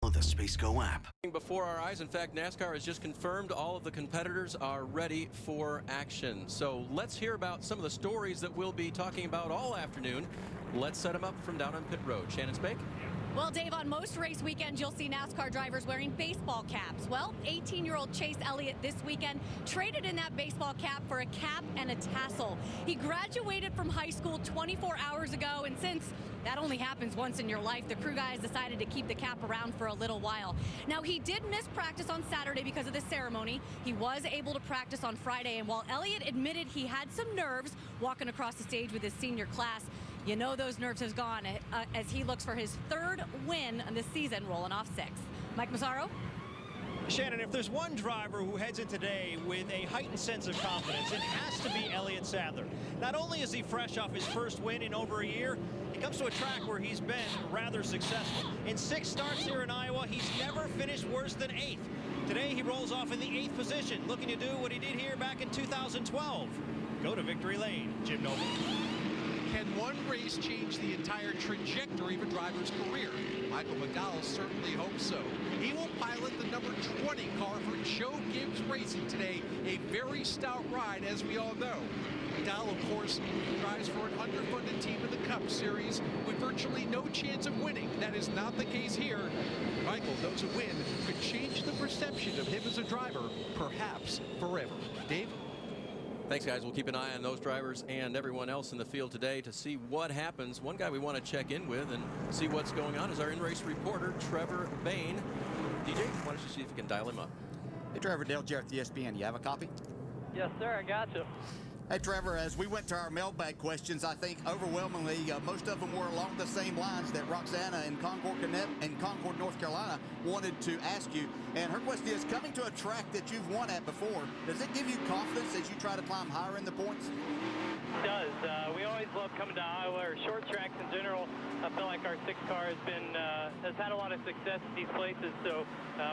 The Space Go app. Before our eyes, in fact, NASCAR has just confirmed all of the competitors are ready for action. So let's hear about some of the stories that we'll be talking about all afternoon. Let's set them up from down on pit road. Shannon Spake? Well, Dave, on most race weekends, you'll see NASCAR drivers wearing baseball caps. Well, 18-year-old Chase Elliott this weekend traded in that baseball cap for a cap and a tassel. He graduated from high school 24 hours ago, and since that only happens once in your life, the crew guys decided to keep the cap around for a little while. Now, he did miss practice on Saturday because of the ceremony. He was able to practice on Friday, and while Elliott admitted he had some nerves walking across the stage with his senior class, you know those nerves have gone as he looks for his third win of the season, rolling off sixth. Mike Mazzaro? Shannon, if there's one driver who heads in today with a heightened sense of confidence, it has to be Elliott Sadler. Not only is he fresh off his first win in over a year, he comes to a track where he's been rather successful. In 6 starts here in Iowa, he's never finished worse than 8th. Today, he rolls off in the 8th position, looking to do what he did here back in 2012. Go to victory lane, Jim Noble. Can one race change the entire trajectory of a driver's career? Michael McDowell certainly hopes so. He will pilot the number 20 car for Joe Gibbs Racing today. A very stout ride, as we all know. McDowell, of course, drives for an underfunded team in the Cup Series with virtually no chance of winning. That is not the case here. Michael knows a win could change the perception of him as a driver, perhaps forever. Dave? Thanks, guys. We'll keep an eye on those drivers and everyone else in the field today to see what happens. One guy we want to check in with and see what's going on is our in-race reporter, Trevor Bain. DJ, why don't you see if you can dial him up? Hey, Trevor, Dale Jarrett, ESPN. You have a copy? Yes, sir. I got you. Hey, Trevor, as we went to our mailbag questions, I think overwhelmingly most of them were along the same lines that Roxana in Concord, North Carolina wanted to ask you. And her question is, coming to a track that you've won at before, does it give you confidence as you try to climb higher in the points? It does. We always love coming to Iowa or short tracks in general. I feel like our 6 car has had a lot of success at these places, so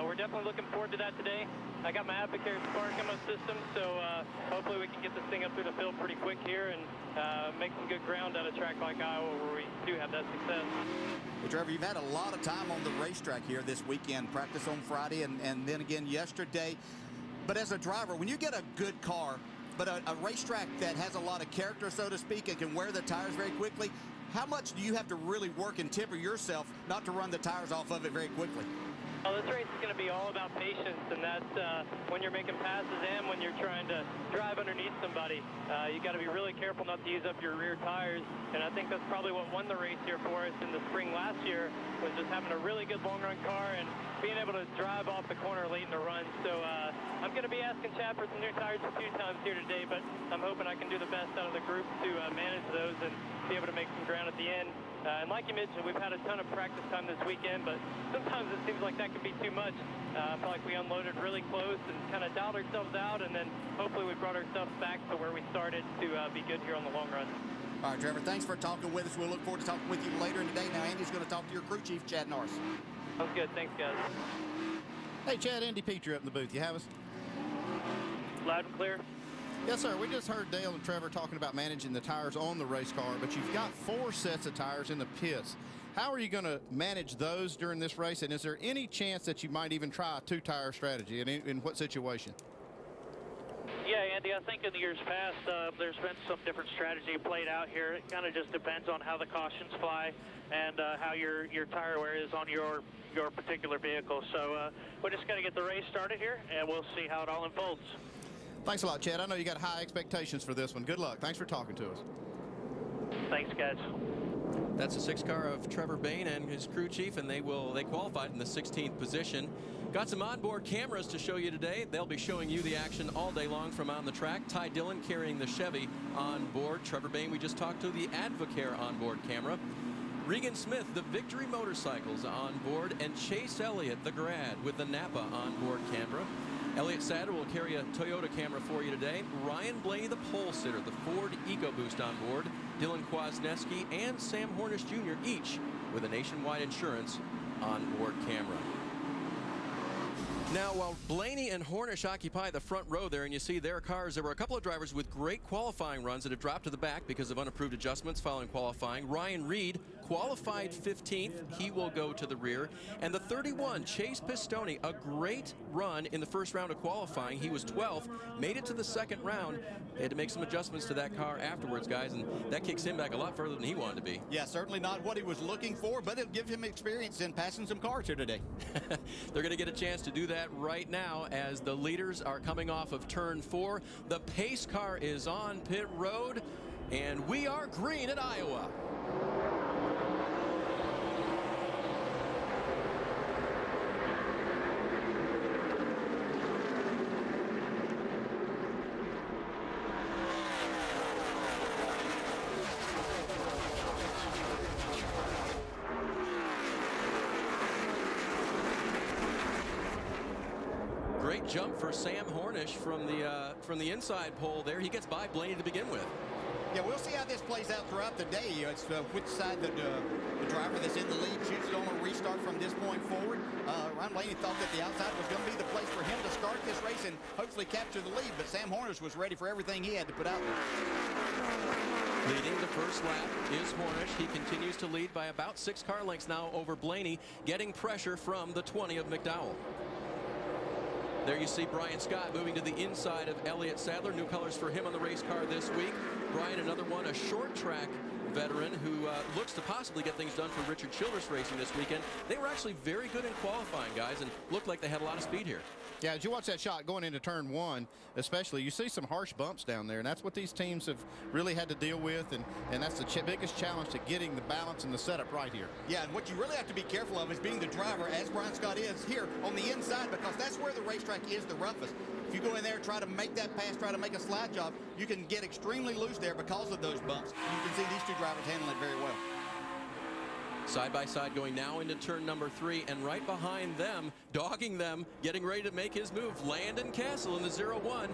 we're definitely looking forward to that today. I got my Advocare spark in my system, so hopefully we can get this thing up through the field pretty quick here and make some good ground at a track like Iowa where we do have that success. Hey, Trevor, you've had a lot of time on the racetrack here this weekend, practice on Friday and then again yesterday. But as a driver, when you get a good car, but a racetrack that has a lot of character, so to speak, and can wear the tires very quickly, how much do you have to really work and temper yourself not to run the tires off of it very quickly? Well, this race is going to be all about patience, and that's when you're making passes and when you're trying to drive underneath somebody. You got to be really careful not to use up your rear tires, and I think that's probably what won the race here for us in the spring last year, was just having a really good long-run car and being able to drive off the corner late in the run. So I'm going to be asking Chad for some new tires a few times here today, but I'm hoping I can do the best out of the group to manage those and be able to make some ground at the end. And like you mentioned, we've had a ton of practice time this weekend, but sometimes it seems like that could be too much. I feel like we unloaded really close and kind of dialed ourselves out, and then hopefully we brought ourselves back to where we started to be good here on the long run. All right, Trevor, thanks for talking with us. We'll look forward to talking with you later in the day. Now, Andy's going to talk to your crew chief, Chad Norris. Sounds good. Thanks, guys. Hey, Chad, Andy Petrie up in the booth. You have us? Loud and clear. Yes, sir. We just heard Dale and Trevor talking about managing the tires on the race car, but you've got 4 sets of tires in the pits. How are you going to manage those during this race, and is there any chance that you might even try a 2-tire strategy, and in what situation? Yeah, Andy, I think in the years past, there's been some different strategy played out here. It kind of just depends on how the cautions fly and how your tire wear is on your particular vehicle. So we're just going to get the race started here, and we'll see how it all unfolds. Thanks a lot, Chad. I know you got high expectations for this one. Good luck. Thanks for talking to us. Thanks, guys. That's the 6 car of Trevor Bain and his crew chief, and they qualified in the 16th position. Got some onboard cameras to show you today. They'll be showing you the action all day long from on the track. Ty Dillon carrying the Chevy on board. Trevor Bain, we just talked to, the Advocare onboard camera. Regan Smith, the Victory Motorcycles on board, and Chase Elliott, the grad, with the Napa onboard camera. Elliott Sadler will carry a Toyota camera for you today. Ryan Blaney, the pole sitter, the Ford EcoBoost on board. Dylan Kwasniewski and Sam Hornish Jr. each with a Nationwide Insurance onboard camera. Now, while Blaney and Hornish occupy the front row there, and you see their cars, there were a couple of drivers with great qualifying runs that have dropped to the back because of unapproved adjustments following qualifying. Ryan Reed qualified 15th. He will go to the rear. And the 31, Chase Pistone, a great run in the first round of qualifying. He was 12th, made it to the second round. They had to make some adjustments to that car afterwards, guys, and that kicks him back a lot further than he wanted to be. Yeah, certainly not what he was looking for, but it'll give him experience in passing some cars here today. They're going to get a chance to do that right now as the leaders are coming off of turn 4. The pace car is on pit road, and we are green at Iowa. Great jump for Sam Hornish from the inside pole there. He gets by Blaney to begin with. Yeah, we'll see how this plays out throughout the day. It's which side the driver that's in the lead shoots it on a restart from this point forward. Ryan Blaney thought that the outside was going to be the place for him to start this race and hopefully capture the lead, but Sam Hornish was ready for everything he had to put out there. Leading the first lap is Hornish. He continues to lead by about 6 car lengths now over Blaney, getting pressure from the 20 of McDowell. There you see Brian Scott moving to the inside of Elliott Sadler. New colors for him on the race car this week. Brian, another one, a short track veteran who looks to possibly get things done for Richard Childress Racing this weekend. They were actually very good in qualifying, guys, and looked like they had a lot of speed here. Yeah, as you watch that shot going into turn 1, especially, you see some harsh bumps down there, and that's what these teams have really had to deal with, and that's the biggest challenge to getting the balance and the setup right here. Yeah, and what you really have to be careful of is being the driver, as Brian Scott is here on the inside, because that's where the racetrack is the roughest. If you go in there and try to make that pass, try to make a slide job, you can get extremely loose there because of those bumps. You can see these two drivers handling it very well. Side by side going now into turn number 3, and right behind them, dogging them, getting ready to make his move, Landon Castle in the 0-1.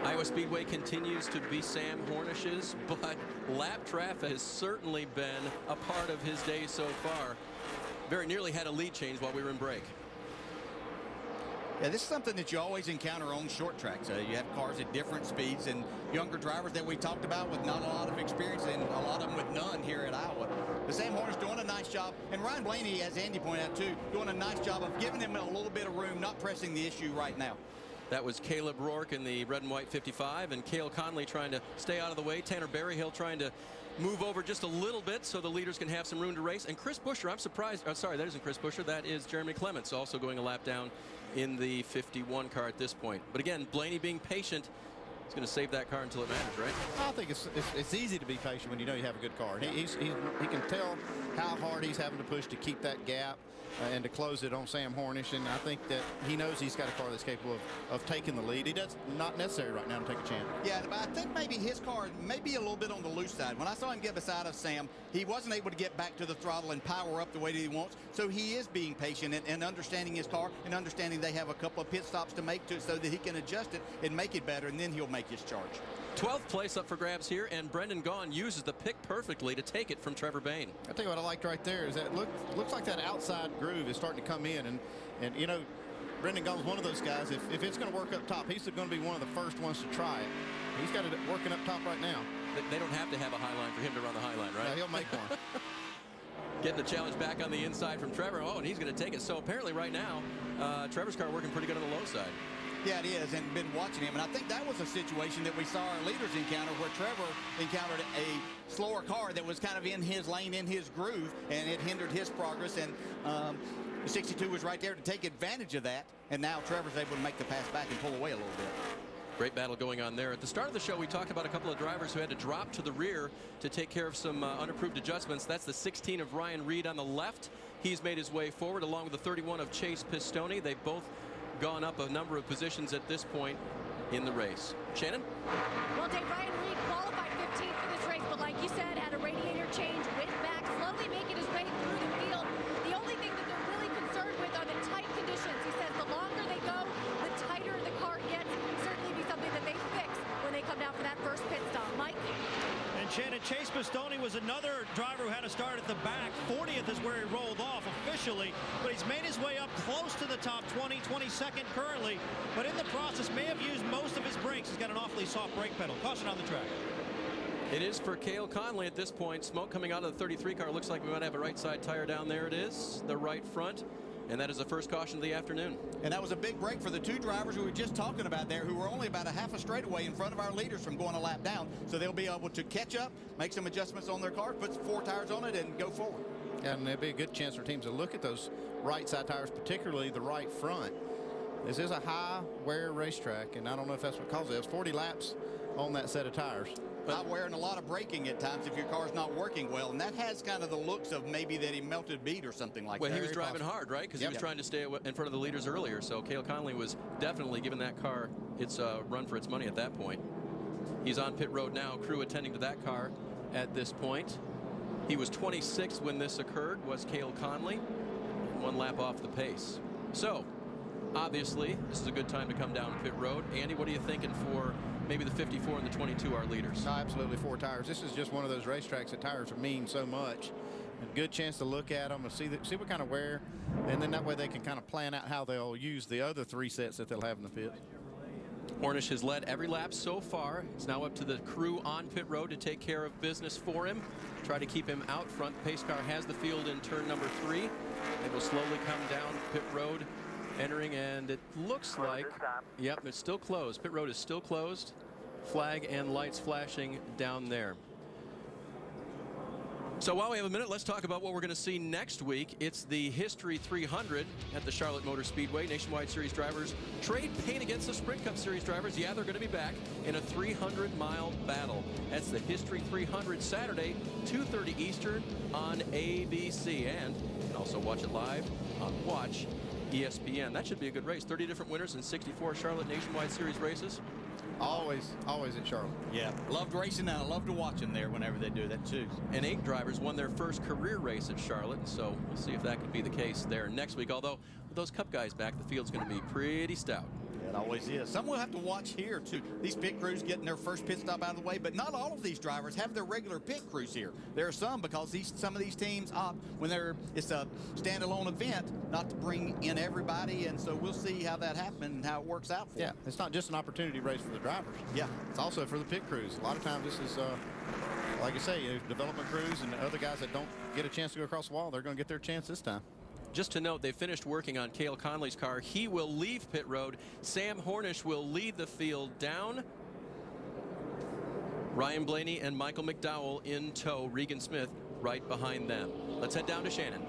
Iowa Speedway continues to be Sam Hornish's, but lap traffic has certainly been a part of his day so far. Very nearly had a lead change while we were in break. Yeah, this is something that you always encounter on short tracks. You have cars at different speeds and younger drivers that we talked about with not a lot of experience and a lot of them with none here at Iowa. But Sam Hornish doing a nice job. And Ryan Blaney, as Andy pointed out too, doing a nice job of giving him a little bit of room, not pressing the issue right now. That was Caleb Rourke in the red and white 55, and Cale Conley trying to stay out of the way. Tanner Berryhill trying to move over just a little bit so the leaders can have some room to race. And Chris Buescher, I'm surprised. Oh, sorry, that isn't Chris Buescher. That is Jeremy Clements, also going a lap down in the 51 car at this point. But again, Blaney being patient is going to save that car until it matters, right? I think it's easy to be patient when you know you have a good car. He can tell how hard he's having to push to keep that gap and to close it on Sam Hornish, and I think that he knows he's got a car that's capable of taking the lead. He does not necessary right now to take a chance. Yeah, but I think maybe his car may be a little bit on the loose side. When I saw him get beside of Sam, he wasn't able to get back to the throttle and power up the way that he wants. So he is being patient and understanding his car and understanding they have a couple of pit stops to make so that he can adjust it and make it better, and then he'll make his charge. 12th place up for grabs here, and Brendan Gaughan uses the pick perfectly to take it from Trevor Bayne. I think what I liked right there is that looks like that outside groove is starting to come in, and you know, Brendan Gaughan's one of those guys. If it's going to work up top, he's going to be one of the first ones to try it. He's got it working up top right now. They don't have to have a high line for him to run the high line, right? Yeah, he'll make one. Getting the challenge back on the inside from Trevor. Oh, and he's going to take it. So apparently right now, Trevor's car working pretty good on the low side. Yeah, it is, and been watching him. And I think that was a situation that we saw our leaders encounter where Trevor encountered a slower car that was kind of in his lane, in his groove, and it hindered his progress. And the 62 was right there to take advantage of that. And now Trevor's able to make the pass back and pull away a little bit. Great battle going on there. At the start of the show, we talked about a couple of drivers who had to drop to the rear to take care of some unapproved adjustments. That's the 16 of Ryan Reed on the left. He's made his way forward along with the 31 of Chase Pistone. They've both gone up a number of positions at this point in the race. Shannon? Well, Dave, Ryan Reed qualified 15th for this race, but like you said, had a radiator change, went back, slowly making his way through the field. The only thing that they're really concerned with are the tight conditions. He says the longer they go, the tighter the car gets. Certainly be something that they fix when they come down for that first pit stop. Mike? And Shannon, Chase Pistone was another driver who had to start at the back. 40th is where he rolled off officially, but he's made his way up close to the top 20, 22nd currently, but in the process may have used most of his brakes. He's got an awfully soft brake pedal. Caution on the track. It is for Cale Conley at this point. Smoke coming out of the 33 car. Looks like we might have a right side tire down there. It is the right front. And that is the first caution of the afternoon. And that was a big break for the two drivers we were just talking about there, who were only about a half a straightaway in front of our leaders from going a lap down. So they'll be able to catch up, make some adjustments on their car, put 4 tires on it, and go forward. And there'd be a good chance for teams to look at those right side tires, particularly the right front. This is a high wear racetrack, and I don't know if that's what causes it. It's 40 laps on that set of tires. High wear and a lot of braking at times if your car's not working well, and that has kind of the looks of maybe that he melted bead or something like that. Well, he was driving hard, right? Because he was trying to stay in front of the leaders earlier. So Cale Conley was definitely giving that car its run for its money at that point. He's on pit road now. Crew attending to that car at this point. He was 26th when this occurred, was Cale Conley. 1 lap off the pace. So, obviously, this is a good time to come down pit road. Andy, what are you thinking for maybe the 54 and the 22, our leaders? No, absolutely 4 tires. This is just one of those racetracks that tires mean so much. A good chance to look at them and see what kind of wear, and then that way they can kind of plan out how they'll use the other 3 sets that they'll have in the pit. Hornish has led every lap so far. It's now up to the crew on pit road to take care of business for him. Try to keep him out front. The pace car has the field in turn number 3. They will slowly come down pit road, entering, and it looks like, yep, it's still closed. Pit road is still closed. Flag and lights flashing down there. So while we have a minute, let's talk about what we're going to see next week. It's the History 300 at the Charlotte Motor Speedway. Nationwide Series drivers trade paint against the Sprint Cup Series drivers. Yeah, they're going to be back in a 300-mile battle. That's the History 300 Saturday, 2:30 Eastern on ABC. And you can also watch it live on Watch ESPN. That should be a good race. 30 different winners in 64 Charlotte Nationwide Series races. Always at Charlotte. Yeah, loved racing, and I love to watch them there whenever they do that too. And 8 drivers won their first career race at Charlotte, and so we'll see if that could be the case there next week. Although with those Cup guys back, the field's going to be pretty stout. It always is. Some we'll have to watch here too. These pit crews getting their first pit stop out of the way, but not all of these drivers have their regular pit crews here. There are some, because some of these teams opt when it's a standalone event not to bring in everybody, and so we'll see how that happens and how it works out for them. It's not just an opportunity race for the drivers. Yeah, it's also for the pit crews. A lot of times this is like I say, development crews and other guys that don't get a chance to go across the wall, they're going to get their chance this time. Just to note, they finished working on Cale Conley's car. He will leave pit road. Sam Hornish will lead the field down. Ryan Blaney and Michael McDowell in tow. Regan Smith right behind them. Let's head down to Shannon.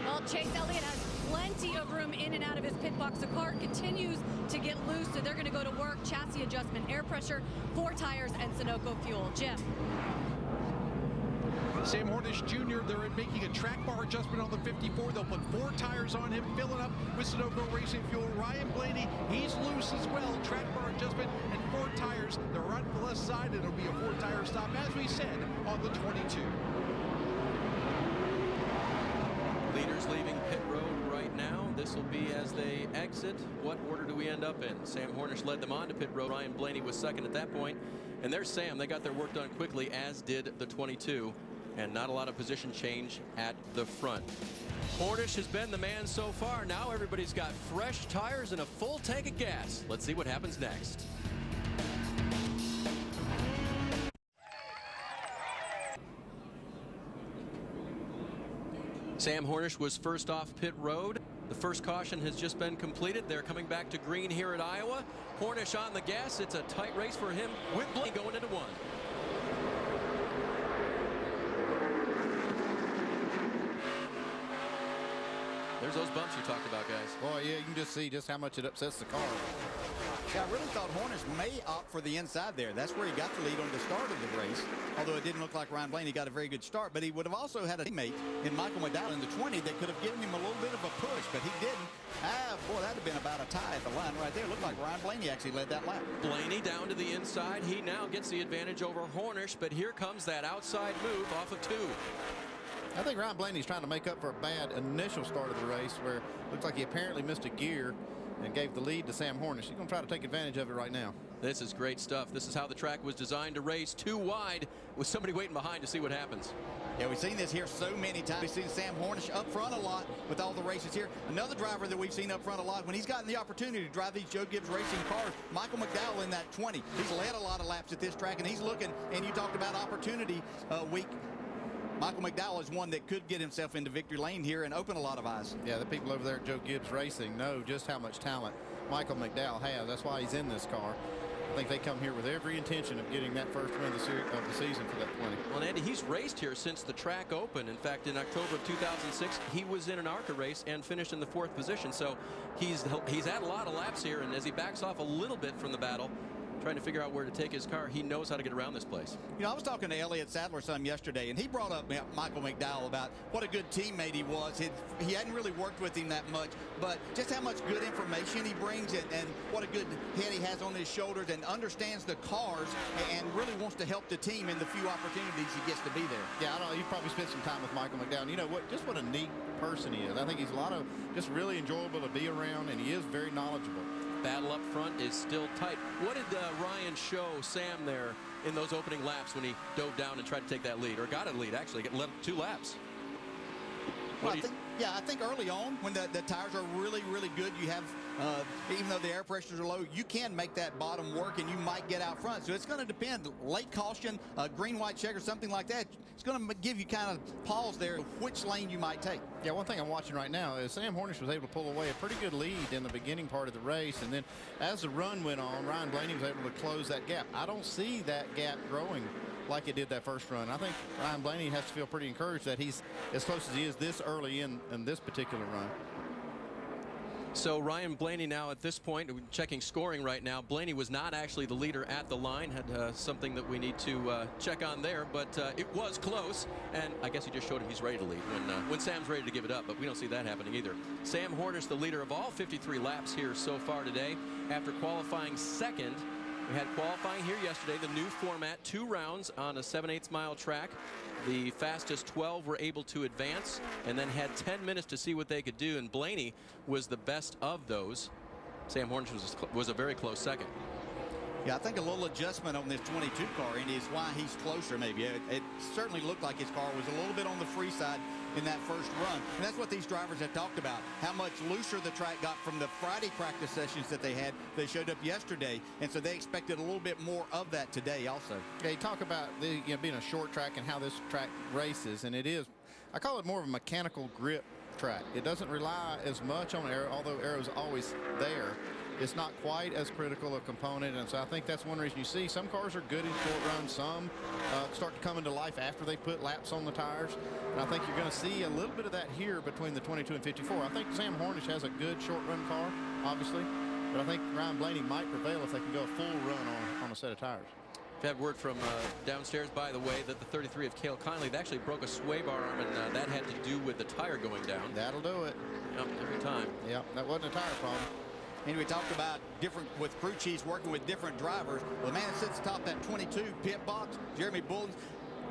Well, Chase Elliott has plenty of room in and out of his pit box. The car continues to get loose, so they're going to go to work. Chassis adjustment, air pressure, 4 tires, and Sunoco fuel. Jim. Sam Hornish Jr., they're making a track bar adjustment on the 54. They'll put 4 tires on him, filling up with Sunoco racing fuel. Ryan Blaney, he's loose as well. Track bar adjustment and 4 tires. They're right to the left side. It'll be a 4-tire stop, as we said, on the 22. Leaders leaving pit road right now. This will be as they exit. What order do we end up in? Sam Hornish led them on to pit road. Ryan Blaney was second at that point. And there's Sam. They got their work done quickly, as did the 22. And not a lot of position change at the front. Hornish has been the man so far. Now everybody's got fresh tires and a full tank of gas. Let's see what happens next. Sam Hornish was first off pit road. The first caution has just been completed. They're coming back to green here at Iowa. Hornish on the gas. It's a tight race for him with Blaney going into 1. There's those bumps you talked about, guys. Boy, yeah, you can just see just how much it upsets the car. Yeah, I really thought Hornish may opt for the inside there. That's where he got the lead on the start of the race. Although it didn't look like Ryan Blaney got a very good start, but he would have also had a teammate in Michael McDowell in the 20 that could have given him a little bit of a push, but he didn't. Boy, that'd have been about a tie at the line right there. It looked like Ryan Blaney actually led that lap. Blaney down to the inside. He now gets the advantage over Hornish, but here comes that outside move off of 2. I think Ryan Blaney's trying to make up for a bad initial start of the race where it looks like he apparently missed a gear and gave the lead to Sam Hornish. He's going to try to take advantage of it right now. This is great stuff. This is how the track was designed to race, too wide with somebody waiting behind to see what happens. Yeah, we've seen this here so many times. We've seen Sam Hornish up front a lot with all the races here. Another driver that we've seen up front a lot, when he's gotten the opportunity to drive these Joe Gibbs racing cars, Michael McDowell in that 20. He's led a lot of laps at this track, and he's looking, and you talked about opportunity week. Michael McDowell is one that could get himself into victory lane here and open a lot of eyes. Yeah, the people over there at Joe Gibbs Racing know just how much talent Michael McDowell has. That's why he's in this car. I think they come here with every intention of getting that first win of the season for that 20. Well, Andy, he's raced here since the track opened. In fact, in October of 2006, he was in an ARCA race and finished in the 4th position. So he's had a lot of laps here, and as he backs off a little bit from the battle, trying to figure out where to take his car, he knows how to get around this place. You know, I was talking to Elliott Sadler some yesterday, and he brought up Michael McDowell about what a good teammate he was. He hadn't really worked with him that much, but just how much good information he brings and what a good head he has on his shoulders and understands the cars and really wants to help the team in the few opportunities he gets to be there. Yeah, I know you've probably spent some time with Michael McDowell. You know what? Just what a neat person he is. I think he's just really enjoyable to be around, and he is very knowledgeable. Battle up front is still tight. What did Ryan show Sam there in those opening laps when he dove down and tried to take that lead, or got a lead, actually, led 2 laps? Well, I think early on, when the tires are really, really good, you have, even though the air pressures are low, you can make that bottom work, and you might get out front. So it's going to depend. Late caution, green, white checker, something like that. It's going to give you kind of pause there, which lane you might take. Yeah, one thing I'm watching right now is Sam Hornish was able to pull away a pretty good lead in the beginning part of the race, and then as the run went on, Ryan Blaney was able to close that gap. I don't see that gap growing like it did that first run. I think Ryan Blaney has to feel pretty encouraged that he's as close as he is this early in this particular run. So Ryan Blaney now at this point, checking scoring right now. Blaney was not actually the leader at the line. Had something that we need to check on there, but it was close. And I guess he just showed him he's ready to lead when Sam's ready to give it up, but we don't see that happening either. Sam Hornish, the leader of all 53 laps here so far today, after qualifying second. We had qualifying here yesterday, the new format, 2 rounds on a 7/8 mile track. The fastest 12 were able to advance and then had 10 minutes to see what they could do, and Blaney was the best of those. Sam Hornish was a very close second. Yeah, I think a little adjustment on this 22 car, Andy, is why he's closer maybe. It certainly looked like his car was a little bit on the free side in that first run. And that's what these drivers have talked about, how much looser the track got from the Friday practice sessions that they had. They showed up yesterday, and so they expected a little bit more of that today also. Yeah, you talk about being a short track and how this track races, and it is, I call it more of a mechanical grip track. It doesn't rely as much on aero, although aero's always there. It's not quite as critical a component, and so I think that's one reason you see some cars are good in short runs. Some start to come into life after they put laps on the tires, and I think you're going to see a little bit of that here between the 22 and 54. I think Sam Hornish has a good short run car, obviously, but I think Ryan Blaney might prevail if they can go a full run on a set of tires. I've had word from downstairs, by the way, that the 33 of Cale Conley, they actually broke a sway bar arm, and that had to do with the tire going down. That'll do it. Yep, every time. Yep, that wasn't a tire problem. And we talked about with crew chiefs working with different drivers. Well, the man that sits atop that 22 pit box, Jeremy Bullins,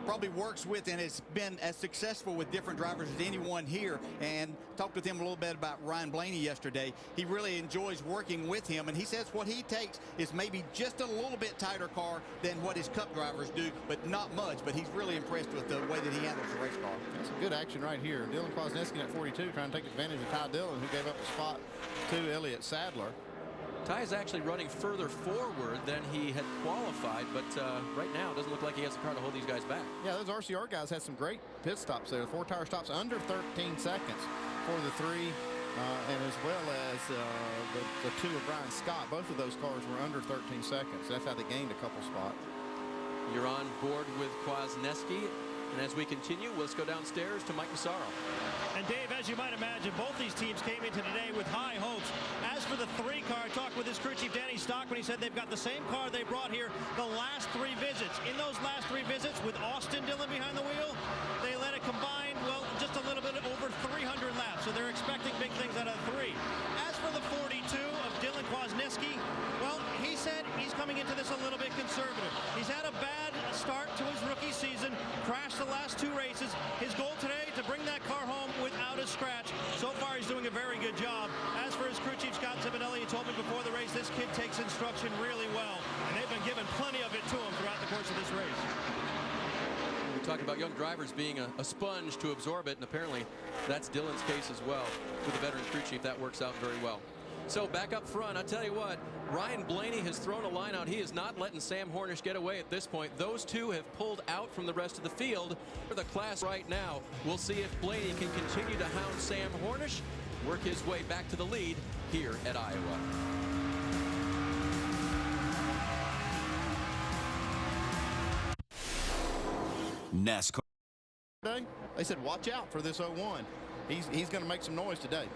probably works with and has been as successful with different drivers as anyone here, and talked with him a little bit about Ryan Blaney yesterday. He really enjoys working with him, and he says what he takes is maybe just a little bit tighter car than what his cup drivers do, but not much. But he's really impressed with the way that he handles the race car. That's some good action right here. Dylan Kwasniewski at 42 trying to take advantage of Ty Dillon, who gave up a spot to Elliott Sadler. Ty is actually running further forward than he had qualified, but right now it doesn't look like he has a car to hold these guys back. Yeah, those RCR guys had some great pit stops there. 4 tire stops under 13 seconds for the 3, and as well as the 2 of Brian Scott. Both of those cars were under 13 seconds. That's how they gained a couple spots. You're on board with Kwasniewski, and as we continue, let's go downstairs to Mike Massaro. And Dave, as you might imagine, both these teams came into today with high hopes. As for the 3 car, I talked with his crew chief, Danny Stockman. He said they've got the same car they brought here the last 3 visits. In those last 3 visits, with Austin Dillon behind the wheel, they led a combined, well, just a little bit over 300 laps. So they're expecting big things out of the 3. As for the 42 of Dylan Kwasniewski, well, he said he's coming into this a little bit conservative. He's had a bad start to his rookie season, crashed the last 2 races. His goal today to bring that car home without a scratch. So far, he's doing a very good job. As for his crew chief, Scott Ziminelli, told me before the race this kid takes instruction really well, and they've been giving plenty of it to him throughout the course of this race. We talk about young drivers being a sponge to absorb it, and apparently that's Dylan's case as well. With the veteran crew chief, that works out very well. So back up front, I tell you what, Ryan Blaney has thrown a line out. He is not letting Sam Hornish get away at this point. Those two have pulled out from the rest of the field for the class right now. We'll see if Blaney can continue to hound Sam Hornish, work his way back to the lead here at Iowa. NASCAR. They said, watch out for this 01. He's going to make some noise today.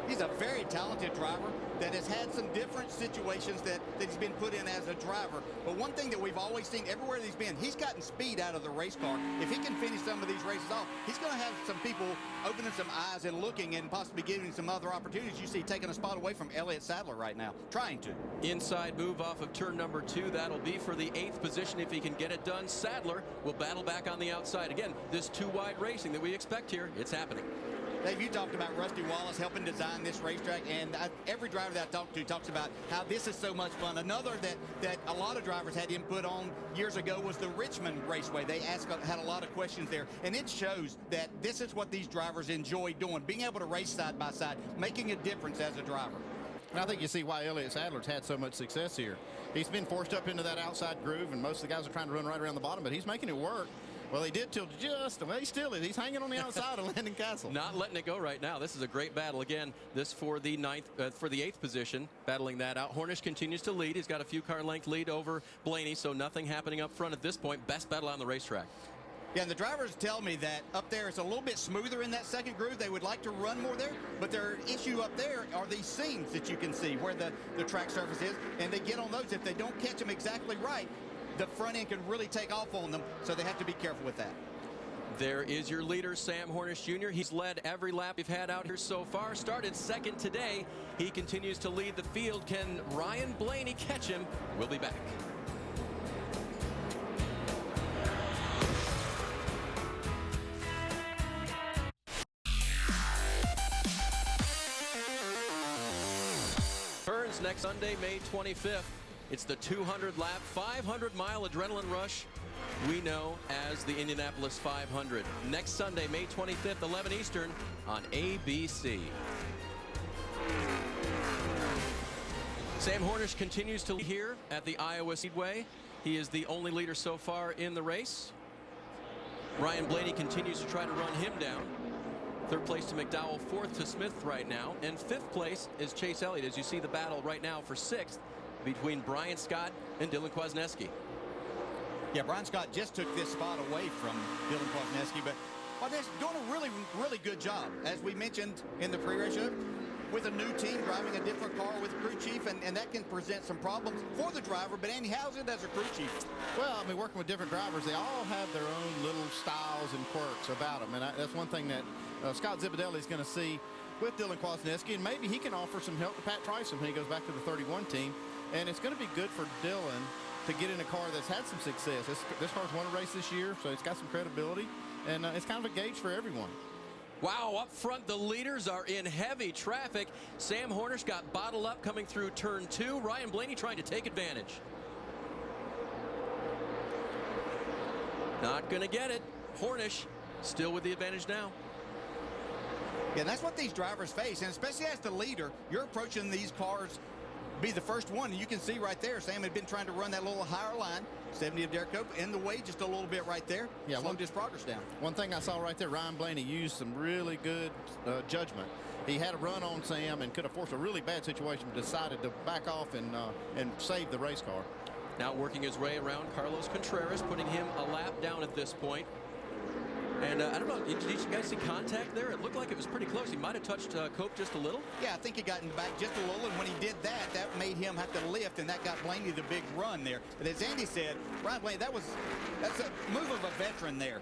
He's a very talented driver that has had some different situations that he's been put in as a driver. But one thing that we've always seen everywhere that he's been, he's gotten speed out of the race car. If he can finish some of these races off, he's going to have some people opening some eyes and looking and possibly giving some other opportunities. You see taking a spot away from Elliott Sadler right now, trying to. Inside move off of turn number 2. That'll be for the 8th position if he can get it done. Sadler will battle back on the outside. Again, this 2-wide racing that we expect here, it's happening. Dave, you talked about Rusty Wallace helping design this racetrack, and every driver that I talked to talks about how this is so much fun. Another that a lot of drivers had input on years ago was the Richmond Raceway. They had a lot of questions there, and it shows that this is what these drivers enjoy doing, being able to race side by side, making a difference as a driver. And I think you see why Elliott Sadler's had so much success here. He's been forced up into that outside groove, and most of the guys are trying to run right around the bottom, but he's making it work. Well, he did till just, well, he still is. He's hanging on the outside of Landon Castle. Not letting it go right now. This is a great battle. Again, this for the 8th position, battling that out. Hornish continues to lead. He's got a few car length lead over Blaney, so nothing happening up front at this point. Best battle on the racetrack. Yeah, and the drivers tell me that up there it's a little bit smoother in that second groove. They would like to run more there, but their issue up there are these seams that you can see where the track surface is, and they get on those. If they don't catch them exactly right, the front end can really take off on them, so they have to be careful with that. There is your leader, Sam Hornish Jr. He's led every lap we've had out here so far. Started second today. He continues to lead the field. Can Ryan Blaney catch him? We'll be back. Turns next Sunday, May 25th. It's the 200 lap, 500-mile adrenaline rush we know as the Indianapolis 500. Next Sunday, May 25th, 11 Eastern on ABC. Sam Hornish continues to lead here at the Iowa Speedway. He is the only leader so far in the race. Ryan Blaney continues to try to run him down. 3rd place to McDowell, 4th to Smith right now, and 5th place is Chase Elliott, as you see the battle right now for 6th between Brian Scott and Dylan Kwasniewski. Yeah, Brian Scott just took this spot away from Dylan Kwasniewski, but Kwasniewski's doing a really, really good job, as we mentioned in the pre-race show, with a new team driving a different car with crew chief, and that can present some problems for the driver. But Andy, how's it as a crew chief? Well, I mean, working with different drivers, they all have their own little styles and quirks about them, and that's one thing that Scott Zipadelli is going to see with Dylan Kwasniewski, and maybe he can offer some help to Pat Tryson when he goes back to the 31 team. And it's going to be good for Dylan to get in a car that's had some success. This car's won a race this year, so it's got some credibility, and it's kind of a gauge for everyone. Wow, up front, the leaders are in heavy traffic. Sam Hornish got bottled up coming through turn 2. Ryan Blaney trying to take advantage. Not going to get it. Hornish still with the advantage now. Yeah, that's what these drivers face, and especially as the leader, you're approaching these cars, be the first one, and you can see right there, Sam had been trying to run that little higher line. 70 of Derek Cope in the way just a little bit right there. Yeah, slowed his progress down. One thing I saw right there, Ryan Blaney used some really good judgment. He had a run on Sam and could have forced a really bad situation, but decided to back off and save the race car. Now working his way around Carlos Contreras, putting him a lap down at this point. And I don't know, did you guys see contact there? It looked like it was pretty close. He might have touched Cope just a little. Yeah, I think he got in the back just a little, and when he did that, that made him have to lift, and that got Blaney the big run there. But as Andy said, Ryan Blaney, that's a move of a veteran there,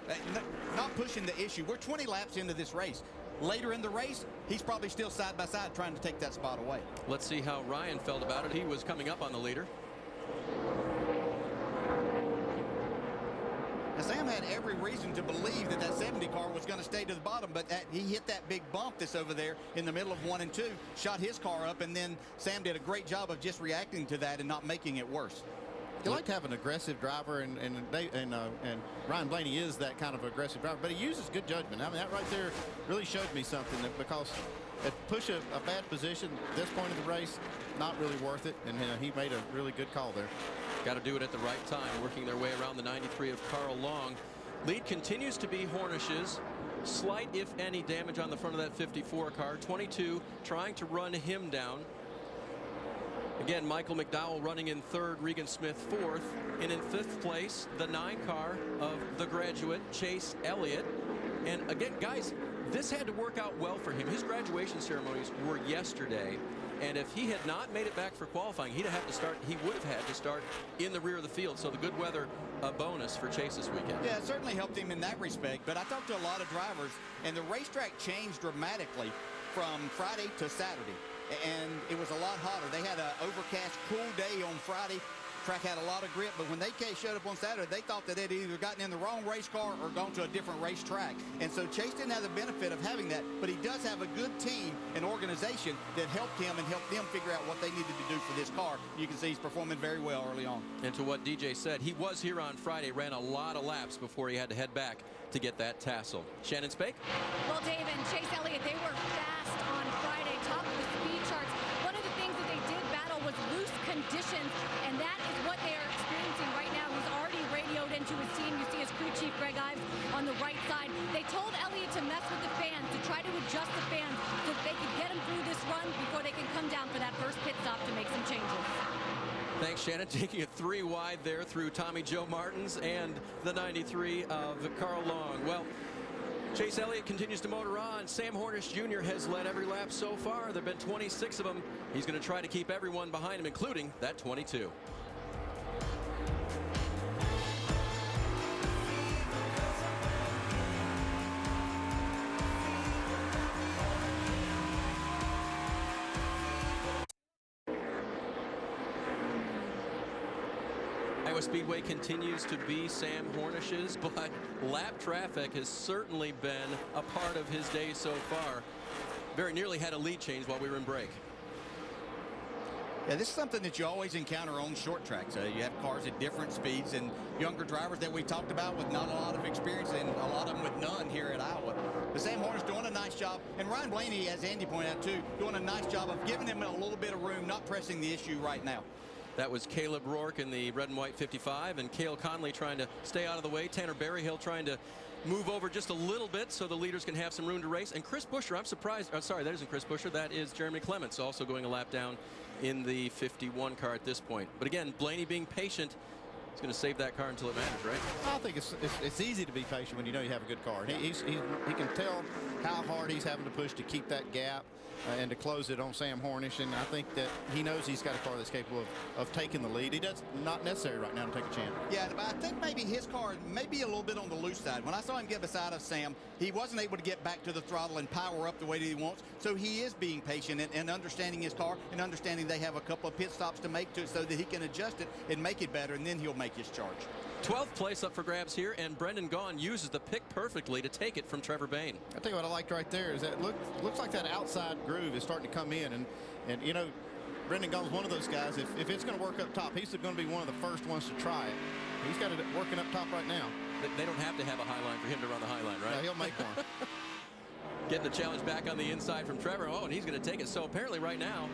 not pushing the issue. We're 20 laps into this race. Later in the race, he's probably still side by side trying to take that spot away. Let's see how Ryan felt about it. He was coming up on the leader. Now, Sam had every reason to believe that 70 car was going to stay to the bottom, but he hit that big bump that's over there in the middle of 1 and 2, shot his car up, and then Sam did a great job of just reacting to that and not making it worse. You like to have an aggressive driver, and Ryan Blaney is that kind of aggressive driver, but he uses good judgment. I mean, that right there really showed me something, that because at push a bad position this point of the race, not really worth it, and he made a really good call there. Got to do it at the right time, working their way around the 93 of Carl Long. Lead continues to be Hornish's. Slight, if any, damage on the front of that 54 car. 22 trying to run him down. Again, Michael McDowell running in third, Regan Smith fourth, and in fifth place, the 9 car of the graduate, Chase Elliott. And again, guys, this had to work out well for him. His graduation ceremonies were yesterday, and if he had not made it back for qualifying, he would have had to start in the rear of the field. So the good weather, a bonus for Chase this weekend. Yeah, it certainly helped him in that respect, but I talked to a lot of drivers, and the racetrack changed dramatically from Friday to Saturday. And it was a lot hotter. They had an overcast, cool day on Friday. Track had a lot of grip, but when they showed up on Saturday, they thought that they'd either gotten in the wrong race car or gone to a different racetrack. And so Chase didn't have the benefit of having that, but he does have a good team and organization that helped him and helped them figure out what they needed to do for this car. You can see he's performing very well early on. And to what DJ said, he was here on Friday, ran a lot of laps before he had to head back to get that tassel. Shannon Spake? Well, Dave and Chase Elliott, they were fast on Friday, top of the speed charts. One of the things that they did battle was loose conditions, and that is what they are experiencing right now. He's already radioed into his team. You see his crew chief, Greg Ives, on the right side. They told Elliott to mess with the fans, to try to adjust the fans so that they could get him through this run before they can come down for that first pit stop to make some changes. Thanks, Shannon. Taking it 3 wide there through Tommy Joe Martins and the 93 of Carl Long. Well, Chase Elliott continues to motor on. Sam Hornish Jr. has led every lap so far. There have been 26 of them. He's going to try to keep everyone behind him, including that 22. Speedway continues to be Sam Hornish's, but lap traffic has certainly been a part of his day so far. Very nearly had a lead change while we were in break. Yeah, this is something that you always encounter on short tracks. You have cars at different speeds, and younger drivers that we talked about with not a lot of experience, and a lot of them with none here at Iowa. But Sam Hornish doing a nice job, and Ryan Blaney, as Andy pointed out too, doing a nice job of giving him a little bit of room, not pressing the issue right now. That was Caleb Rourke in the red and white 55, and Cale Conley trying to stay out of the way. Tanner Berryhill trying to move over just a little bit so the leaders can have some room to race. And Chris Buescher, I'm surprised. Sorry, that isn't Chris Buescher. That is Jeremy Clements, also going a lap down in the 51 car at this point. But again, Blaney being patient is going to save that car until it matters, right? I think it's easy to be patient when you know you have a good car. He can tell how hard he's having to push to keep that gap and to close it on Sam Hornish, and I think that he knows he's got a car that's capable of taking the lead. He does not necessary right now to take a chance. Yeah, but I think maybe his car may be a little bit on the loose side. When I saw him get beside of Sam, he wasn't able to get back to the throttle and power up the way that he wants. So he is being patient and understanding his car and understanding they have a couple of pit stops to make to it so that he can adjust it and make it better, and then he'll make his charge. 12th place up for grabs here, and Brendan Gaughan uses the pick perfectly to take it from Trevor Bayne. I tell you what I liked right there is that looks like that outside groove is starting to come in, and you know, Brendan Gaughan's one of those guys. If it's going to work up top, he's going to be one of the first ones to try it. He's got it working up top right now. They don't have to have a high line for him to run the high line, right? Yeah, he'll make one. Getting the challenge back on the inside from Trevor. Oh, and he's going to take it. So apparently right now,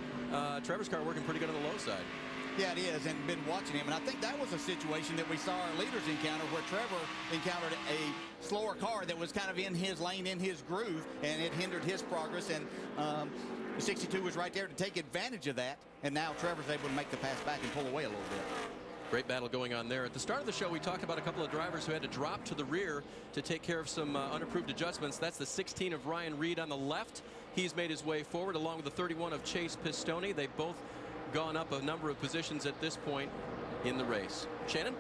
Trevor's car working pretty good on the low side. Yeah, it is, and been watching him. And I think that was a situation that we saw our leaders encounter where Trevor encountered a slower car that was kind of in his lane, in his groove, and it hindered his progress. And the 62 was right there to take advantage of that. And now Trevor's able to make the pass back and pull away a little bit. Great battle going on there. At the start of the show, we talked about a couple of drivers who had to drop to the rear to take care of some unapproved adjustments. That's the 16 of Ryan Reed on the left. He's made his way forward along with the 31 of Chase Pistone. They've both gone up a number of positions at this point in the race. Shannon?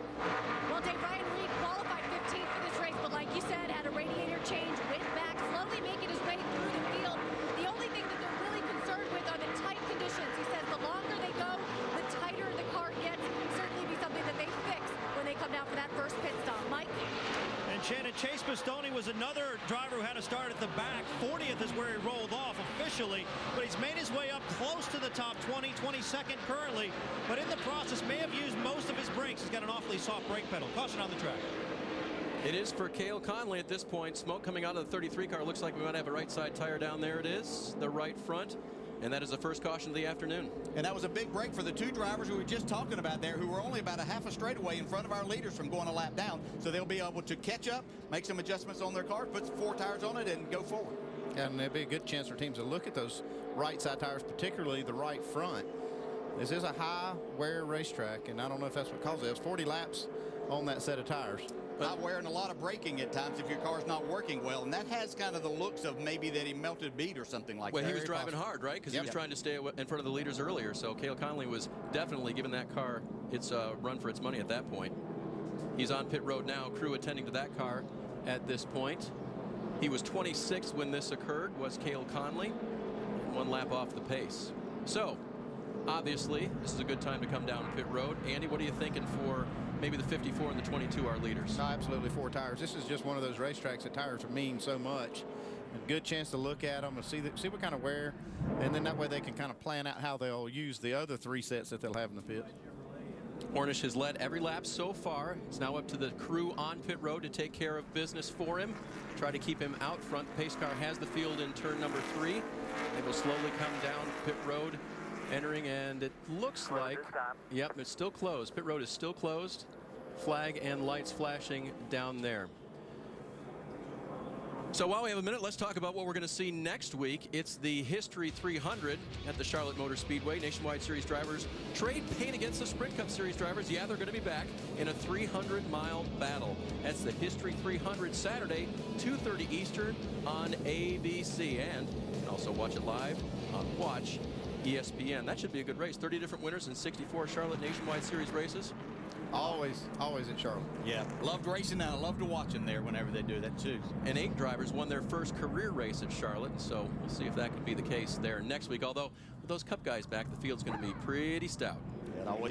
Well, Dave, Ryan Reed qualified 15th for this race, but like you said, had a radiator change, went back, slowly making his way through the field. The only thing that they're really concerned with are the tight conditions. He says the longer they go, the tighter the car gets. It can certainly be something that they fix when they come down for that first pit stop. Mike? Chase Bastoni was another driver who had to start at the back. 40th is where he rolled off officially, but he's made his way up close to the top 20, 22nd currently, but in the process may have used most of his brakes. He's got an awfully soft brake pedal. Caution on the track. It is for Cale Conley at this point. Smoke coming out of the 33 car. Looks like we might have a right side tire down there. It is the right front. And that is the first caution of the afternoon. And that was a big break for the two drivers who we were just talking about there, who were only about a half a straightaway in front of our leaders from going a lap down. So they'll be able to catch up, make some adjustments on their car, put 4 tires on it, and go forward. And there'll be a good chance for teams to look at those right side tires, particularly the right front. This is a high wear racetrack, and I don't know if that's what causes it. It's 40 laps on that set of tires. High wear and a lot of braking at times if your car's not working well, and that has kind of the looks of maybe that he melted a bead or something like that. Well, he was driving hard, right? Because he was trying to stay in front of the leaders earlier. So Cale Conley was definitely giving that car its run for its money at that point. He's on pit road now, crew attending to that car at this point. He was 26th when this occurred, was Cale Conley, 1 lap off the pace. So obviously this is a good time to come down pit road. Andy, what are you thinking for maybe the 54 and the 22, our leaders? No, absolutely 4 tires. This is just one of those racetracks that tires mean so much. A good chance to look at them and see what kind of wear, and then that way they can kind of plan out how they'll use the other 3 sets that they'll have in the pit. Hornish has led every lap so far. It's now up to the crew on pit road to take care of business for him, try to keep him out front. The pace car has the field in turn number 3. They will slowly come down pit road, entering, and it looks like, yep, it's still closed. Pit road is still closed. Flag and lights flashing down there. So while we have a minute, let's talk about what we're going to see next week. It's the History 300 at the Charlotte Motor Speedway. Nationwide Series drivers trade paint against the Sprint Cup Series drivers. Yeah, they're going to be back in a 300-mile battle. That's the History 300 Saturday, 2:30 Eastern on ABC. And you can also watch it live on Watch ESPN. That should be a good race. 30 different winners in 64 Charlotte Nationwide Series races. Always at Charlotte. Yeah, loved racing, and I love to watch them there whenever they do that too. And 8 drivers won their first career race at Charlotte, so we'll see if that could be the case there next week. Although with those Cup guys back, the field's going to be pretty stout.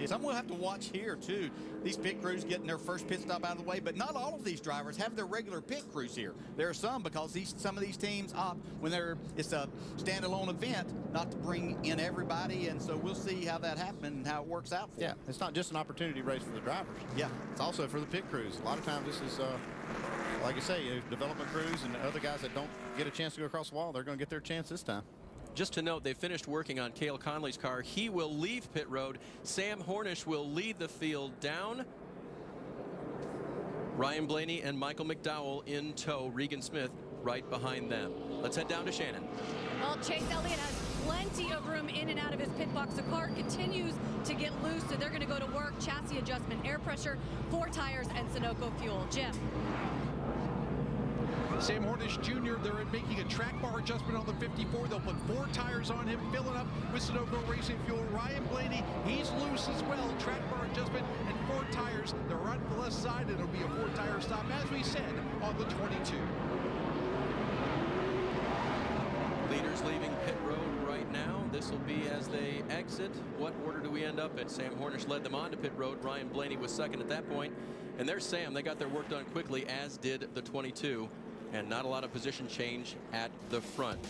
Some we'll have to watch here too. These pit crews getting their first pit stop out of the way, but not all of these drivers have their regular pit crews here. There are some, because some of these teams opt when it's a standalone event not to bring in everybody, and so we'll see how that happens and how it works out for them. It's not just an opportunity race for the drivers. Yeah, it's also for the pit crews. A lot of times this is like I say, development crews and other guys that don't get a chance to go across the wall, they're going to get their chance this time. Just to note, they finished working on Cale Conley's car. He will leave pit road. Sam Hornish will lead the field down. Ryan Blaney and Michael McDowell in tow. Regan Smith right behind them. Let's head down to Shannon. Well, Chase Elliott has plenty of room in and out of his pit box. The car continues to get loose, so they're going to go to work. Chassis adjustment, air pressure, 4 tires, and Sunoco fuel. Jim. Sam Hornish Jr., they're making a track bar adjustment on the 54. They'll put 4 tires on him, filling up with Sunoco racing fuel. Ryan Blaney, he's loose as well. Track bar adjustment and 4 tires. They're right to the left side. It'll be a 4-tire stop, as we said, on the 22. Leaders leaving pit road right now. This will be as they exit. What order do we end up in? Sam Hornish led them on to pit road. Ryan Blaney was second at that point. And there's Sam. They got their work done quickly, as did the 22. And not a lot of position change at the front.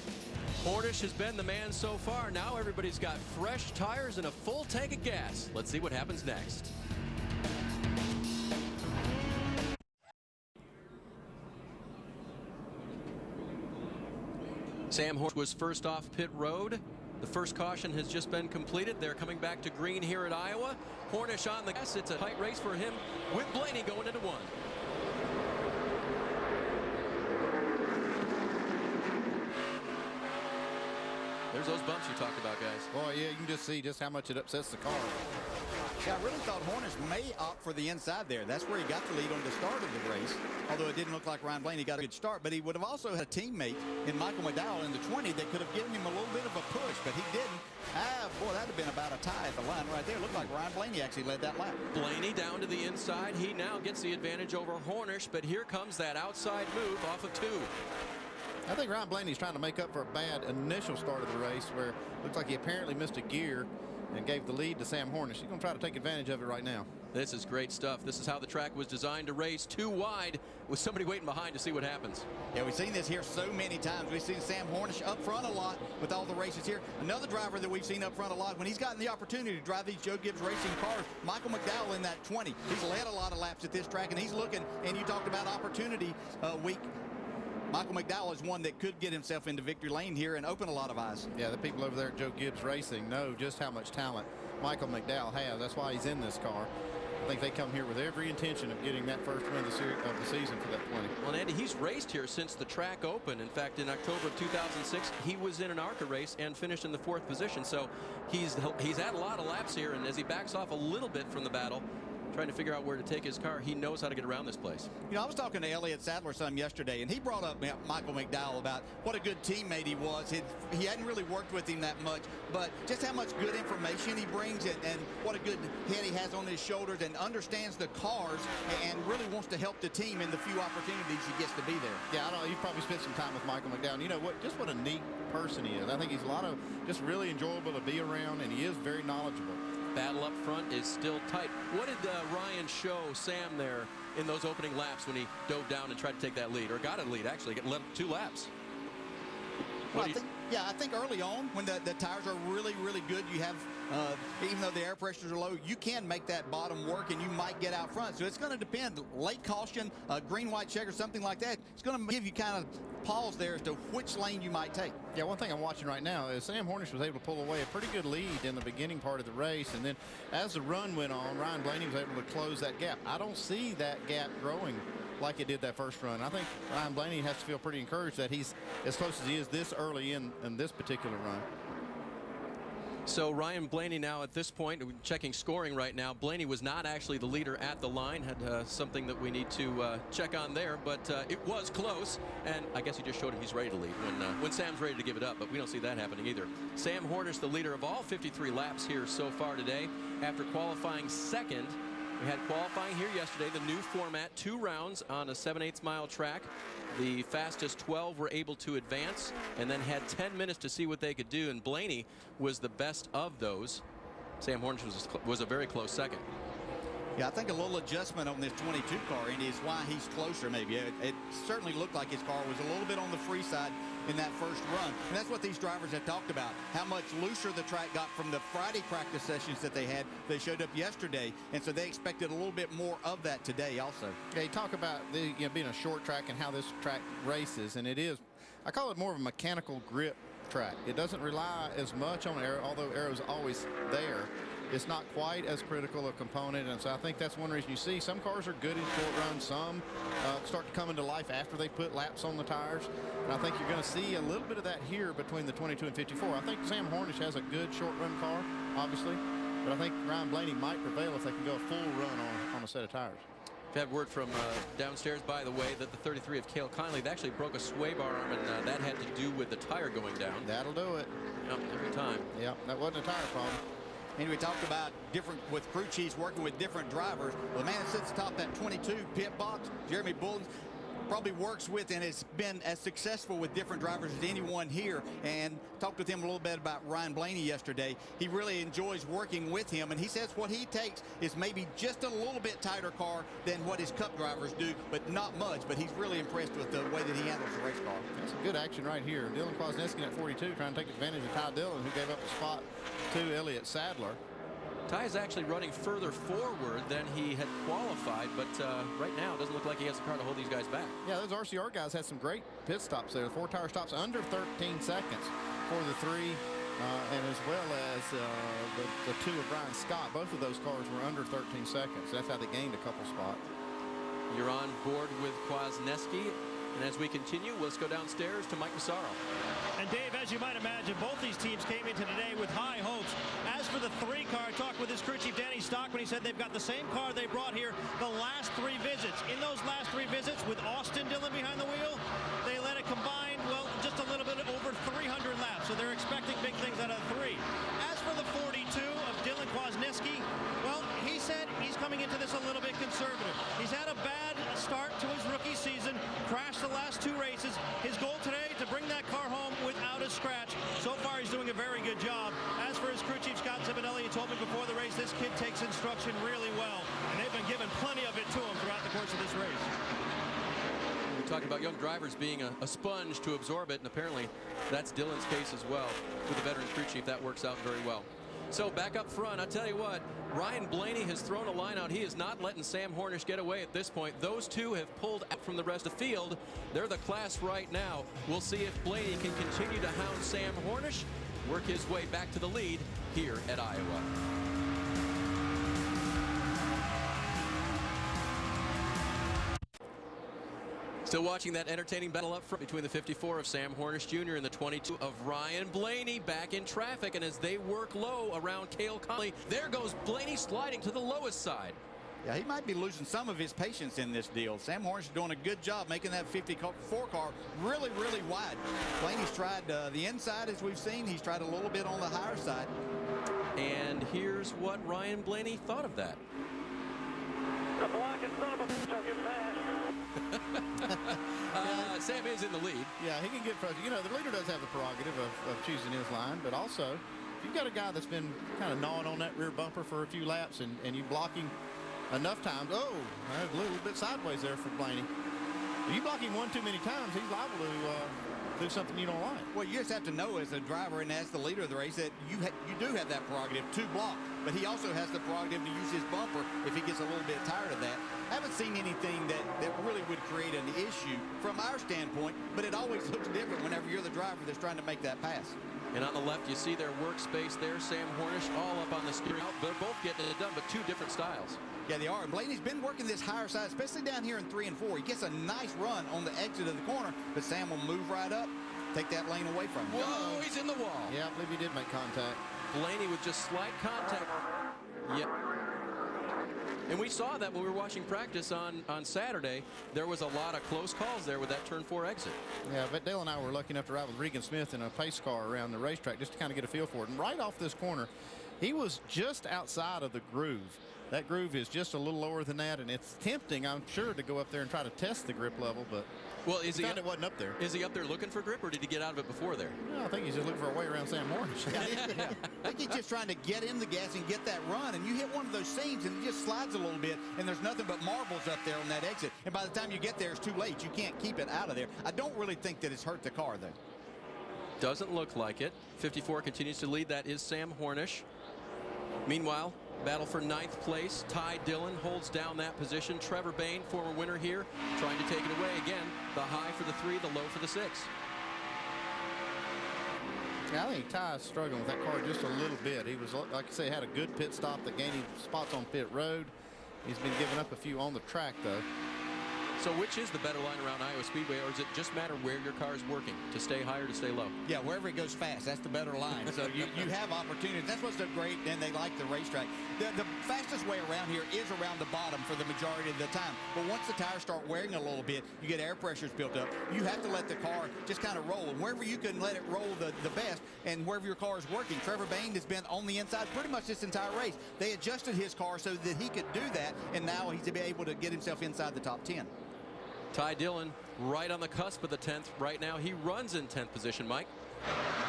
Hornish has been the man so far. Now everybody's got fresh tires and a full tank of gas. Let's see what happens next. Sam Hornish was first off pit road. The first caution has just been completed. They're coming back to green here at Iowa. Hornish on the gas. It's a tight race for him with Blaney going into 1. There's those bumps you talked about, guys. Boy, yeah, you can just see just how much it upsets the car. Yeah, I really thought Hornish may opt for the inside there. That's where he got the lead on the start of the race, although it didn't look like Ryan Blaney got a good start. But he would have also had a teammate in Michael McDowell in the 20 that could have given him a little bit of a push, but he didn't. Boy, that would have been about a tie at the line right there. It looked like Ryan Blaney actually led that lap. Blaney down to the inside. He now gets the advantage over Hornish, but here comes that outside move off of 2. I think Ryan Blaney's trying to make up for a bad initial start of the race where it looks like he apparently missed a gear and gave the lead to Sam Hornish. He's going to try to take advantage of it right now. This is great stuff. This is how the track was designed to race, too wide with somebody waiting behind to see what happens. Yeah, we've seen this here so many times. We've seen Sam Hornish up front a lot with all the races here. Another driver that we've seen up front a lot when he's gotten the opportunity to drive these Joe Gibbs Racing cars, Michael McDowell in that 20. He's led a lot of laps at this track, and he's looking, and you talked about opportunity week. Michael McDowell is one that could get himself into victory lane here and open a lot of eyes. Yeah, the people over there at Joe Gibbs Racing know just how much talent Michael McDowell has. That's why he's in this car. I think they come here with every intention of getting that first win of the season for that 20. Well, Andy, he's raced here since the track opened. In fact, in October of 2006, he was in an ARCA race and finished in the 4th position. So he's had a lot of laps here, and as he backs off a little bit from the battle, trying to figure out where to take his car, he knows how to get around this place. You know, I was talking to Elliott Sadler some yesterday, and he brought up Michael McDowell about what a good teammate he was. He hadn't really worked with him that much, but just how much good information he brings and what a good head he has on his shoulders and understands the cars and really wants to help the team in the few opportunities he gets to be there. Yeah, I know you've probably spent some time with Michael McDowell. You know what? Just what a neat person he is. I think he's just really enjoyable to be around, and he is very knowledgeable. Battle up front is still tight. What did Ryan show Sam there in those opening laps when he dove down and tried to take that lead, or got a lead actually, get 2 laps? Well, I think early on when the tires are really, really good, you have, even though the air pressures are low, you can make that bottom work and you might get out front. So it's going to depend. Late caution, green, white check or something like that, it's going to give you kind of pause there as to which lane you might take. Yeah, one thing I'm watching right now is Sam Hornish was able to pull away a pretty good lead in the beginning part of the race, and then as the run went on, Ryan Blaney was able to close that gap. I don't see that gap growing like it did that first run. I think Ryan Blaney has to feel pretty encouraged that he's as close as he is this early in this particular run. So Ryan Blaney now at this point, checking scoring right now. Blaney was not actually the leader at the line, had something that we need to check on there, but it was close, and I guess he just showed him he's ready to lead when Sam's ready to give it up, but we don't see that happening either. Sam Hornish, the leader of all 53 laps here so far today, after qualifying second. We had qualifying here yesterday, the new format, 2 rounds on a 7/8 mile track. The fastest 12 were able to advance and then had 10 minutes to see what they could do, and Blaney was the best of those. Sam Hornish was a very close second. Yeah, I think a little adjustment on this 22 car, Andy, is why he's closer maybe. It certainly looked like his car was a little bit on the free side in that first run. And that's what these drivers have talked about, how much looser the track got from the Friday practice sessions that they had. They showed up yesterday, and so they expected a little bit more of that today also. Yeah, you talk about being a short track and how this track races, and it is, I call it more of a mechanical grip track. It doesn't rely as much on aero, although aero's always there. It's not quite as critical a component, and so I think that's one reason you see some cars are good in short runs. Some start to come into life after they put laps on the tires, and I think you're going to see a little bit of that here between the 22 and 54. I think Sam Hornish has a good short run car, obviously, but I think Ryan Blaney might prevail if they can go a full run on a set of tires. I've had word from downstairs, by the way, that the 33 of Cale Conley, they actually broke a sway bar arm, and that had to do with the tire going down. That'll do it. Yep, every time. Yeah, that wasn't a tire problem. And we talked about with crew chiefs working with different drivers. Well, the man that sits atop that 22 pit box, Jeremy Bullins, probably works with and has been as successful with different drivers as anyone here, and talked with him a little bit about Ryan Blaney yesterday. He really enjoys working with him, and he says what he takes is maybe just a little bit tighter car than what his cup drivers do, but not much. But he's really impressed with the way that he handles the race car. That's some good action right here. Dylan Kwasniewski at 42 trying to take advantage of Ty Dillon, who gave up a spot to Elliott Sadler. Ty is actually running further forward than he had qualified, but right now it doesn't look like he has a car to hold these guys back. Yeah, those RCR guys had some great pit stops there. 4 tire stops under 13 seconds for the 3, and as well as the 2 of Brian Scott. Both of those cars were under 13 seconds. That's how they gained a couple spots. You're on board with Kwasniewski, and as we continue, let's go downstairs to Mike Massaro. And Dave, as you might imagine, both these teams came into today with high hopes. As for the 3 car, I talked with his crew chief, Danny Stockman. He said they've got the same car they brought here the last 3 visits. In those last 3 visits, with Austin Dillon behind the wheel, they led a combined, well, just a little bit over 300 laps. So they're expecting big things out of 3. As for the 42 of Dylan Kwasniewski, well, he said he's coming into this a little bit conservative. He's had a bad start to his rookie season, crashed the last 2 races. His goal today to bring that car home without a scratch. So far, he's doing doing a very good job. As for his crew chief, Scott Ziminelli, he told me before the race, this kid takes instruction really well, and they've been giving plenty of it to him throughout the course of this race. We talked about young drivers being a sponge to absorb it, and apparently that's Dylan's case as well. With the veteran crew chief, that works out very well. So back up front, I'll tell you what, Ryan Blaney has thrown a line out. He is not letting Sam Hornish get away at this point. Those two have pulled out from the rest of the field. They're the class right now. We'll see if Blaney can continue to hound Sam Hornish, work his way back to the lead here at Iowa. Still watching that entertaining battle up front between the 54 of Sam Hornish Jr. and the 22 of Ryan Blaney, back in traffic, and as they work low around Cale Conley, there goes Blaney sliding to the lowest side. Yeah, he might be losing some of his patience in this deal. Sam Hornish is doing a good job making that 54 car really, really wide. Blaney's tried the inside, as we've seen. He's tried a little bit on the higher side. And here's what Ryan Blaney thought of that. The blocking son of a bitch, I'll get past. Sam is in the lead. Yeah, he can get frustrated. You know, the leader does have the prerogative of choosing his line, but also, if you've got a guy that's been kind of gnawing on that rear bumper for a few laps and you block him enough times, a little bit sideways there for Blaney. If you block him one too many times, he's liable to do something you don't like. Well, you just have to know as a driver and as the leader of the race that you do have that prerogative to block, but he also has the prerogative to use his bumper if he gets a little bit tired of that. I haven't seen anything that really would create an issue from our standpoint, but it always looks different whenever you're the driver that's trying to make that pass. And on the left, you see their workspace there. Sam Hornish all up on the steering wheel. They're both getting it done, but two different styles. Yeah, they are. And Blaney's been working this higher side, especially down here in 3 and 4. He gets a nice run on the exit of the corner, but Sam will move right up, take that lane away from him. Whoa, he's in the wall. Yeah, I believe he did make contact. Blaney with just slight contact. Yep. And we saw that when we were watching practice on Saturday. There was a lot of close calls there with that turn 4 exit. Yeah, but Dale and I were lucky enough to ride with Regan Smith in a pace car around the racetrack just to kind of get a feel for it. And right off this corner, he was just outside of the groove. That groove is just a little lower than that, and it's tempting, I'm sure, to go up there and try to test the grip level, but well, is he it wasn't up there. Is he up there looking for grip, or did he get out of it before there? No, I think he's just looking for a way around Sam Hornish. Yeah. I think he's just trying to get in the gas and get that run, and you hit one of those seams and it just slides a little bit, and there's nothing but marbles up there on that exit, and by the time you get there, it's too late. You can't keep it out of there. I don't really think that it's hurt the car, though. Doesn't look like it. 54 continues to lead. That is Sam Hornish. Meanwhile, battle for 9th place. Ty Dillon holds down that position. Trevor Bayne, former winner here, trying to take it away again. The high for the 3, the low for the 6. Yeah, I think Ty's struggling with that car just a little bit. He was, like I say, had a good pit stop that gained him spots on pit road. He's been giving up a few on the track, though. So which is the better line around Iowa Speedway, or does it just matter where your car is working, to stay high or to stay low? Yeah, wherever it goes fast, that's the better line. So you have opportunities. That's what's so great, and they like the racetrack. The fastest way around here is around the bottom for the majority of the time. But once the tires start wearing a little bit, you get air pressures built up. You have to let the car just kind of roll. And wherever you can let it roll the best, and wherever your car is working. Trevor Bayne has been on the inside pretty much this entire race. They adjusted his car so that he could do that, and now he's able to get himself inside the top 10. Ty Dillon right on the cusp of the 10th right now. He runs in 10th position, Mike.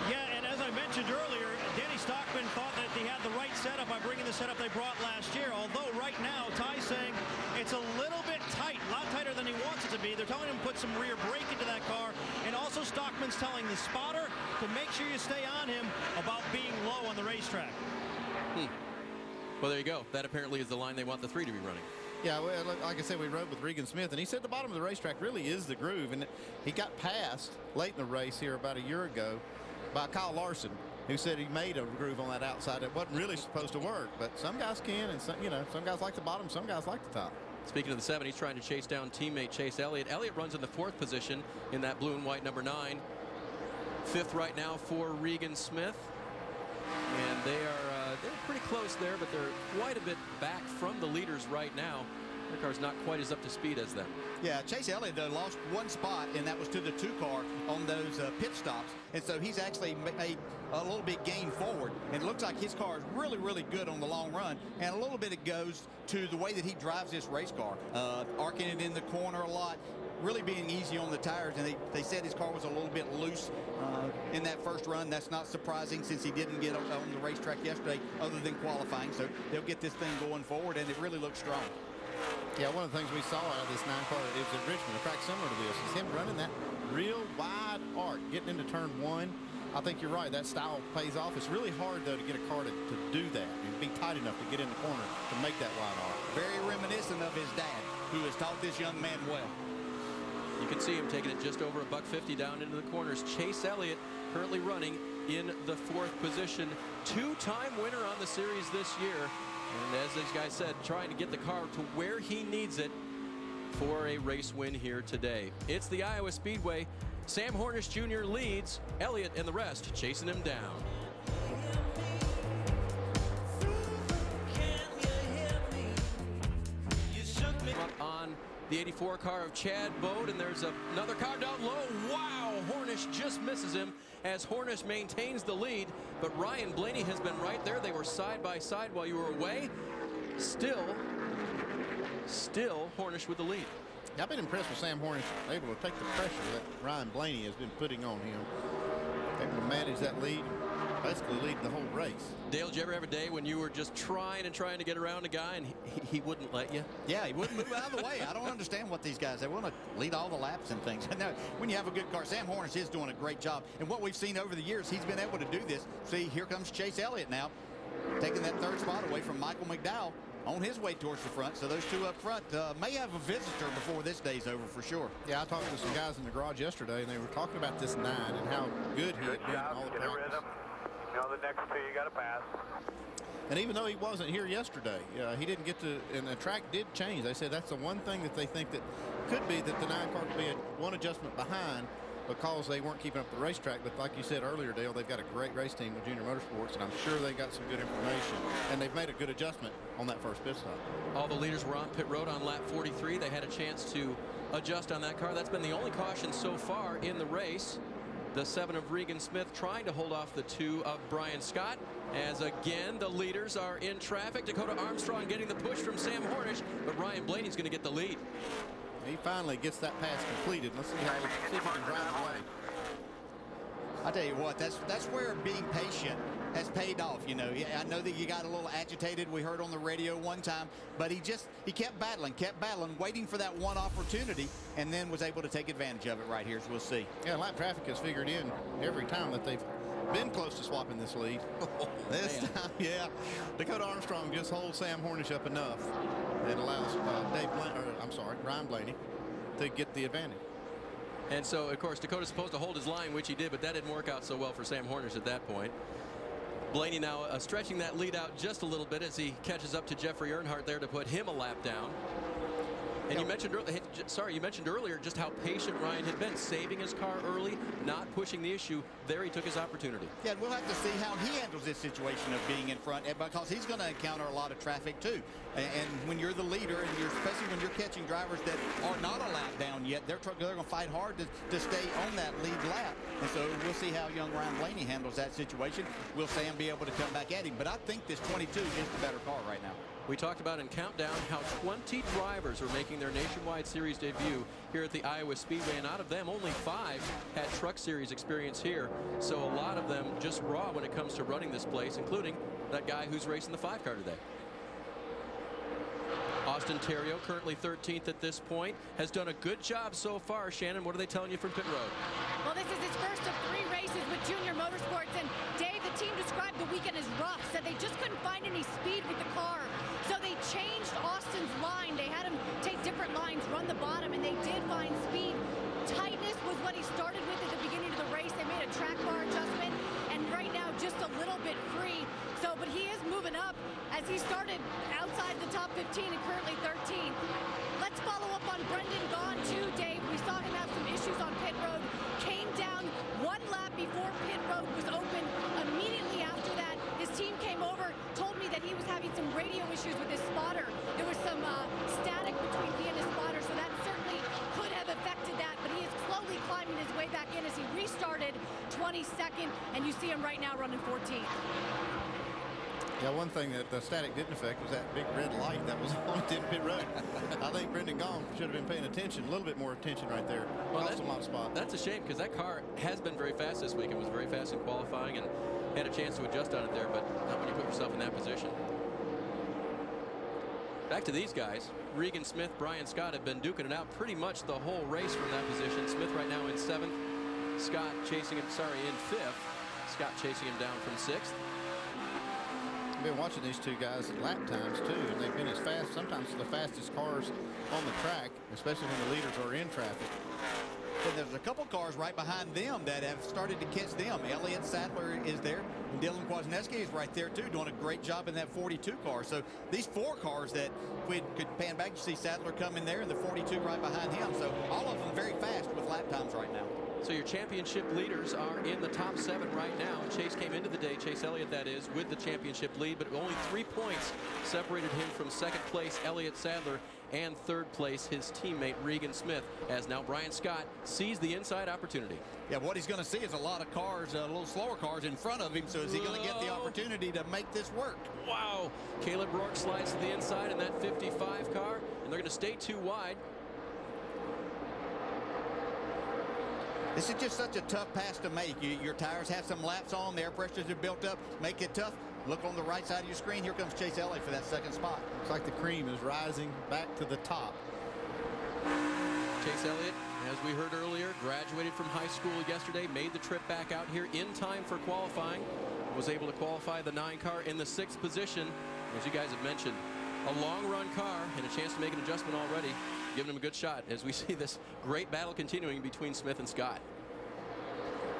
Yeah, and as I mentioned earlier, Danny Stockman thought that he had the right setup by bringing the setup they brought last year. Although right now, Ty's saying it's a little bit tight, a lot tighter than he wants it to be. They're telling him to put some rear brake into that car. And also Stockman's telling the spotter to make sure you stay on him about being low on the racetrack. Well, there you go. That apparently is the line they want the 3 to be running. Yeah, well, like I said, we rode with Regan Smith, and he said the bottom of the racetrack really is the groove. And he got passed late in the race here about a year ago by Kyle Larson, who said he made a groove on that outside that wasn't really supposed to work. But some guys can, and some guys like the bottom, some guys like the top. Speaking of the 7, he's trying to chase down teammate Chase Elliott. Elliott runs in the 4th position in that blue and white number 9. 5th right now for Regan Smith. And they're pretty close there, but they're quite a bit back from the leaders right now. Their car's not quite as up to speed as them. Yeah, Chase Elliott lost one spot, and that was to the 2 car on those pit stops. And so he's actually made a little bit gain forward. And it looks like his car is really, really good on the long run. And a little bit it goes to the way that he drives this race car, arcing it in the corner a lot. really being easy on the tires, and they said his car was a little bit loose in that first run. That's not surprising since he didn't get on the racetrack yesterday other than qualifying. So they'll get this thing going forward, and it really looks strong. Yeah, one of the things we saw out of this 9 car, it was at Richmond, a track similar to this, is him running that real wide arc, getting into turn 1. I think you're right. That style pays off. It's really hard, though, to get a car to do that and be tight enough to get in the corner to make that wide arc. Very reminiscent of his dad, who has taught this young man well. You can see him taking it just over $150 down into the corners. Chase Elliott currently running in the 4th position. 2-time winner on the series this year. And as these guys said, trying to get the car to where he needs it for a race win here today. It's the Iowa Speedway. Sam Hornish Jr. leads. Elliott and the rest chasing him down. Up on the 84 car of Chad Bode, and there's another car down low. Wow, Hornish just misses him as Hornish maintains the lead, but Ryan Blaney has been right there. They were side by side while you were away. Still Hornish with the lead. I've been impressed with Sam Hornish, able to take the pressure that Ryan Blaney has been putting on him. Able to manage that lead, basically lead the whole race. Dale, did you ever have a day when you were just trying to get around a guy and he wouldn't let you? Yeah, he wouldn't move out of the way. I don't understand what these guys, they want to lead all the laps and things. No, when you have a good car, Sam Hornish is doing a great job. And what we've seen over the years, he's been able to do this. See, here comes Chase Elliott now, taking that 3rd spot away from Michael McDowell on his way towards the front. So those two up front may have a visitor before this day's over for sure. Yeah, I talked to some guys in the garage yesterday, and they were talking about this 9 and how good he had been in all the practice. You know, the next 2 you got to pass. And even though he wasn't here yesterday, he didn't get to, and the track did change. They said that's the one thing that they think that could be that the 9 car could be one adjustment behind because they weren't keeping up the racetrack. But like you said earlier, Dale, they've got a great race team with Junior Motorsports, and I'm sure they got some good information, and they've made a good adjustment on that first pit stop. All the leaders were on pit road on lap 43. They had a chance to adjust on that car. That's been the only caution so far in the race. The 7 of Regan Smith trying to hold off the 2 of Brian Scott, as again the leaders are in traffic. Dakota Armstrong getting the push from Sam Hornish, but Ryan Blaney's going to get the lead. He finally gets that pass completed. Let's see if he can drive away. I tell you what, that's where being patient has paid off. You know, I know that you got a little agitated. We heard on the radio one time, but he kept battling, waiting for that one opportunity, and then was able to take advantage of it right here, as we'll see. Yeah, lap traffic has figured in every time that they've been close to swapping this lead. This time, yeah, Dakota Armstrong just holds Sam Hornish up enough and allows Ryan Blaney to get the advantage. And so, of course, Dakota's supposed to hold his line, which he did, but that didn't work out so well for Sam Hornish at that point. Blaney now stretching that lead out just a little bit as he catches up to Jeffrey Earnhardt there to put him a lap down. And you mentioned earlier just how patient Ryan had been, saving his car early, not pushing the issue. There he took his opportunity. Yeah, we'll have to see how he handles this situation of being in front, because he's going to encounter a lot of traffic too. And when you're the leader, and especially when you're catching drivers that are not a lap down yet, they're going to fight hard to stay on that lead lap. And so we'll see how young Ryan Blaney handles that situation. Will Sam be able to come back at him? But I think this 22 is the better car right now. We talked about in Countdown how 20 drivers are making their Nationwide Series debut here at the Iowa Speedway, and out of them, only 5 had Truck Series experience here. So a lot of them just raw when it comes to running this place, including that guy who's racing the 5 car today. Austin Terrio, currently 13th at this point, has done a good job so far. Shannon, what are they telling you from pit road? Well, this is his first of 3 races with Junior Motorsports, and Dave, the team described the weekend as rough, said they just couldn't find any speed with the car. So they changed Austin's line. They had him take different lines, run the bottom, and they did find speed. Tightness was what he started with at the beginning of the race. They made a track bar adjustment, and right now just a little bit free. So, but he is moving up as he started outside the top 15 and currently 13th. Let's follow up on Brendan Gaughan too, Dave. We saw him have some issues on pit road. Came down 1 lap before pit road was open. Immediately after that, his team came over, told me that he was having some radio issues with his spotter. There was some static between he and his spotter, so that certainly could have affected that, but he is slowly climbing his way back in as he restarted 22nd, and you see him right now running 14th. Yeah, one thing that the static didn't affect was that big red light that was on the pit road. I think Brendan Gaughan should have been paying attention, a little bit more attention right there. Well, Lost a lot of spot. That's a shame because that car has been very fast this week. It was very fast in qualifying and had a chance to adjust on it there, but not when you put yourself in that position. Back to these guys. Regan Smith, Brian Scott have been duking it out pretty much the whole race from that position. Smith right now in 7th. Scott chasing him, in 5th. Scott chasing him down from 6th. I've been watching these two guys at lap times too, and they've been as fast, sometimes the fastest cars on the track, especially when the leaders are in traffic. And there's a couple cars right behind them that have started to catch them. Elliott Sadler is there, and Dylan Kwasniewski is right there too, doing a great job in that 42 car. So these 4 cars that we could pan back, you see Sadler come in there and the 42 right behind him. So all of them very fast with lap times right now. So your championship leaders are in the top 7 right now. Chase came into the day, Chase Elliott that is, with the championship lead, but only 3 points separated him from 2nd place Elliott Sadler and 3rd place his teammate Regan Smith, as now Brian Scott sees the inside opportunity. Yeah, what he's going to see is a lot of cars, a little slower cars in front of him. So is he going to get the opportunity to make this work? Wow. Caleb Rourke slides to the inside in that 55 car, and they're going to stay too wide. This is just such a tough pass to make. Your tires have some laps on, the air pressures are built up, make it tough. Look on the right side of your screen. Here comes Chase Elliott for that 2nd spot. Looks like the cream is rising back to the top. Chase Elliott, as we heard earlier, graduated from high school yesterday, made the trip back out here in time for qualifying, was able to qualify the 9 car in the 6th position. As you guys have mentioned, a long run car and a chance to make an adjustment already, giving him a good shot as we see this great battle continuing between Smith and Scott.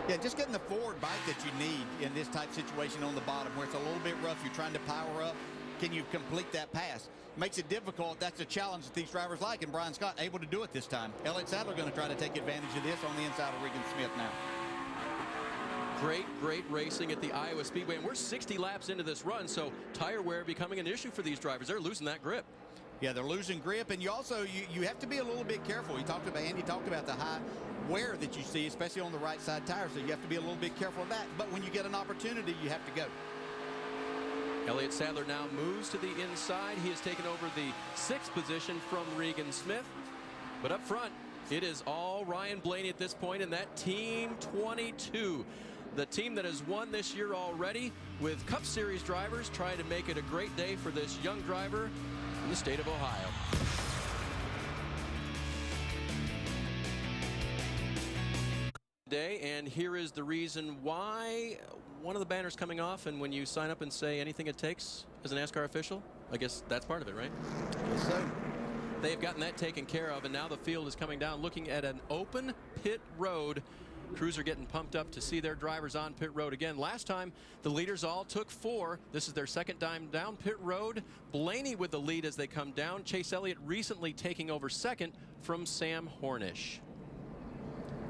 Yeah, just getting the forward bite that you need in this type situation on the bottom where it's a little bit rough. You're trying to power up. Can you complete that pass? Makes it difficult. That's a challenge that these drivers like, and Brian Scott able to do it this time. Elliott Sadler going to try to take advantage of this on the inside of Regan Smith now. Great racing at the Iowa Speedway, and we're 60 laps into this run, so tire wear becoming an issue for these drivers. They're losing that grip. Yeah, they're losing grip, and you also you have to be a little bit careful. Andy talked about the high wear that you see, especially on the right side tire, so you have to be a little bit careful of that. But when you get an opportunity, you have to go. Elliott Sadler now moves to the inside. He has taken over the 6th position from Regan Smith. But up front, it is all Ryan Blaney at this point in that Team 22. The team that has won this year already, with Cup Series drivers trying to make it a great day for this young driver in the state of Ohio. Day, and here is the reason why. One of the banners coming off, and when you sign up and say anything it takes as a NASCAR official, I guess that's part of it, right? Yes, sir. They've gotten that taken care of, and now the field is coming down looking at an open pit road. Crews are getting pumped up to see their drivers on pit road again. Last time the leaders all took 4. This is their 2nd time down pit road. Blaney with the lead as they come down. Chase Elliott recently taking over 2nd from Sam Hornish.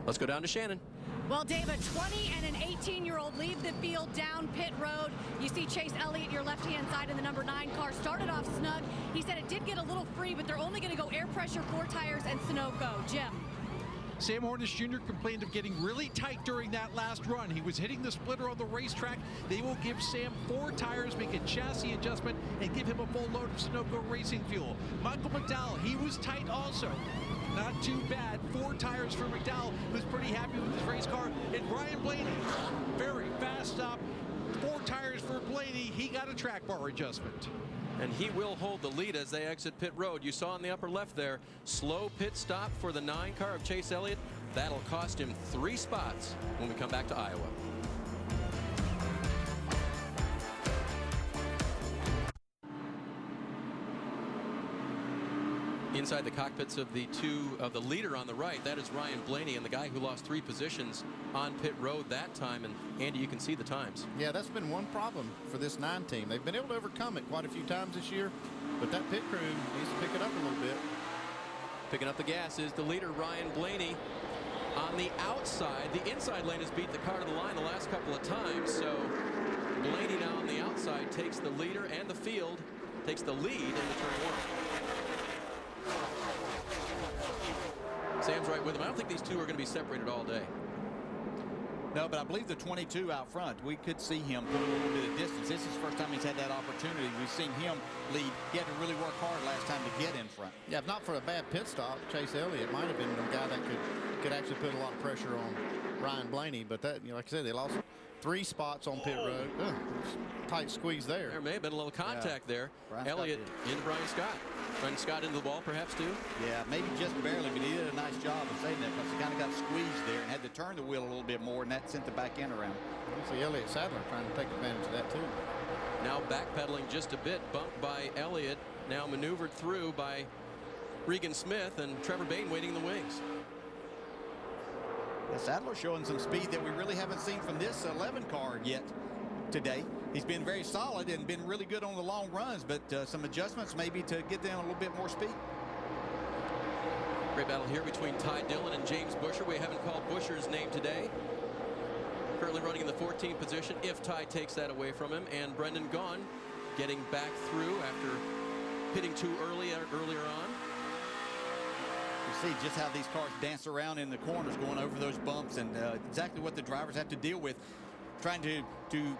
Let's go down to Shannon. Well, Dave, a 20 and an 18-year-old leave the field down pit road. You see Chase Elliott, your left-hand side in the number 9 car, started off snug. He said it did get a little free, but they're only going to go air pressure, 4 tires, and Sunoco. Jim. Sam Hornish Jr. complained of getting really tight during that last run. He was hitting the splitter on the racetrack. They will give Sam 4 tires, make a chassis adjustment, and give him a full load of Sunoco racing fuel. Michael McDowell, he was tight also. Not too bad. 4 tires for McDowell, who's pretty happy with his race car. And Ryan Blaney, very fast stop. 4 tires for Blaney. He got a track bar adjustment. And he will hold the lead as they exit pit road. You saw in the upper left there, slow pit stop for the 9 car of Chase Elliott. That'll cost him 3 spots when we come back to Iowa. Inside the cockpits of the leader on the right, that is Ryan Blaney, and the guy who lost 3 positions on pit road that time. And Andy, you can see the times. Yeah, that's been one problem for this 9 team. They've been able to overcome it quite a few times this year, but that pit crew needs to pick it up a little bit. Picking up the gas is the leader, Ryan Blaney. On the outside, the inside lane has beat the car to the line the last couple of times, so Blaney now on the outside takes the leader and the field, takes the lead into turn 1. Sam's right with him. I don't think these two are going to be separated all day. No, but I believe the 22 out front, we could see him put a little bit of distance. This is the first time he's had that opportunity. We've seen him lead. He had to really work hard last time to get in front. Yeah, if not for a bad pit stop, Chase Elliott might have been the guy that could actually put a lot of pressure on Ryan Blaney. But that, like I said, they lost 3 spots on pit road. Tight squeeze there. There may have been a little contact there. Brian Elliott into Brian Scott. Brian Scott into the wall perhaps too. Yeah, maybe just barely, but he did a nice job of saving that because he kind of got squeezed there and had to turn the wheel a little bit more, and that sent the back end around. You see Elliott Sadler trying to take advantage of that too. Now backpedaling just a bit, bumped by Elliott. Now maneuvered through by Regan Smith, and Trevor Bayne waiting in the wings. Yeah, Sadler showing some speed that we really haven't seen from this 11 car yet today. He's been very solid and been really good on the long runs, but some adjustments maybe to get them a little bit more speed. Great battle here between Ty Dillon and James Buescher. We haven't called Buescher's name today. Currently running in the 14th position if Ty takes that away from him. And Brendan Gaughan getting back through after pitting too earlier on. You see just how these cars dance around in the corners going over those bumps, and exactly what the drivers have to deal with. Trying to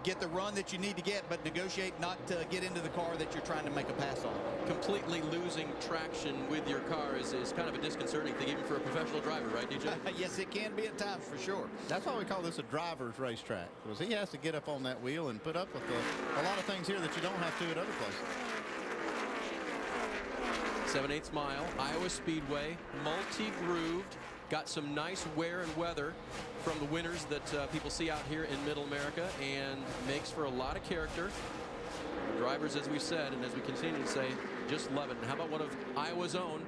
get the run that you need to get, but negotiate not to get into the car that you're trying to make a pass on. Completely losing traction with your car is kind of a disconcerting thing, even for a professional driver, right, DJ? Yes, it can be at times, for sure. That's why we call this a driver's racetrack, because he has to get up on that wheel and put up with a lot of things here that you don't have to at other places. 7/8 mile, Iowa Speedway, multi-grooved, got some nice wear and weather from the winners that people see out here in Middle America, and makes for a lot of character. Drivers, as we said, and as we continue to say, just love it. And how about one of Iowa's own?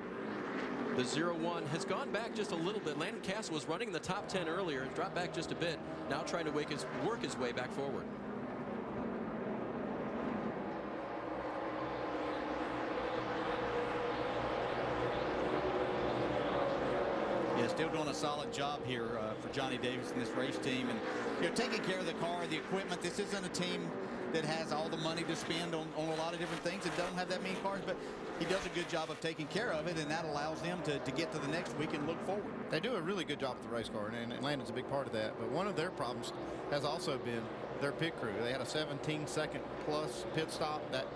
The 01 has gone back just a little bit. Landon Castle was running in the top 10 earlier, dropped back just a bit, now trying to work his way back forward. Yeah, still doing a solid job here for Johnny Davis and this race team, and taking care of the car, the equipment. This isn't a team that has all the money to spend on a lot of different things and don't have that many cars, but he does a good job of taking care of it, and that allows them to get to the next week and look forward. They do a really good job with the race car, and Landon's a big part of that. But one of their problems has also been their pit crew. They had a 17-second plus pit stop that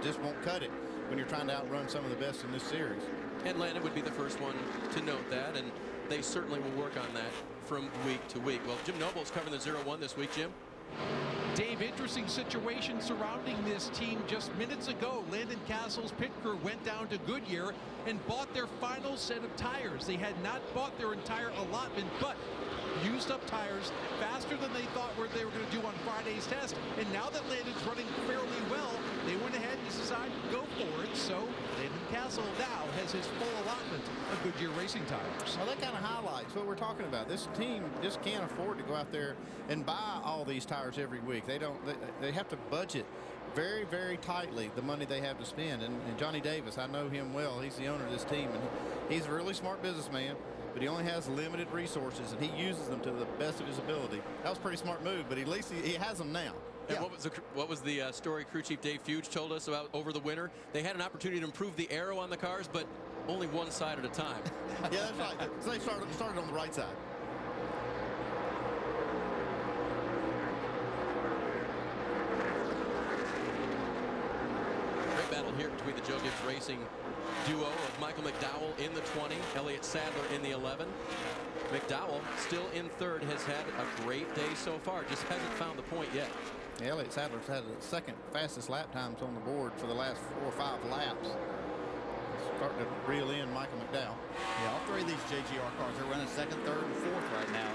just won't cut it when you're trying to outrun some of the best in this series. And Landon would be the first one to note that, and they certainly will work on that from week to week. Well, Jim Noble's covering the 01 this week. Jim? Dave, interesting situation surrounding this team. Just minutes ago, Landon Castle's pit crew went down to Goodyear and bought their final set of tires. They had not bought their entire allotment, but used up tires faster than they thought they were going to do on Friday's test. And now that Landon's running fairly well, they went ahead and decided to go for it. So Landon Castle now has his full allotment of Goodyear racing tires. Well, that kind of highlights what we're talking about. This team just can't afford to go out there and buy all these tires every week. They have to budget very, very tightly the money they have to spend. And Johnny Davis, I know him well. He's the owner of this team, and he's a really smart businessman, but he only has limited resources, and he uses them to the best of his ability. That was a pretty smart move, but at least he has them now. And Yeah. what was the story crew chief Dave Fuge told us about over the winter? They had an opportunity to improve the aero on the cars, but only one side at a time. Yeah, that's right. So they started on the right side. Great battle here between the Joe Gibbs Racing duo of Michael McDowell in the 20, Elliott Sadler in the 11. McDowell still in third, has had a great day so far, just hasn't found the point yet. Yeah, Elliott Sadler's had the second fastest lap times on the board for the last 4 or 5 laps. Starting to reel in Michael McDowell. Yeah, all three of these JGR cars are running second, third, and fourth right now.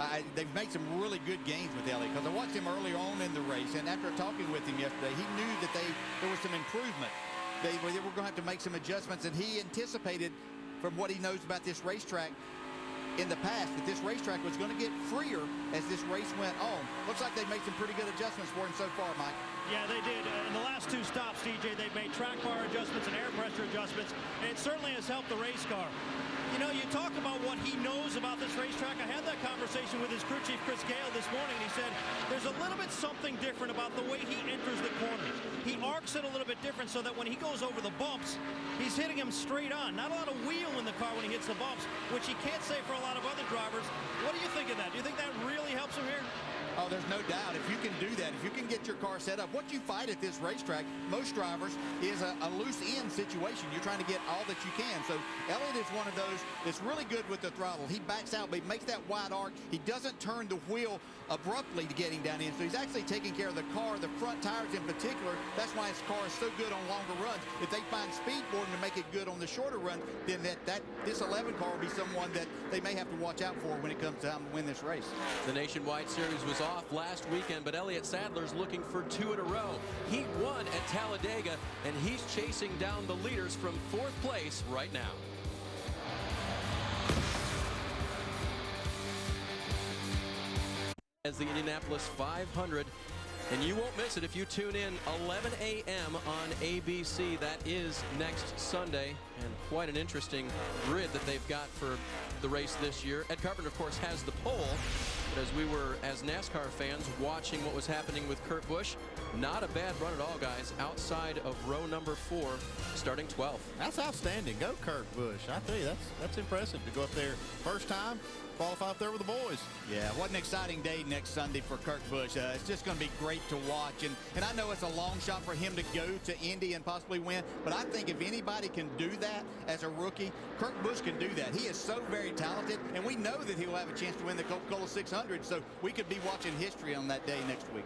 And they've made some really good gains with Elliott, because I watched him early on in the race, and after talking with him yesterday, he knew that there was some improvement. They were going to have to make some adjustments, and he anticipated, from what he knows about this racetrack in the past, that this racetrack was going to get freer as this race went on. Looks like they've made some pretty good adjustments for him so far, Mike. Yeah, they did. In the last 2 stops, DJ, they've made track bar adjustments and air pressure adjustments, and it certainly has helped the race car. You know, you talk about what he knows about this racetrack. I had that conversation with his crew chief, Chris Gale, this morning, and he said there's a little bit something different about the way he enters the corners. He arcs it a little bit different so that when he goes over the bumps, he's hitting them straight on. Not a lot of wheel in the car when he hits the bumps, which he can't say for a lot of other drivers. What do you think of that? Do you think that really helps him here? Oh, there's no doubt. If you can do that, if you can get your car set up, what you fight at this racetrack, most drivers, is a loose end situation. You're trying to get all that you can. So Elliott is one of those that's really good with the throttle. He backs out, but he makes that wide arc. He doesn't turn the wheel abruptly to get him down in. So he's actually taking care of the car, the front tires in particular. That's why his car is so good on longer runs. If they find speed for him to make it good on the shorter run, then this 11 car will be someone that they may have to watch out for when it comes time to win this race. The Nationwide Series was off last weekend, but Elliott Sadler's looking for 2 in a row. He won at Talladega, and he's chasing down the leaders from 4th place right now. As the Indianapolis 500, and you won't miss it if you tune in 11 a.m. on ABC. That is next Sunday, and quite an interesting grid that they've got for the race this year. Ed Carpenter, of course, has the pole, but as we were, as NASCAR fans, watching what was happening with Kurt Busch, not a bad run at all, guys, outside of row number 4, starting 12th. That's outstanding. Go Kurt Busch. I tell you, that's impressive to go up there first time, qualify up there with the boys. Yeah, what an exciting day next Sunday for Kurt Busch. It's just going to be great to watch. And I know it's a long shot for him to go to Indy and possibly win, but I think if anybody can do that as a rookie, Kurt Busch can do that. He is so very talented, and we know that he will have a chance to win the Coca-Cola 600, so we could be watching history on that day next week.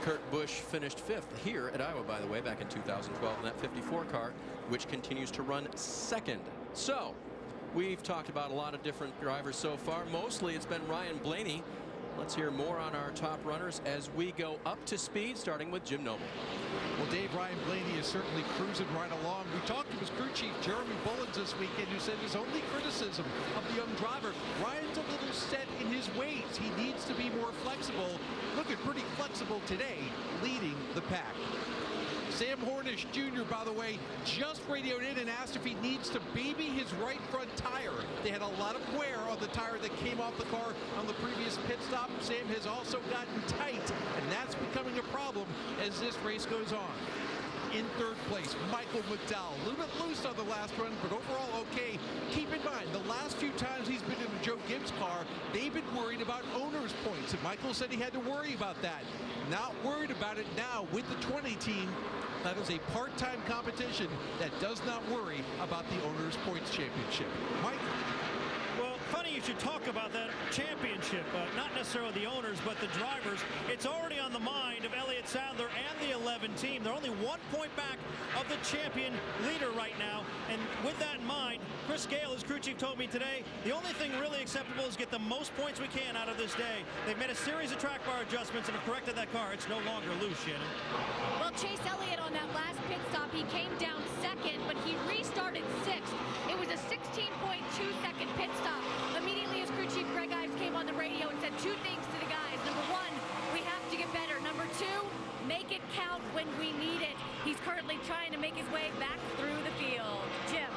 Kurt Busch finished 5th here at Iowa, by the way, back in 2012 in that 54 car, which continues to run 2nd. So we've talked about a lot of different drivers so far. Mostly it's been Ryan Blaney. Let's hear more on our top runners as we go up to speed, starting with Jim Noble. Well, Dave, Ryan Blaney is certainly cruising right along. We talked to his crew chief, Jeremy Bullins, this weekend, who said his only criticism of the young driver, Ryan's a little set in his ways. He needs to be more flexible. Looking pretty flexible today, leading the pack. Sam Hornish Jr., by the way, just radioed in and asked if he needs to baby his right front tire. They had a lot of wear on the tire that came off the car on the previous pit stop. Sam has also gotten tight, and that's becoming a problem as this race goes on. In 3rd place, Michael McDowell. A little bit loose on the last run, but overall okay. Keep in mind, the last few times he's been in the Joe Gibbs car, they've been worried about owner's points, and Michael said he had to worry about that. Not worried about it now with the 20 team. That is a part-time competition that does not worry about the Owners' Points Championship. Mike? Well, funny you should talk about that championship. Not necessarily the owners, but the drivers. It's already on the mind of Elliott Sadler and the 11 team. They're only 1 point back of the champion leader right now. And with that in mind, Chris Gale, his crew chief, told me today, the only thing really acceptable is get the most points we can out of this day. They've made a series of track bar adjustments and have corrected that car. It's no longer loose, Shannon. Well, Chase Elliott on that last pit stop, he came down 2nd, but he restarted 6th. It was a 16.2-second pit stop. Immediately, his crew chief Greg Ives came on the radio and said 2 things to the guys. Number 1, we have to get better. Number 2, make it count when we need it. He's currently trying to make his way back through the field. Jim.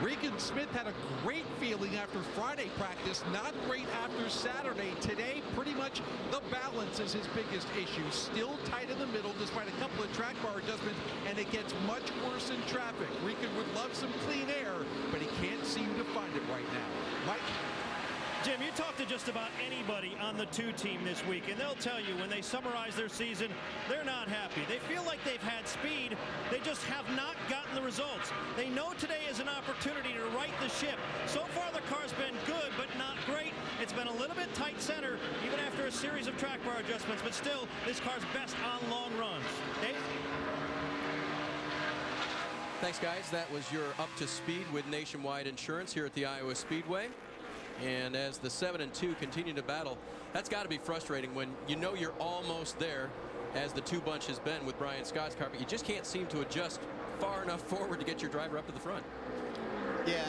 Regan Smith had a great feeling after Friday practice, not great after Saturday. Today, pretty much the balance is his biggest issue. Still tight in the middle despite a couple of track bar adjustments, and it gets much worse in traffic. Regan would love some clean air, but he can't seem to find it right now. Mike? Jim, you talk to just about anybody on the 2 team this week, and they'll tell you when they summarize their season, they're not happy. They feel like they've had speed. They just have not gotten the results. They know today is an opportunity to right the ship. So far, the car's been good, but not great. It's been a little bit tight center, even after a series of track bar adjustments, but still, this car's best on long runs. Dave? Thanks, guys. That was your up to speed with Nationwide Insurance here at the Iowa Speedway. And as the 7 and 2 continue to battle, that's got to be frustrating when you know you're almost there, as the 2 bunch has been with Brian Scott's car, but you just can't seem to adjust far enough forward to get your driver up to the front. Yeah,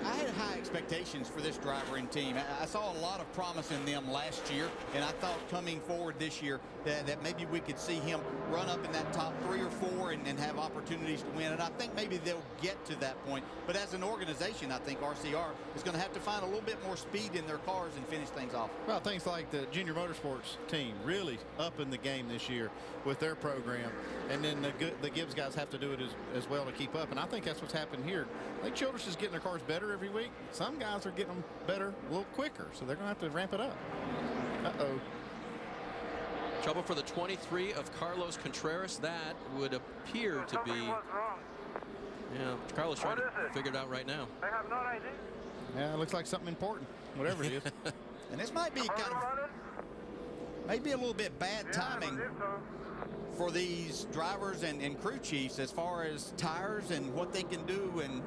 I had high expectations for this driver and team. I saw a lot of promise in them last year, and I thought coming forward this year that maybe we could see him run up in that top 3 or 4 and have opportunities to win. And I think maybe they'll get to that point. But as an organization, I think RCR is going to have to find a little bit more speed in their cars and finish things off. Well, things like the Junior Motorsports team really up in the game this year with their program. And then the Gibbs guys have to do it as well to keep up. And I think that's what's happened here. I think Childress is getting their cars better every week. Some guys are getting them better a little quicker, so they're going to have to ramp it up. Uh-oh. Trouble for the 23 of Carlos Contreras. That would appear to be. Yeah, Carlos trying to figure it out right now. I have no idea. Yeah, it looks like something important, whatever it is. And this might be kind of, maybe a little bit bad timing for these drivers and crew chiefs as far as tires and what they can do, and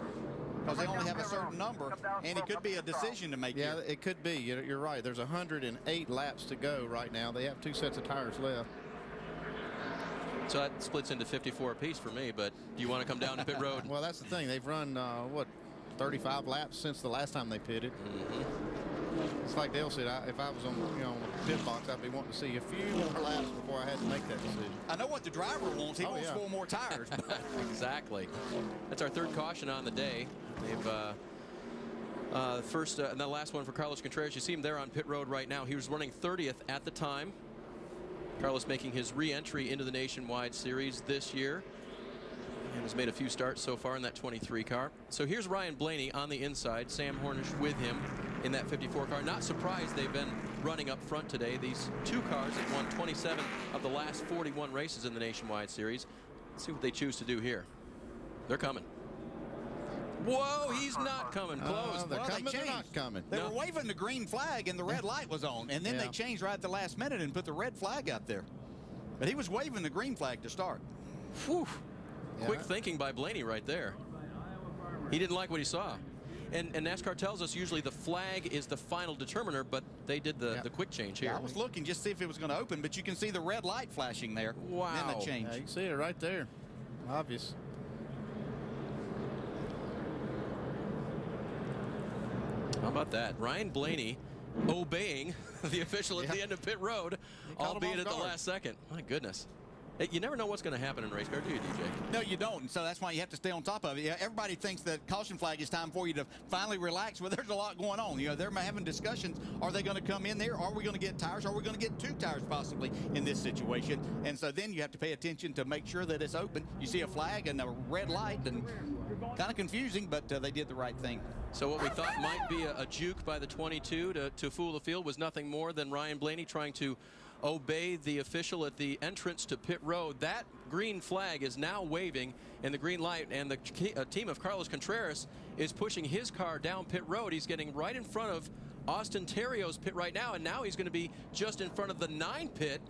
because they only have a certain number, and it could be a decision to make. Yeah, here. it could be. You're right. There's 108 laps to go right now. They have 2 sets of tires left. So that splits into 54 apiece for me, but do you want to come down to pit road? Well, that's the thing. They've run, what, 35 laps since the last time they pitted. It's like Dale said, if I was on, the pit box, I'd be wanting to see a few more laps before I had to make that decision. I know what the driver wants. He wants 4 more tires. Exactly. That's our 3rd caution on the day. They've first and the last one for Carlos Contreras. You see him there on pit road right now. He was running 30th at the time. Carlos making his re-entry into the Nationwide Series this year, and has made a few starts so far in that 23 car. So here's Ryan Blaney on the inside, Sam Hornish with him in that 54 car. Not surprised they've been running up front today. These 2 cars have won 27 of the last 41 races in the Nationwide Series. Let's see what they choose to do here. They're coming. Whoa, he's not coming close. They're coming, they're not coming. They were waving the green flag and the red light was on, and then they changed right at the last minute and put the red flag out there. But he was waving the green flag to start. Whew. Quick thinking by Blaney right there. He didn't like what he saw. And NASCAR tells us usually the flag is the final determiner, but they did the quick change here. Yeah, I was looking just to see if it was going to open, but you can see the red light flashing there. Wow. Then the change. Yeah, you can see it right there. Obvious. How about that? Ryan Blaney obeying the official at the end of pit road, albeit at the last second. My goodness. You never know what's going to happen in race car, do you, DJ? No, you don't. And so that's why you have to stay on top of it. Yeah, everybody thinks that caution flag is time for you to finally relax. Well, there's a lot going on. They're having discussions. Are they going to come in there? Are we going to get tires? Are we going to get 2 tires possibly in this situation? And so then you have to pay attention to make sure that it's open. You see a flag and a red light, and kind of confusing, but they did the right thing. So what we thought might be a juke by the 22 to fool the field was nothing more than Ryan Blaney trying to obey the official at the entrance to pit road. That green flag is now waving in the green light, and the team of Carlos Contreras is pushing his car down pit road. He's getting right in front of Austin Terrio's pit right now, and now he's going to be just in front of the 9 pit.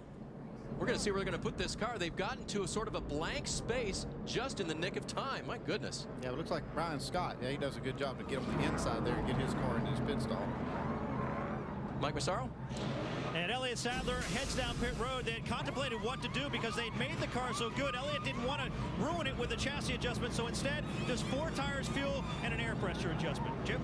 We're going to see where they're going to put this car. They've gotten to a sort of a blank space just in the nick of time. My goodness. Yeah, it looks like Brian Scott. Yeah, he does a good job to get on the inside there and get his car into his pit stall. Mike Massaro? And Elliott Sadler heads down pit road. They had contemplated what to do because they'd made the car so good. Elliott didn't want to ruin it with a chassis adjustment, so instead, just 4 tires, fuel, and an air pressure adjustment. Jim?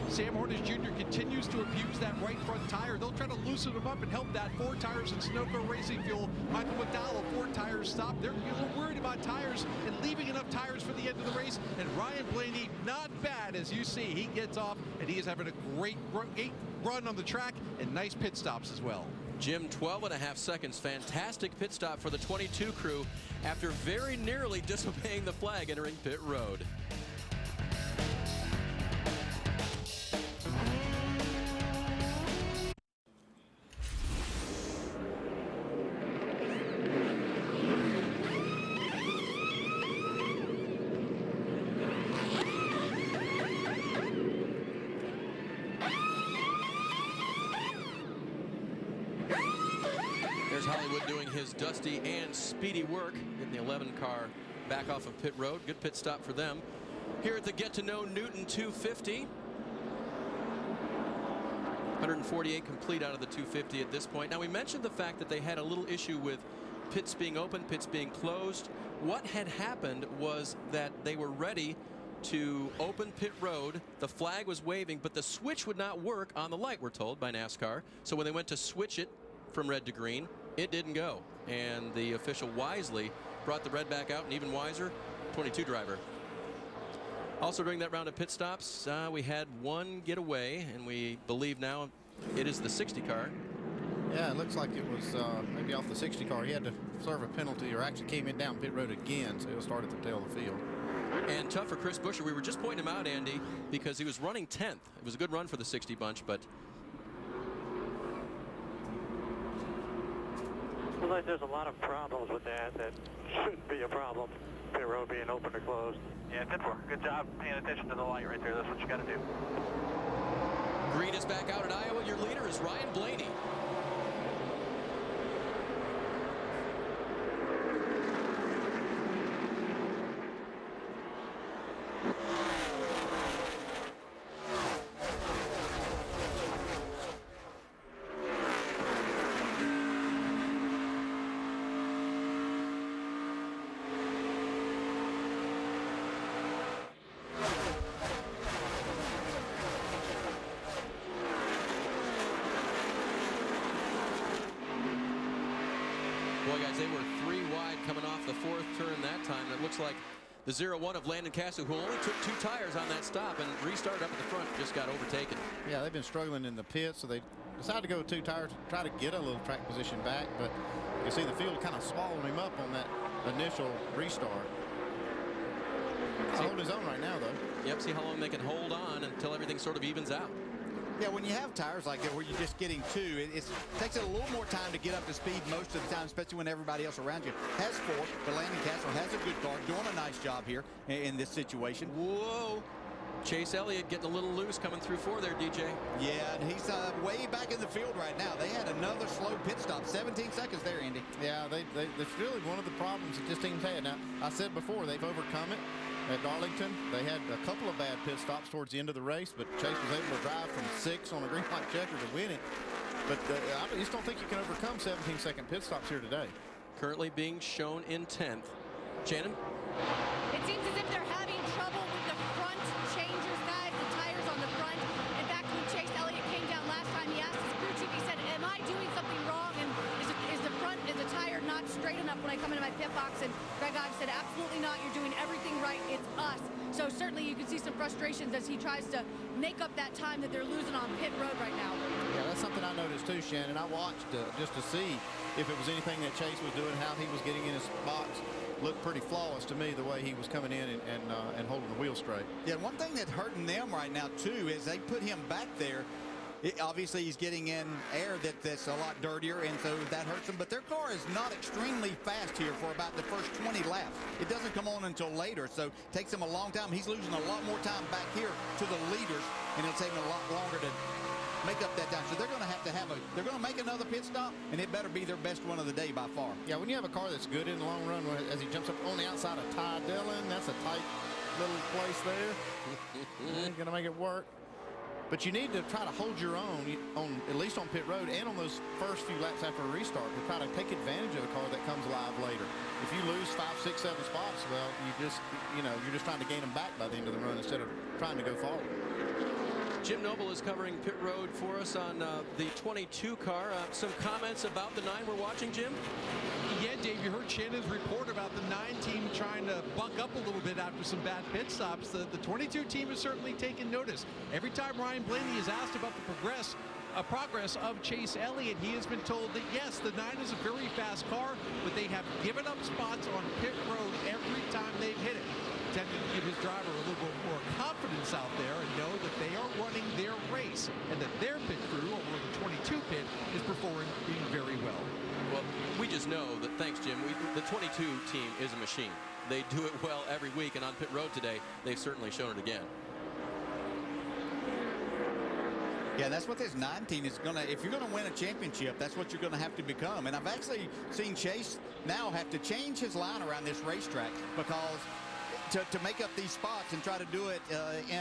Sam Hornish Jr. continues to abuse that right front tire. They'll try to loosen him up and help that 4 tires and Sunoco Racing Fuel. Michael McDowell, 4 tires stop. They're a little worried about tires and leaving enough tires for the end of the race. And Ryan Blaney, not bad, as you see. He gets off, and he is having a great run on the track and nice pit stops as well. Jim, 12.5 seconds. Fantastic pit stop for the 22 crew after very nearly disobeying the flag entering pit road. Hollywood doing his dusty and speedy work, getting the 11 car back off of pit road. Good pit stop for them. Here at the Get to Know Newton 250. 148 complete out of the 250 at this point. Now, we mentioned the fact that they had a little issue with pits being open, pits being closed. What had happened was that they were ready to open pit road. The flag was waving, but the switch would not work on the light, we're told, by NASCAR. So when they went to switch it from red to green, it didn't go, and the official wisely brought the red back out, and even wiser, 22 driver. Also during that round of pit stops, we had 1 getaway, and we believe now it is the 60 car. Yeah, it looks like it was maybe off the 60 car. He had to serve a penalty, or actually came in down pit road again, so he'll start at the tail of the field. And tough for Chris Buescher. We were just pointing him out, Andy, because he was running 10th. It was a good run for the 60 bunch, but like there's a lot of problems with that shouldn't be a problem. Pit road being open or closed. Yeah, 10-4. Good job paying attention to the light right there. That's what you got to do. Green is back out at Iowa. Your leader is Ryan Blaney. Boy, guys, they were 3 wide coming off the 4th turn that time. It looks like the 0-1 of Landon Castle, who only took 2 tires on that stop and restarted up at the front, just got overtaken. Yeah, they've been struggling in the pit, so they decided to go with 2 tires to try to get a little track position back, but you can see the field kind of swallowed him up on that initial restart. He's holding his own right now, though. Yep, see how long they can hold on until everything sort of evens out. Yeah, when you have tires like that where you're just getting 2, it takes it a little more time to get up to speed most of the time, especially when everybody else around you has 4. But Landon Castle has a good car, doing a nice job here in this situation. Whoa. Chase Elliott getting a little loose coming through 4 there, DJ. Yeah, and he's way back in the field right now. They had another slow pit stop, 17 seconds there, Andy. Yeah, that's really one of the problems that this team's had. Now, I said before, they've overcome it. At Darlington, they had a couple of bad pit stops towards the end of the race, but Chase was able to drive from 6 on a green light checker to win it. But I just don't think you can overcome 17-second pit stops here today. Currently being shown in 10th. Shannon? It seems as if they're having trouble with the front changers, guys, the tires on the front. In fact, when Chase Elliott came down last time, he asked his crew chief, he said, am I doing something wrong? And is the tire not straight enough when I come into my pit box? And Greg Ives said, absolutely not. You're doing everything right. It's us. So certainly you can see some frustrations as he tries to make up that time that they're losing on pit road right now. Yeah, that's something I noticed too, Shannon. I watched just to see if it was anything that Chase was doing, how he was getting in his box. Looked pretty flawless to me, the way he was coming in and holding the wheel straight. Yeah, one thing that's hurting them right now too is they put him back there. Obviously, he's getting in air that's a lot dirtier, and so that hurts him. But their car is not extremely fast here for about the first 20 laps. It doesn't come on until later, so it takes him a long time. He's losing a lot more time back here to the leaders, and it'll take him a lot longer to make up that time. So they're going to they're going to make another pit stop, and it better be their best one of the day by far. Yeah, when you have a car that's good in the long run, as he jumps up on the outside of Ty Dillon, that's a tight little place there. Ain't going to make it work. But you need to try to hold your own, at least on pit road and on those first few laps after a restart, to try to take advantage of the car that comes alive later. If you lose 5, 6, 7 spots, well, you're just trying to gain them back by the end of the run instead of trying to go forward. Jim Noble is covering pit road for us on the 22 car. Some comments about the 9 we're watching, Jim? Yeah, Dave, you heard Shannon's report about the 9 team trying to buck up a little bit after some bad pit stops. The 22 team has certainly taken notice. Every time Ryan Blaney is asked about the progress of Chase Elliott, he has been told that, yes, the 9 is a very fast car, but they have given up spots on pit road every time they've hit it. Intended to give his driver a little bit more confidence out there and know that they are running their race and that their pit crew, over the 22 pit, is performing very well. Well, we just know that, thanks, Jim, the 22 team is a machine. They do it well every week, and on pit road today, they've certainly shown it again. Yeah, that's what this 9 team is going to, if you're going to win a championship, that's what you're going to have to become. And I've actually seen Chase now have to change his line around this racetrack because to make up these spots and try to do it in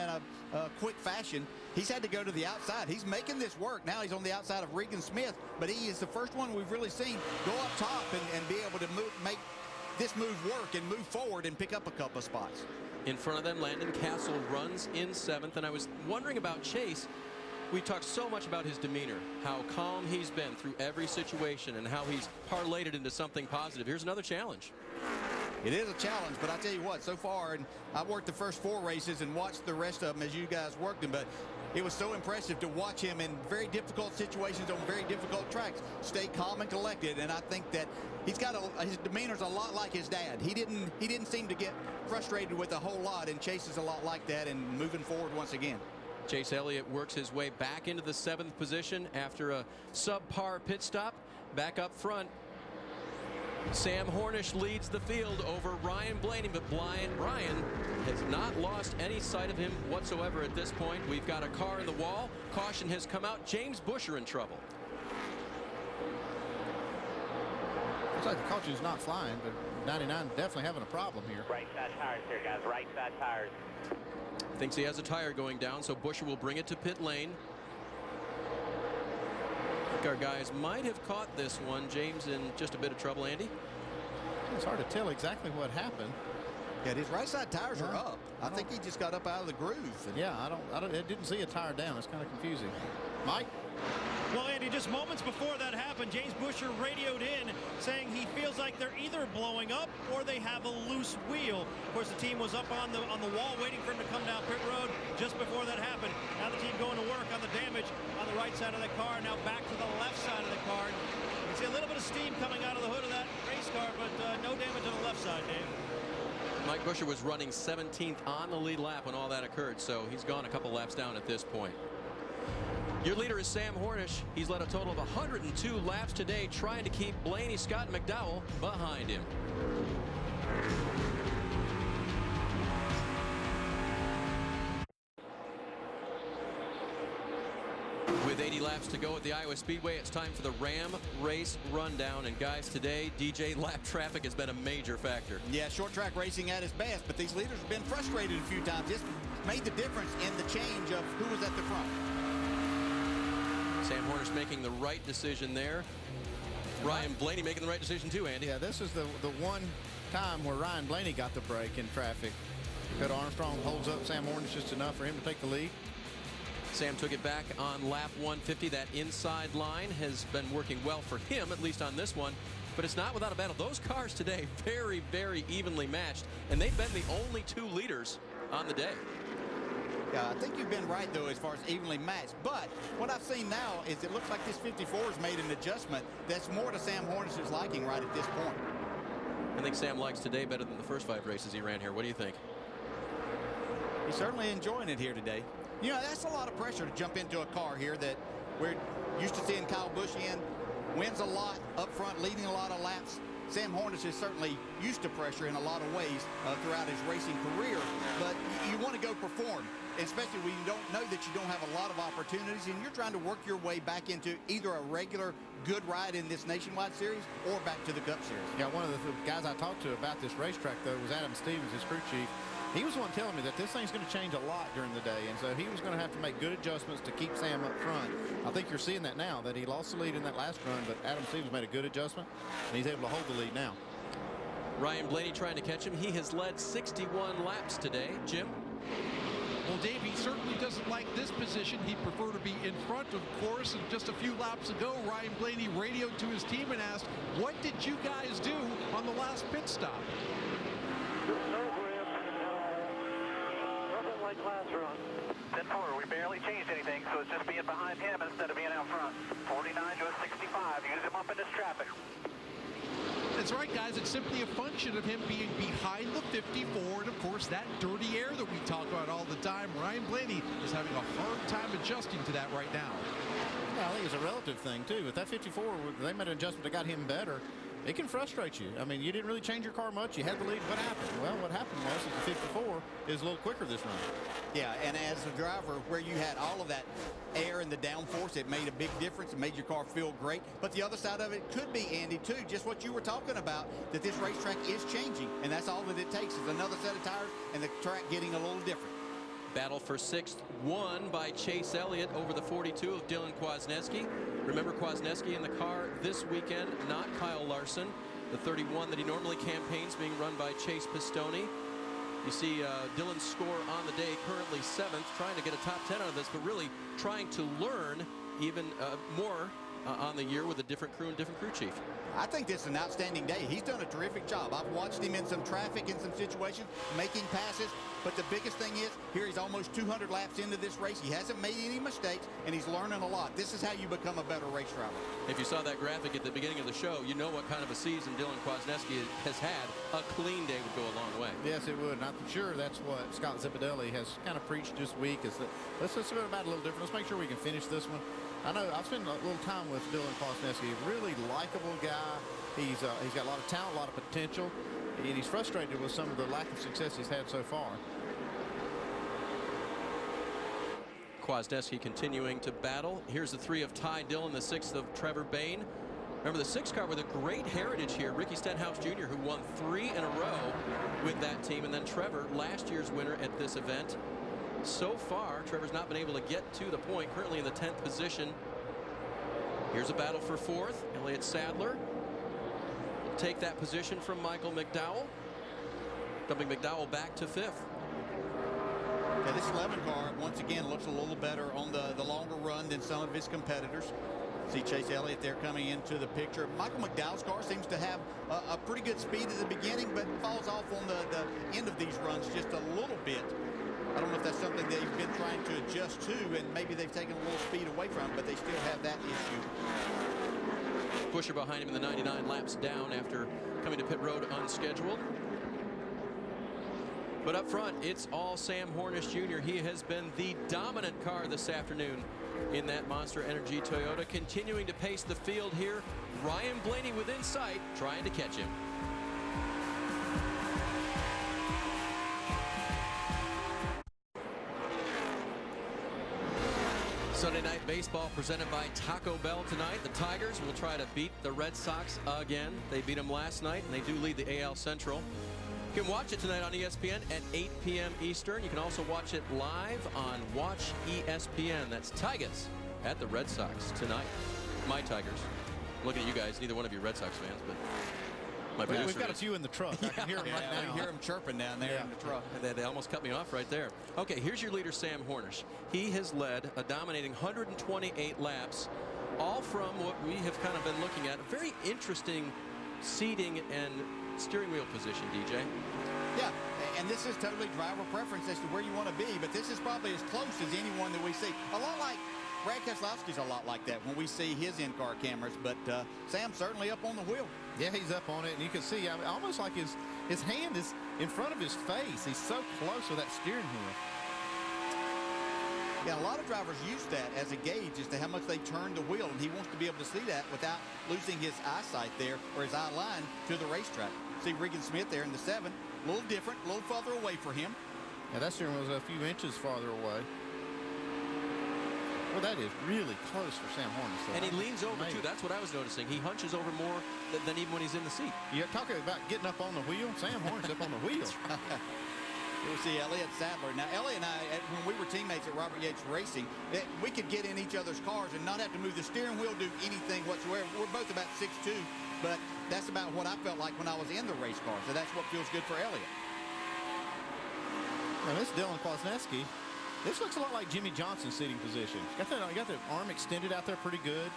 a quick fashion, he's had to go to the outside. He's making this work. Now he's on the outside of Regan Smith, but he is the first one we've really seen go up top and be able to make this move work and move forward and pick up a couple of spots. In front of them, Landon Castle runs in 7th, and I was wondering about Chase. We talked so much about his demeanor, how calm he's been through every situation, and how he's parlayed it into something positive. Here's another challenge. It is a challenge, but I tell you what, so far, and I worked the first 4 races and watched the rest of them as you guys worked them, but it was so impressive to watch him in very difficult situations on very difficult tracks stay calm and collected. And I think that his demeanor's a lot like his dad. He didn't seem to get frustrated with a whole lot, and Chase is a lot like that and moving forward once again. Chase Elliott works his way back into the 7th position after a subpar pit stop. Back up front, Sam Hornish leads the field over Ryan Blaney, but Ryan has not lost any sight of him whatsoever at this point. We've got a car in the wall. Caution has come out. James Busher in trouble. Looks like the caution's not flying, but 99 definitely having a problem here. Right side tires here, guys. Right side tires. Thinks he has a tire going down, so Busher will bring it to pit lane. I think our guys might have caught this one. James in just a bit of trouble, Andy. It's hard to tell exactly what happened. Yeah, his right side tires are up. I think he just got up out of the groove. Yeah, I didn't see a tire down. It's kind of confusing. Mike? Well, Andy, just moments before that happened, James Busher radioed in saying he feels like they're either blowing up or they have a loose wheel. Of course, the team was up on the wall waiting for him to come down pit road just before that happened. Now the team going to work on the damage on the right side of the car. Now back to the left side of the car. You can see a little bit of steam coming out of the hood of that race car, but no damage on the left side, Dave. Mike Busher was running 17th on the lead lap when all that occurred, so he's gone a couple laps down at this point. Your leader is Sam Hornish. He's led a total of 102 laps today, trying to keep Blaney, Scott, and McDowell behind him. With 80 laps to go at the Iowa Speedway, it's time for the Ram Race Rundown. And guys, today, DJ, lap traffic has been a major factor. Yeah, short track racing at its best, but these leaders have been frustrated a few times. This made the difference in the change of who was at the front. Sam Hornish making the right decision there. Ryan Blaney making the right decision too, Andy. Yeah, this is the one time where Ryan Blaney got the break in traffic. But Armstrong holds up Sam Hornish just enough for him to take the lead. Sam took it back on lap 150. That inside line has been working well for him, at least on this one. But it's not without a battle. Those cars today, very, very evenly matched. And they've been the only two leaders on the day. Yeah, I think you've been right, though, as far as evenly matched. But what I've seen now is it looks like this 54 has made an adjustment that's more to Sam Hornish's liking right at this point. I think Sam likes today better than the first 5 races he ran here. What do you think? He's certainly enjoying it here today. You know, that's a lot of pressure to jump into a car here that we're used to seeing Kyle Busch in. Wins a lot up front, leading a lot of laps. Sam Hornish is certainly used to pressure in a lot of ways throughout his racing career, but you want to go perform, especially when you don't know that you don't have a lot of opportunities and you're trying to work your way back into either a regular good ride in this Nationwide Series or back to the Cup Series. Yeah, one of the guys I talked to about this racetrack, though, was Adam Stevens, his crew chief. He was the one telling me that this thing's going to change a lot during the day, and so he was going to have to make good adjustments to keep Sam up front. I think you're seeing that now, that he lost the lead in that last run, but Adam Stevens made a good adjustment, and he's able to hold the lead now. Ryan Blaney trying to catch him. He has led 61 laps today. Jim? Well, Dave, he certainly doesn't like this position. He'd prefer to be in front, of course. And just a few laps ago, Ryan Blaney radioed to his team and asked, what did you guys do on the last pit stop? Nothing like last run. 10-4, we barely changed anything, so it's just being behind him instead of being out front. 49 to a 65, use him up in this traffic. That's right, guys. It's simply a function of him being behind the 54, and of course that dirty air that we talk about all the time. Ryan Blaney is having a hard time adjusting to that right now. Yeah, I think it's a relative thing too. With that 54, they made an adjustment that got him better. It can frustrate you. I mean, you didn't really change your car much. You had the lead. What happened? Well, what happened was that the 54 is a little quicker this run. Yeah, and as a driver, where you had all of that air and the downforce, it made a big difference. It made your car feel great. But the other side of it could be, Andy, too, just what you were talking about, that this racetrack is changing. And that's all that it takes is another set of tires and the track getting a little different. Battle for 6th won by Chase Elliott over the 42 of Dylan Kwasniewski. Remember Kwasniewski in the car this weekend, not Kyle Larson. The 31 that he normally campaigns being run by Chase Pistone. You see Dylan's score on the day, currently 7th, trying to get a top 10 out of this, but really trying to learn even more on the year with a different crew and different crew chief. I think this is an outstanding day. He's done a terrific job. I've watched him in some traffic, in some situations, making passes. But the biggest thing is, here he's almost 200 laps into this race. He hasn't made any mistakes, and he's learning a lot. This is how you become a better race driver. If you saw that graphic at the beginning of the show, you know what kind of a season Dylan Kwasniewski has had. A clean day would go a long way. Yes, it would. And I'm sure that's what Scott Zipadelli has kind of preached this week. Is that let's go about it a little different. Let's make sure we can finish this one. I know I've spent a little time with Dylan Kwasniewski. Really likable guy. He's got a lot of talent, a lot of potential, and he's frustrated with some of the lack of success he's had so far. Kwasniewski continuing to battle. Here's the 3 of Ty Dillon, the 6 of Trevor Bayne. Remember the 6 car with a great heritage here, Ricky Stenhouse Jr., who won 3 in a row with that team, and then Trevor, last year's winner at this event. So far, Trevor's not been able to get to the point, currently in the 10th position. Here's a battle for 4th. Elliott Sadler will take that position from Michael McDowell, dumping McDowell back to 5th. Yeah, this 11 car, once again, looks a little better on the longer run than some of his competitors. See Chase Elliott there coming into the picture. Michael McDowell's car seems to have a pretty good speed at the beginning, but falls off on the end of these runs just a little bit. I don't know if that's something they've been trying to adjust to, and maybe they've taken a little speed away from it, but they still have that issue. Busher behind him in the 99, laps down after coming to pit road unscheduled. But up front, it's all Sam Hornish Jr. He has been the dominant car this afternoon in that Monster Energy Toyota, continuing to pace the field here. Ryan Blaney within sight, trying to catch him. Sunday Night Baseball presented by Taco Bell tonight. The Tigers will try to beat the Red Sox again. They beat them last night, and they do lead the AL Central. You can watch it tonight on ESPN at 8 p.m. Eastern. You can also watch it live on Watch ESPN. That's Tigers at the Red Sox tonight. My Tigers. I'm looking at you guys. Neither one of you Red Sox fans, but my producer We've got is. a few in the truck. I can hear them right now. I can hear them chirping down there in the truck. And they almost cut me off right there. Okay, here's your leader, Sam Hornish. He has led a dominating 128 laps, all from what we have kind of been looking at. A very interesting seating and steering wheel position, DJ. Yeah, and this is totally driver preference as to where you want to be, but this is probably as close as anyone that we see. A lot like Brad Keselowski's a lot like that when we see his in-car cameras, but Sam's certainly up on the wheel. Yeah, he's up on it, and you can see, I mean, almost like his hand is in front of his face. He's so close with that steering wheel. Yeah, a lot of drivers use that as a gauge as to how much they turn the wheel, and he wants to be able to see that without losing his eyesight there, or his eye line to the racetrack. See Regan Smith there in the 7, a little different, a little further away for him. Yeah, that steering wheel was a few inches farther away. Well, that is really close for Sam Hornish. And he leans over, too. That's what I was noticing. He hunches over more than even when he's in the seat. You're talking about getting up on the wheel. Sam Hornish up on the wheel. We'll see Elliott Sadler. Now, Elliott and I, when we were teammates at Robert Yates Racing, we could get in each other's cars and not have to move the steering wheel, do anything whatsoever. We're both about 6'2", but that's about what I felt like when I was in the race car. So that's what feels good for Elliott. Now, this Dylan Kwasniewski, this looks a lot like Jimmy Johnson's seating position. Got the arm extended out there pretty good.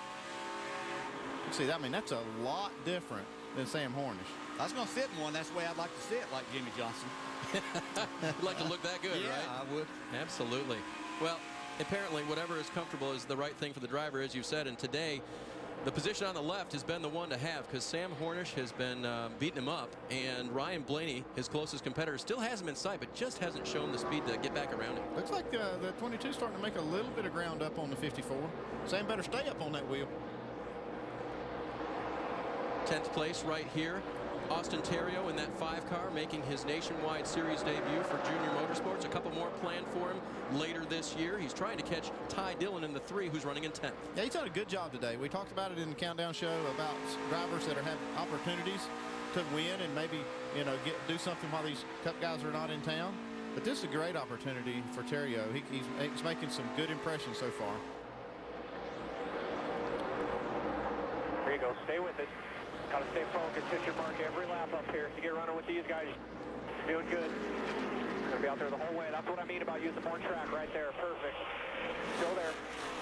See, I mean, that's a lot different than Sam Hornish. I was going to sit in one. That's the way I'd like to sit, like Jimmy Johnson. You'd like to look that good, yeah, right? I would. Absolutely. Well, apparently whatever is comfortable is the right thing for the driver, as you said. And today, the position on the left has been the one to have, because Sam Hornish has been beating him up, and Ryan Blaney, his closest competitor, still has him in sight, but just hasn't shown the speed to get back around him. Looks like the 22 is starting to make a little bit of ground up on the 54. Sam better stay up on that wheel. 10th place right here. Austin Theriault in that 5 car making his nationwide series debut for Junior Motorsports. A couple more planned for him later this year. He's trying to catch Ty Dillon in the 3, who's running in 10th. Yeah, he's done a good job today. We talked about it in the countdown show about drivers that have opportunities to win and maybe, you know, do something while these Cup guys are not in town. But this is a great opportunity for Theriault. He's making some good impressions so far. There you go. Stay with it. Got to stay focused. Hit your mark every lap up here. You get running with these guys. Doing good. Gonna be out there the whole way. That's what I mean about using more track right there. Perfect. Still there.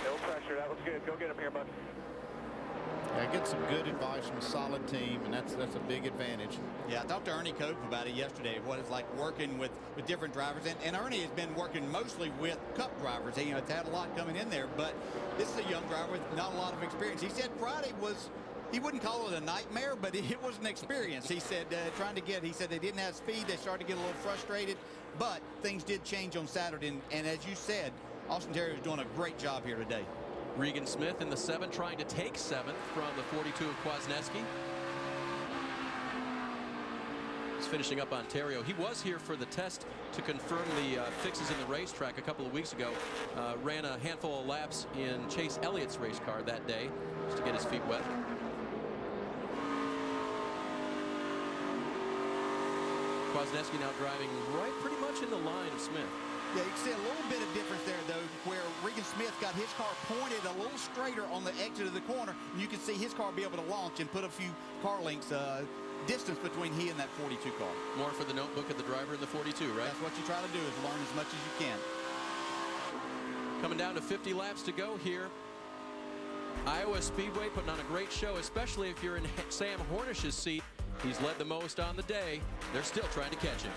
No pressure. That was good. Go get him here, bud. Yeah, get some good advice from a solid team, and that's a big advantage. Yeah, I talked to Ernie Cope about it yesterday, what it's like working with different drivers. And Ernie has been working mostly with Cup drivers. He, it's had a lot coming in there, but this is a young driver with not a lot of experience. He said Friday was, he wouldn't call it a nightmare, but it was an experience. He said he said they didn't have speed. They started to get a little frustrated, but things did change on Saturday. And as you said, Austin Theriault is doing a great job here today. Regan Smith in the 7 trying to take 7th from the 42 of Kwasniewski. finishing up Ontario. He was here for the test to confirm the fixes in the racetrack a couple of weeks ago. Ran a handful of laps in Chase Elliott's race car that day just to get his feet wet. Kwasniewski now driving right pretty much in the line of Smith. Yeah, you can see a little bit of difference there, though, where Regan Smith got his car pointed a little straighter on the exit of the corner. And you can see his car be able to launch and put a few car lengths distance between he and that 42 car. More for the notebook of the driver in the 42, right? That's what you try to do, is learn as much as you can. Coming down to 50 laps to go here. Iowa Speedway putting on a great show, especially if you're in Sam Hornish's seat. He's led the most on the day. They're still trying to catch him.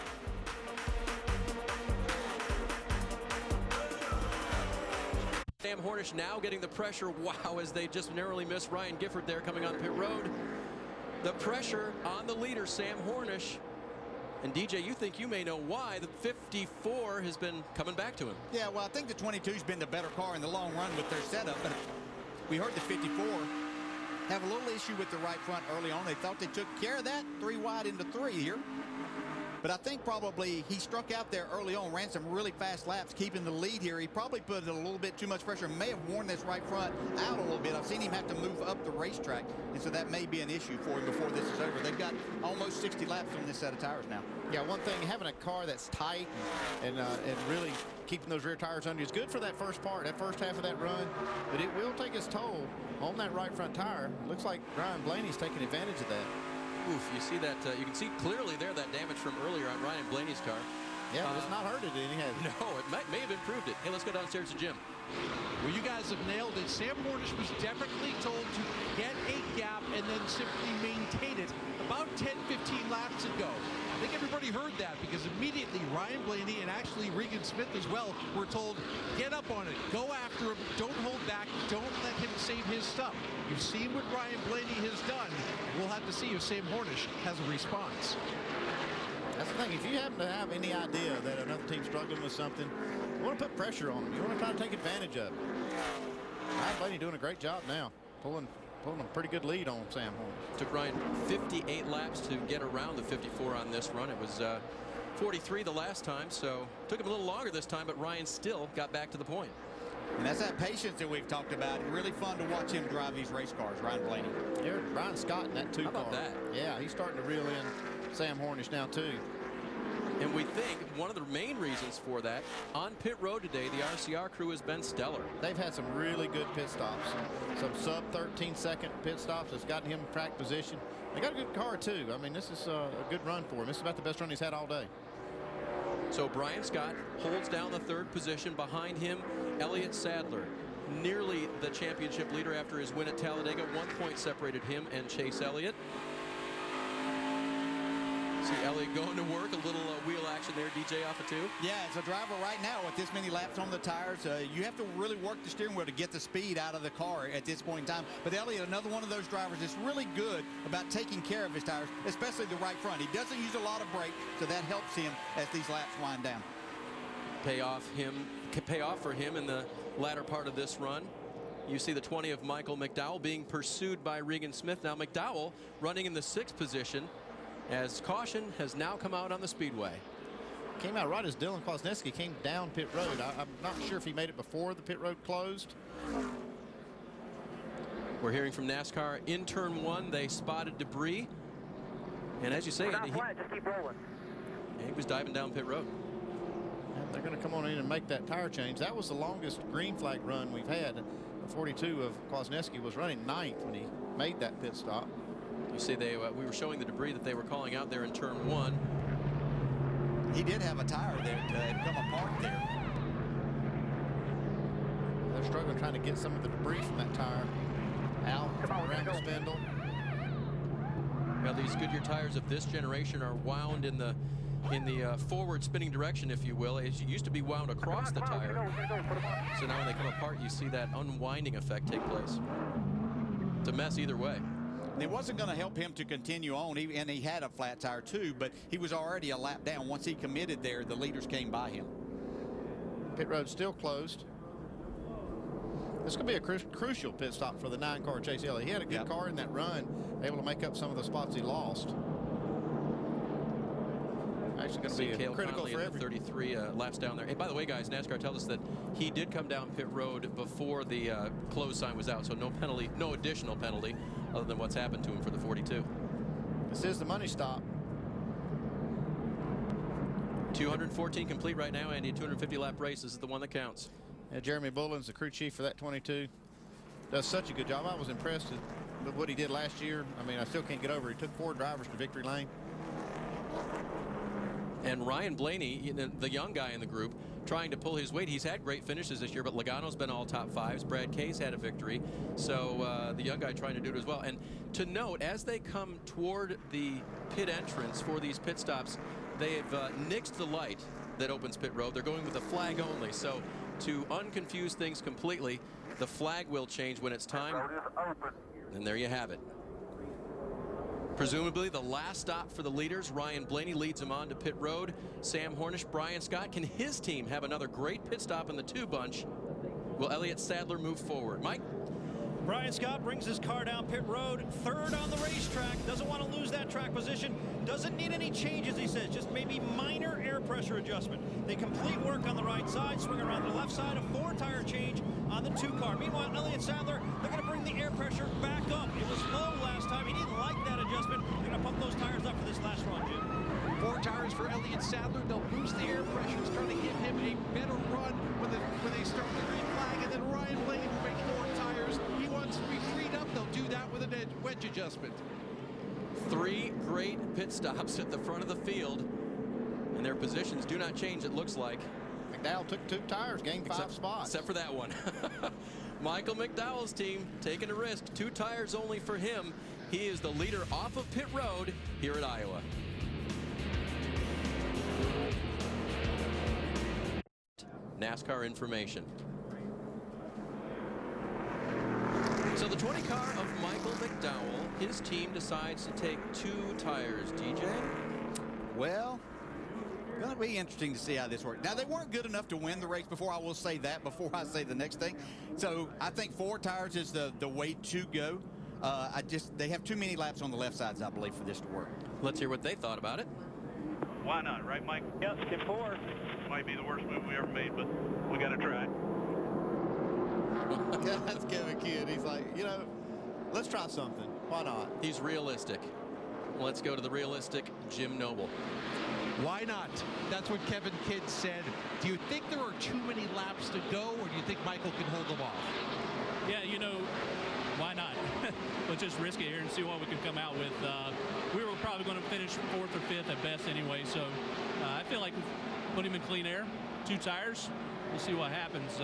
Sam Hornish now getting the pressure. Wow, as they just narrowly missed Ryan Gifford there coming on pit road. The pressure on the leader, Sam Hornish. And DJ, you think you may know why the 54 has been coming back to him. Yeah, well, I think the 22's been the better car in the long run with their setup. But we heard the 54 have a little issue with the right front early on. They thought they took care of that, 3 wide into 3 here. But I think probably he struck out there early on, ran some really fast laps, keeping the lead here. He probably put a little bit too much pressure, may have worn this right front out a little bit. I've seen him have to move up the racetrack, and so that may be an issue for him before this is over. They've got almost 60 laps on this set of tires now. Yeah, one thing, having a car that's tight and really keeping those rear tires under is good for that first part, that first half of that run, but it will take its toll on that right front tire. Looks like Ryan Blaney's taking advantage of that. Oof, you see that, you can see clearly there that damage from earlier on Ryan Blaney's car. Yeah, but it's not hurted any, has it? No, it may have improved it. Hey, let's go downstairs to Jim. Well, you guys have nailed it. Sam Hornish was definitely told to get a gap and then simply maintain it about 10-15 laps ago. I think everybody heard that because immediately Ryan Blaney and actually Regan Smith as well were told, get up on it, go after him, don't hold back, don't let him save his stuff. You've seen what Ryan Blaney has done. We'll have to see if Sam Hornish has a response. That's the thing. If you happen to have any idea that another team's struggling with something, you want to put pressure on them. You want to try to take advantage of it. Ryan Blaney doing a great job now, pulling a pretty good lead on Sam Hornish. Took Ryan 58 laps to get around the 54 on this run. It was 43 the last time, so took him a little longer this time, but Ryan still got back to the point. And that's that patience that we've talked about. Really fun to watch him drive these race cars, Ryan Blaney. Yeah, Ryan Scott in that 2 car. How about that? Yeah, he's starting to reel in Sam Hornish now, too. And we think one of the main reasons for that, on pit road today, the RCR crew has been stellar. They've had some really good pit stops. Some sub-13-second pit stops that's gotten him in track position. They got a good car, too. I mean, this is a good run for him. This is about the best run he's had all day. So Brian Scott holds down the 3rd position. Behind him, Elliott Sadler, nearly the championship leader after his win at Talladega. 1 point separated him and Chase Elliott. See Elliott going to work, a little wheel action there, DJ off of 2. Yeah, as a driver right now with this many laps on the tires, you have to really work the steering wheel to get the speed out of the car at this point in time. But Elliott, another one of those drivers that's really good about taking care of his tires, especially the right front. He doesn't use a lot of brake, so that helps him as these laps wind down. Pay off for him in the latter part of this run. You see the 20 of Michael McDowell being pursued by Regan Smith. Now McDowell running in the 6th position, as caution has now come out on the speedway. Came out right as Dylan Kwasniewski came down pit road. I'm not sure if he made it before the pit road closed. We're hearing from NASCAR in turn 1. They spotted debris. And as you say, just keep rolling. He was diving down pit road. And they're going to come on in and make that tire change. That was the longest green flag run we've had. The 42 of Kwasniewski was running 9th when he made that pit stop. You see, we were showing the debris that they were calling out there in turn 1. He did have a tire that had come apart there. They're struggling trying to get some of the debris from that tire out around the spindle. Well, these Goodyear tires of this generation are wound in the forward spinning direction, if you will. It used to be wound across the tire. So now when they come apart, you see that unwinding effect take place. It's a mess either way. And it wasn't going to help him to continue on, and he had a flat tire too, but he was already a lap down. Once he committed there, the leaders came by him. Pit road still closed. This could be a crucial pit stop for the 9-car Chase Elliott. He had a good car in that run, able to make up some of the spots he lost. Actually going to be Cale critical Conley for in the every 33 laps down there. Hey, by the way, guys, NASCAR tells us that he did come down pit road before the close sign was out, so no penalty, no additional penalty other than what's happened to him for the 42. This is the money stop. 214 complete right now, Andy. 250 lap race. This is the one that counts. Yeah, Jeremy Bullen's the crew chief for that 22. Does such a good job. I was impressed with what he did last year. I mean, I still can't get over it. He took 4 drivers to victory lane. And Ryan Blaney, the young guy in the group, trying to pull his weight. He's had great finishes this year, but Logano's been all top 5s. Brad Kay's had a victory. So the young guy trying to do it as well. And to note, as they come toward the pit entrance for these pit stops, they've nixed the light that opens pit road. They're going with a flag only. So to unconfuse things completely, the flag will change when it's time. And there you have it. Presumably the last stop for the leaders. Ryan Blaney leads them on to pit road. Sam Hornish, Brian Scott. Can his team have another great pit stop in the 2 bunch? Will Elliott Sadler move forward? Mike? Brian Scott brings his car down pit road, 3rd on the racetrack. Doesn't want to lose that track position. Doesn't need any changes, he says. Just maybe minor air pressure adjustment. They complete work on the right side, swing around to the left side, a 4-tire change on the 2 car. Meanwhile, Elliott Sadler, they're going to bring the air pressure back up. It was low last time. He didn't like that adjustment. They're going to pump those tires up for this last run, Jim. 4 tires for Elliott Sadler. They'll boost the air pressure. It's trying to give him a better run when they start the green flag. And then Ryan Blaney will make 4 tires. He wants to be freed up. They'll do that with a wedge adjustment. 3 great pit stops at the front of the field. And their positions do not change, it looks like. McDowell took 2 tires, gained 5 spots. Except for that one. Michael McDowell's team taking a risk. 2 tires only for him. He is the leader off of pit road here at Iowa. NASCAR information. So the 20 car of Michael McDowell, his team decides to take 2 tires. DJ? Well, going to be interesting to see how this works. Now, they weren't good enough to win the race before. I will say that before I say the next thing. So I think 4 tires is the way to go. They have too many laps on the left sides, I believe, for this to work. Let's hear what they thought about it. Why not, right, Mike? Yep, skip 4. Might be the worst move we ever made, but we got to try. Yeah, that's Kevin Kidd. He's like, you know, let's try something. Why not? He's realistic. Let's go to the realistic Jim Noble. Why not? That's what Kevin Kidd said. Do you think there are too many laps to go, or do you think Michael can hold them off? Yeah, you know, why not? Let's just risk it here and see what we can come out with. We were probably going to finish 4th or 5th at best anyway, so I feel like we put him in clean air, 2 tires. We'll see what happens.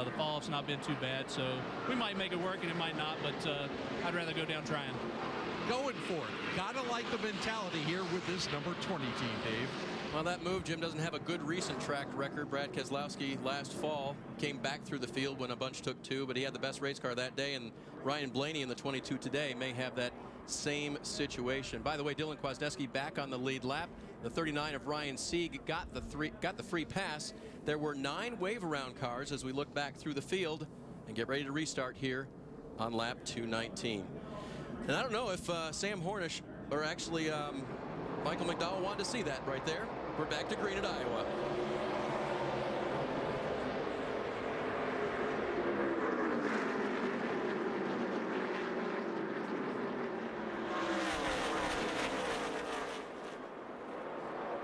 The fall-off's not been too bad, so we might make it work and it might not, but I'd rather go down trying. Going for it. Gotta like the mentality here with this number 20 team, Dave. Well, that move, Jim, doesn't have a good recent track record. Brad Keselowski last fall came back through the field when a bunch took 2, but he had the best race car that day, and Ryan Blaney in the 22 today may have that same situation. By the way, Dylan Kwasniewski back on the lead lap. The 39 of Ryan Sieg got the free pass. There were 9 wave-around cars as we look back through the field and get ready to restart here on lap 219. And I don't know if Sam Hornish or actually Michael McDowell wanted to see that right there. We're back to green at Iowa.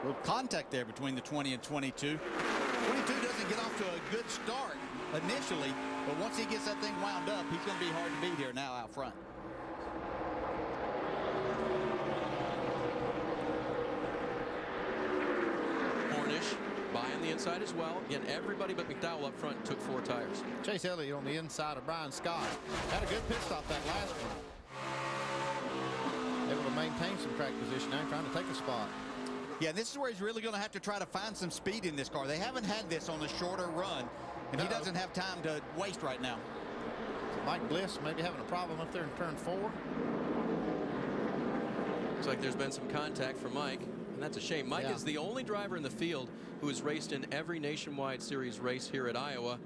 Little contact there between the 20 and 22. 22 doesn't get off to a good start initially, but once he gets that thing wound up, he's going to be hard to beat here now out front. Hornish by on the inside as well. Again, everybody but McDowell up front took 4 tires. Chase Elliott on the inside of Brian Scott. Had a good pit stop that last one. Able to maintain some track position now, trying to take a spot. Yeah, this is where he's really going to have to try to find some speed in this car. They haven't had this on a shorter run, and he doesn't have time to waste right now. Mike Bliss maybe having a problem up there in turn 4. Looks like there's been some contact for Mike, and that's a shame. Mike is the only driver in the field who has raced in every Nationwide Series race here at Iowa,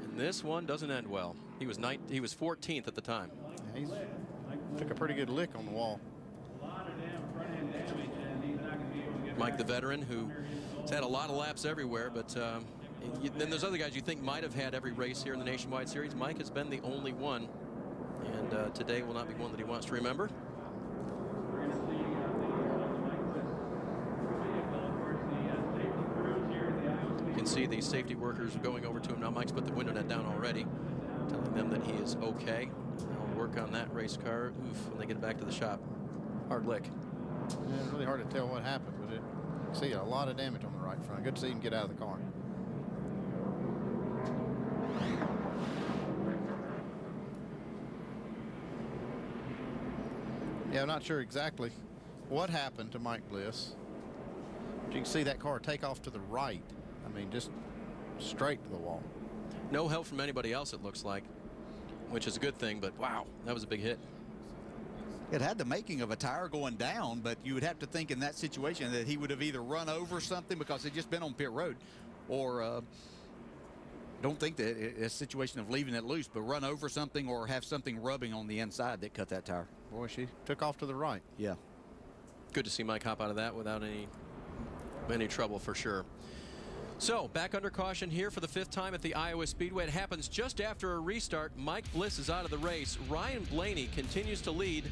and this one doesn't end well. He was 14th at the time. Yeah, he took a pretty good lick on the wall. Mike, the veteran, who has had a lot of laps everywhere, but then there's other guys you think might have had every race here in the Nationwide Series. Mike has been the only one, and today will not be one that he wants to remember. You can see the safety workers going over to him now. Mike's put the window net down already, telling them that he is okay. They'll work on that race car when they get back to the shop. Hard lick. Yeah, it's really hard to tell what happened, but you see a lot of damage on the right front. Good to see him get out of the car. Yeah, I'm not sure exactly what happened to Mike Bliss. But you can see that car take off to the right. I mean, just straight to the wall. No help from anybody else, it looks like, which is a good thing, but wow, that was a big hit. It had the making of a tire going down, but you would have to think in that situation that he would have either run over something because he'd just been on pit road, or don't think that it's a situation of leaving it loose, but run over something or have something rubbing on the inside that cut that tire. Boy, she took off to the right. Yeah. Good to see Mike hop out of that without any trouble for sure. So back under caution here for the 5th time at the Iowa Speedway. It happens just after a restart. Mike Bliss is out of the race. Ryan Blaney continues to lead.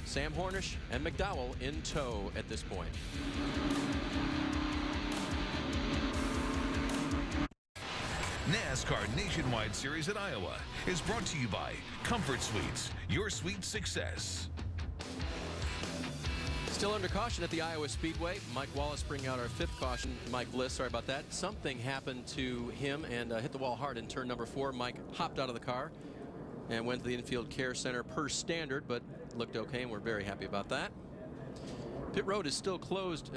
Sam Hornish and McDowell in tow at this point. NASCAR Nationwide Series at Iowa is brought to you by Comfort Suites, your sweet success. Still under caution at the Iowa Speedway. Mike Wallace bringing out our 5th caution. Mike Bliss, sorry about that. Something happened to him and hit the wall hard in turn number 4. Mike hopped out of the car and went to the infield care center per standard, but looked okay, and we're very happy about that. Pit road is still closed.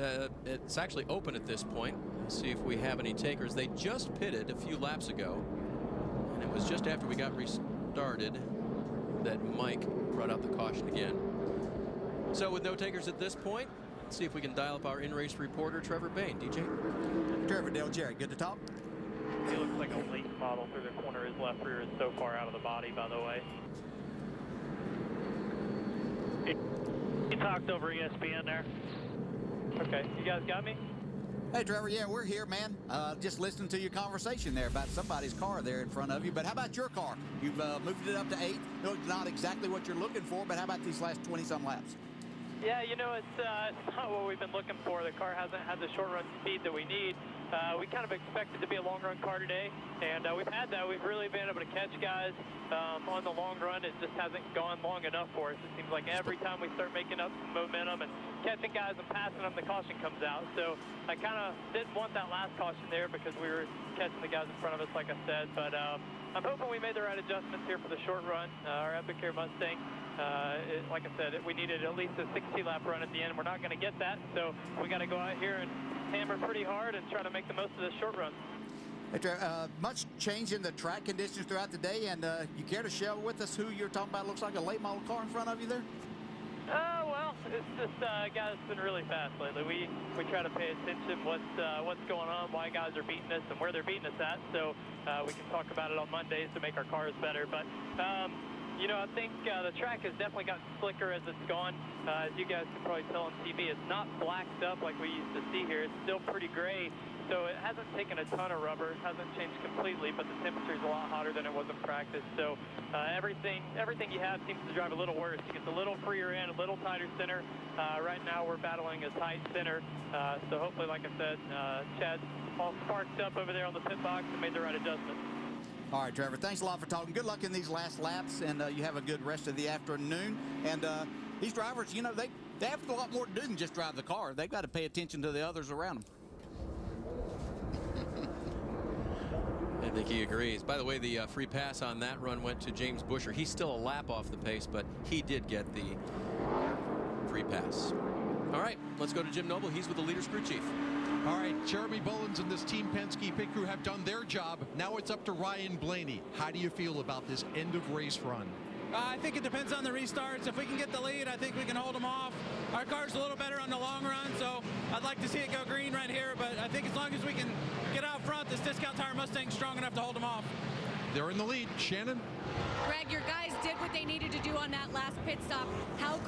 It's actually open at this point. Let's see if we have any takers. They just pitted a few laps ago, and it was just after we got restarted that Mike brought out the caution again. So with no takers at this point, let's see if we can dial up our in-race reporter, Trevor Bain. DJ? Trevor, Dale Jarrett, good to talk. He looks like a late model through the corner. His left rear is so far out of the body, by the way. He talked over ESPN there. Okay, you guys got me? Hey, Trevor, yeah, we're here, man. Just listening to your conversation there about somebody's car there in front of you. But how about your car? You've moved it up to 8. No, it's not exactly what you're looking for, but how about these last 20-some laps? Yeah, you know, it's not what we've been looking for. The car hasn't had the short run speed that we need. We kind of expected to be a long run car today, and we've had that. We've really been able to catch guys on the long run. It just hasn't gone long enough for us. It seems like every time we start making up some momentum and catching guys and passing them, the caution comes out. So I kind of didn't want that last caution there because we were catching the guys in front of us, like I said. But I'm hoping we made the right adjustments here for the short run. Our Epic Air Mustang, like I said, we needed at least a 60-lap run at the end. We're not going to get that, so we got to go out here and hammer pretty hard and try to make the most of this short run. Hey, Trevor, much change in the track conditions throughout the day, and you care to share with us who you're talking about? Looks like a late model car in front of you there. Well, it's just a guy that's been really fast lately. We try to pay attention what's going on, why guys are beating us, and where they're beating us at. So we can talk about it on Mondays to make our cars better. But you know, I think the track has definitely gotten slicker as it's gone. As you guys can probably tell on TV, it's not blacked up like we used to see here. It's still pretty gray. So it hasn't taken a ton of rubber. It hasn't changed completely, but the temperature is a lot hotter than it was in practice. So everything you have seems to drive a little worse. It gets a little freer in, a little tighter center. Right now we're battling a tight center. So hopefully, like I said, Chad all sparked up over there on the pit box and made the right adjustments. All right, Trevor, thanks a lot for talking. Good luck in these last laps, and you have a good rest of the afternoon. And these drivers, you know, they have a lot more to do than just drive the car. They've got to pay attention to the others around them. I think he agrees. By the way, the free pass on that run went to James Busher. He's still a lap off the pace, but he did get the free pass. All right, let's go to Jim Noble. He's with the leader's crew chief. All right, Jeremy Bullins and this Team Penske pit crew have done their job. Now it's up to Ryan Blaney. How do you feel about this end of race run? I think it depends on the restarts. If we can get the lead, I think we can hold them off. Our car's a little better on the long run, so I'd like to see it go green right here. But I think as long as we can get out front, this discount tire Mustang's strong enough to hold them off. They're in the lead. Shannon? Greg, your guys did what they needed to do on that last pit stop. How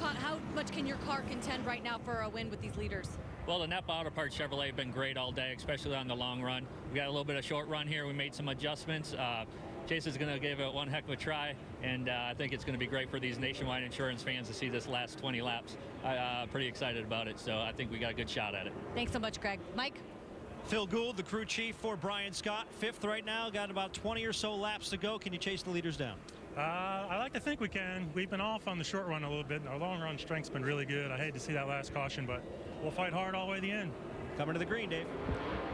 much can your car contend right now for a win with these leaders? Well, the Napa Auto Parts Chevrolet have been great all day, especially on the long run. We got a little bit of short run here. We made some adjustments. Chase is going to give it one heck of a try, and I think it's going to be great for these Nationwide Insurance fans to see this last 20 laps. Pretty excited about it, so I think we got a good shot at it. Thanks so much, Greg. Mike? Phil Gould, the crew chief for Brian Scott, 5th right now. Got about 20 or so laps to go. Can you chase the leaders down? I like to think we can. We've been off on the short run a little bit. Our long run strength's been really good. I hate to see that last caution, but we'll fight hard all the way to the end. Coming to the green, Dave.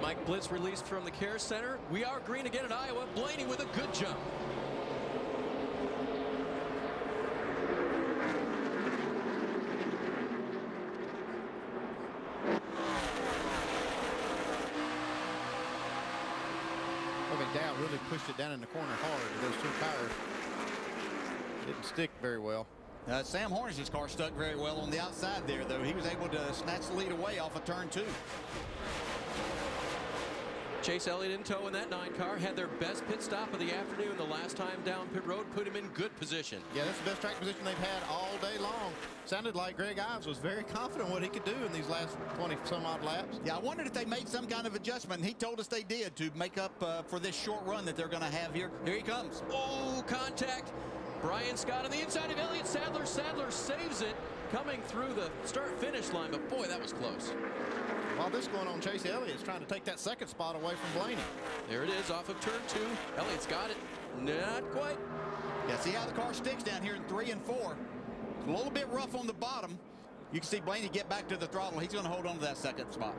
Mike Blitz released from the Care Center. We are green again at Iowa. Blaney with a good jump. Dow really pushed it down in the corner hard. Those two tires didn't stick very well. Sam Hornish's car stuck very well on the outside there, though. He was able to snatch the lead away off of turn 2. Chase Elliott in tow in that 9 car. Had their best pit stop of the afternoon the last time down pit road. Put him in good position. Yeah, that's the best track position they've had all day long. Sounded like Greg Ives was very confident what he could do in these last 20-some-odd laps. Yeah, I wondered if they made some kind of adjustment, and he told us they did to make up for this short run that they're going to have here. Here he comes. Oh, contact. Brian Scott on the inside of Elliott Sadler. Sadler saves it coming through the start-finish line, but boy, that was close. While this going on, Chase Elliott's trying to take that second spot away from Blaney. There it is off of turn 2. Elliott's got it. Not quite. Yeah, see how the car sticks down here in 3 and 4. A little bit rough on the bottom. You can see Blaney get back to the throttle. He's going to hold on to that second spot.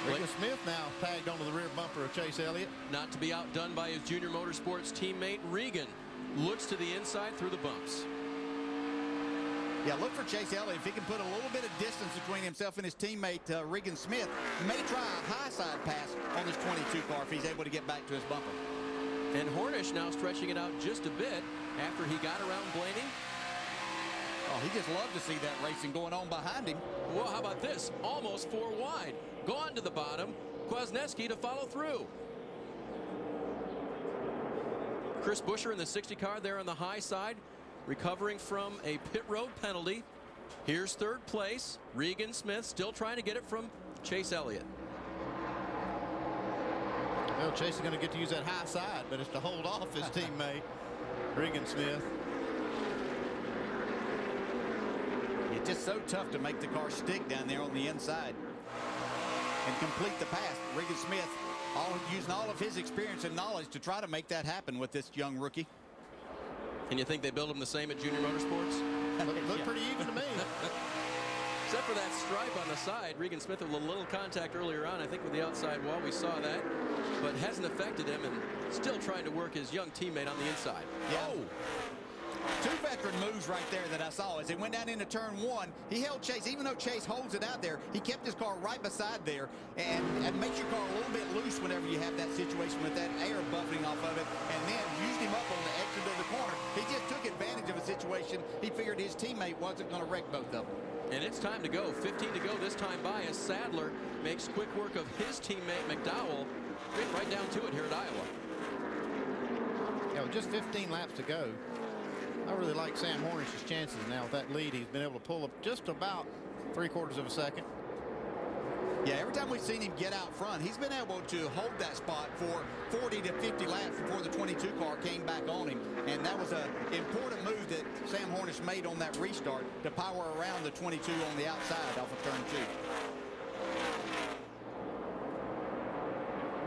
Regan Smith now tagged onto the rear bumper of Chase Elliott. Not to be outdone by his Junior Motorsports teammate Regan. Looks to the inside through the bumps. Yeah, look for Chase Elliott. If he can put a little bit of distance between himself and his teammate Regan Smith, may try a high side pass on this 22 car if he's able to get back to his bumper. And Hornish now stretching it out just a bit after he got around Blaney. Oh, he just loved to see that racing going on behind him. Well, how about this? Almost 4 wide. Gone to the bottom. Kwasniewski to follow through. Chris Buescher in the 60 car there on the high side, recovering from a pit road penalty. Here's 3rd place. Regan Smith still trying to get it from Chase Elliott. Well, Chase is going to get to use that high side, but it's to hold off his teammate, Regan Smith. It's just so tough to make the car stick down there on the inside and complete the pass. Regan Smith using all of his experience and knowledge to try to make that happen with this young rookie. And you think they build him the same at Junior Motorsports? Look pretty even to me. Except for that stripe on the side. Regan Smith with a little contact earlier on, I think, with the outside wall. We saw that, but hasn't affected him, and still trying to work his young teammate on the inside. Yeah. Oh! 2 veteran moves right there that I saw as they went down into turn 1. He held Chase, even though Chase holds it out there, he kept his car right beside there and makes your car a little bit loose whenever you have that situation with that air buffeting off of it, and then used him up on the exit of the corner. He just took advantage of a situation. He figured his teammate wasn't going to wreck both of them. And it's time to go. 15 to go this time by as Sadler makes quick work of his teammate McDowell. Right down to it here at Iowa. Yeah, with just 15 laps to go, I really like Sam Hornish's chances now with that lead. He's been able to pull up just about 3/4 of a second. Yeah, every time we've seen him get out front, he's been able to hold that spot for 40 to 50 laps before the 22 car came back on him. And that was an important move that Sam Hornish made on that restart to power around the 22 on the outside off of turn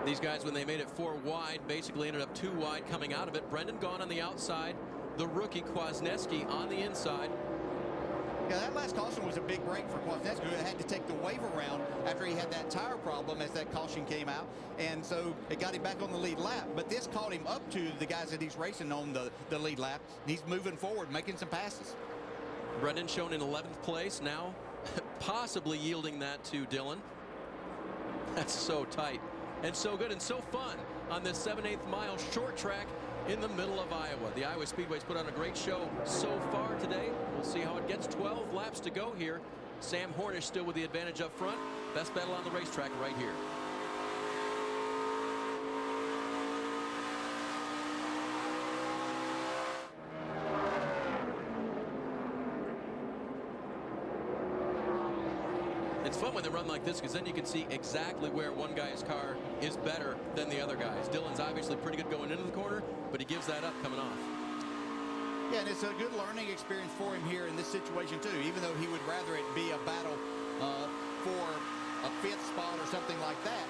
2. These guys, when they made it 4 wide, basically ended up 2 wide coming out of it. Brendan Gaughan on the outside. The rookie Kwasniewski on the inside. Yeah, that last caution was a big break for Kwasniewski, who had to take the wave around after he had that tire problem as that caution came out. And so it got him back on the lead lap. But this caught him up to the guys that he's racing on the lead lap. He's moving forward, making some passes. Brendan shown in 11th place now, possibly yielding that to Dillon. That's so tight and so good and so fun on this 7/8 mile short track in the middle of Iowa. The Iowa Speedway's put on a great show so far today. We'll see how it gets. 12 laps to go here. Sam Hornish still with the advantage up front. Best battle on the racetrack right here. It's fun when they run like this because then you can see exactly where one guy's car is better than the other guy's. Dylan's obviously pretty good going into the corner, but he gives that up coming off. Yeah, and it's a good learning experience for him here in this situation, too, even though he would rather it be a battle for a 5th spot or something like that.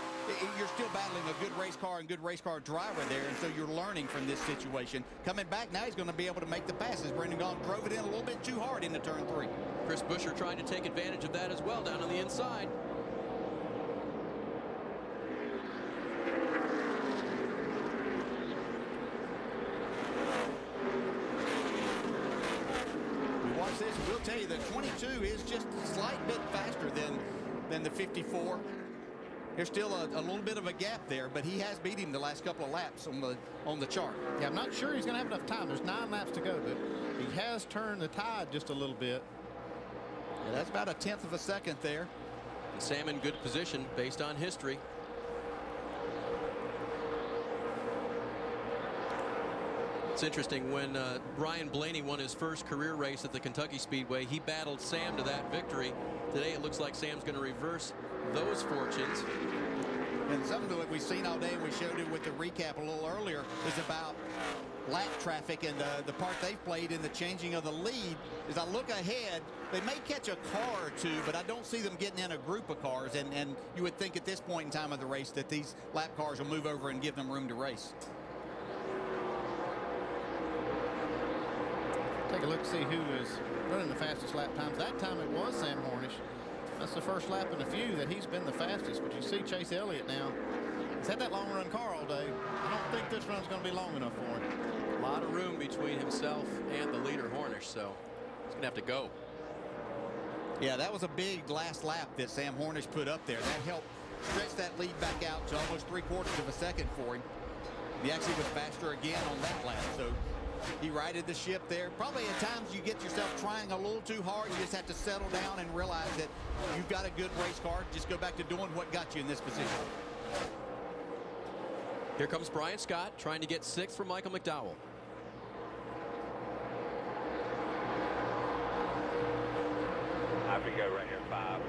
You're still battling a good race car and good race car driver there, and so you're learning from this situation. Coming back now, he's going to be able to make the passes. Brendan Gaughan drove it in a little bit too hard into turn 3. Chris Buescher trying to take advantage of that as well down on the inside. We watch this, we'll tell you the 22 is just a slight bit faster than the 54. There's still a little bit of a gap there, but he has beat him the last couple of laps on the chart. Yeah, I'm not sure he's going to have enough time. There's 9 laps to go, but he has turned the tide just a little bit. Yeah, that's about a 1/10 of a second there. And Sam in good position based on history. It's interesting when Brian Blaney won his first career race at the Kentucky Speedway, he battled Sam to that victory. Today it looks like Sam's going to reverse those fortunes. And something that we've seen all day, and we showed it with the recap a little earlier, is about lap traffic and the part they've played in the changing of the lead. As I look ahead, they may catch a car or two, but I don't see them getting in a group of cars. And you would think at this point in time of the race that these lap cars will move over and give them room to race. Take a look, see who is running the fastest lap times. That time it was Sam Hornish. That's the first lap in a few that he's been the fastest. But you see Chase Elliott now. He's had that long run car all day. I don't think this run's going to be long enough for him. A lot of room between himself and the leader, Hornish, so he's going to have to go. Yeah, that was a big last lap that Sam Hornish put up there. That helped stretch that lead back out to almost 3/4 of a second for him. He actually was faster again on that lap, so he righted the ship there. Probably at times you get yourself trying a little too hard. You just have to settle down and realize that you've got a good race car. Just go back to doing what got you in this position. Here comes Brian Scott trying to get 6th from Michael McDowell. I have to go right here, 5.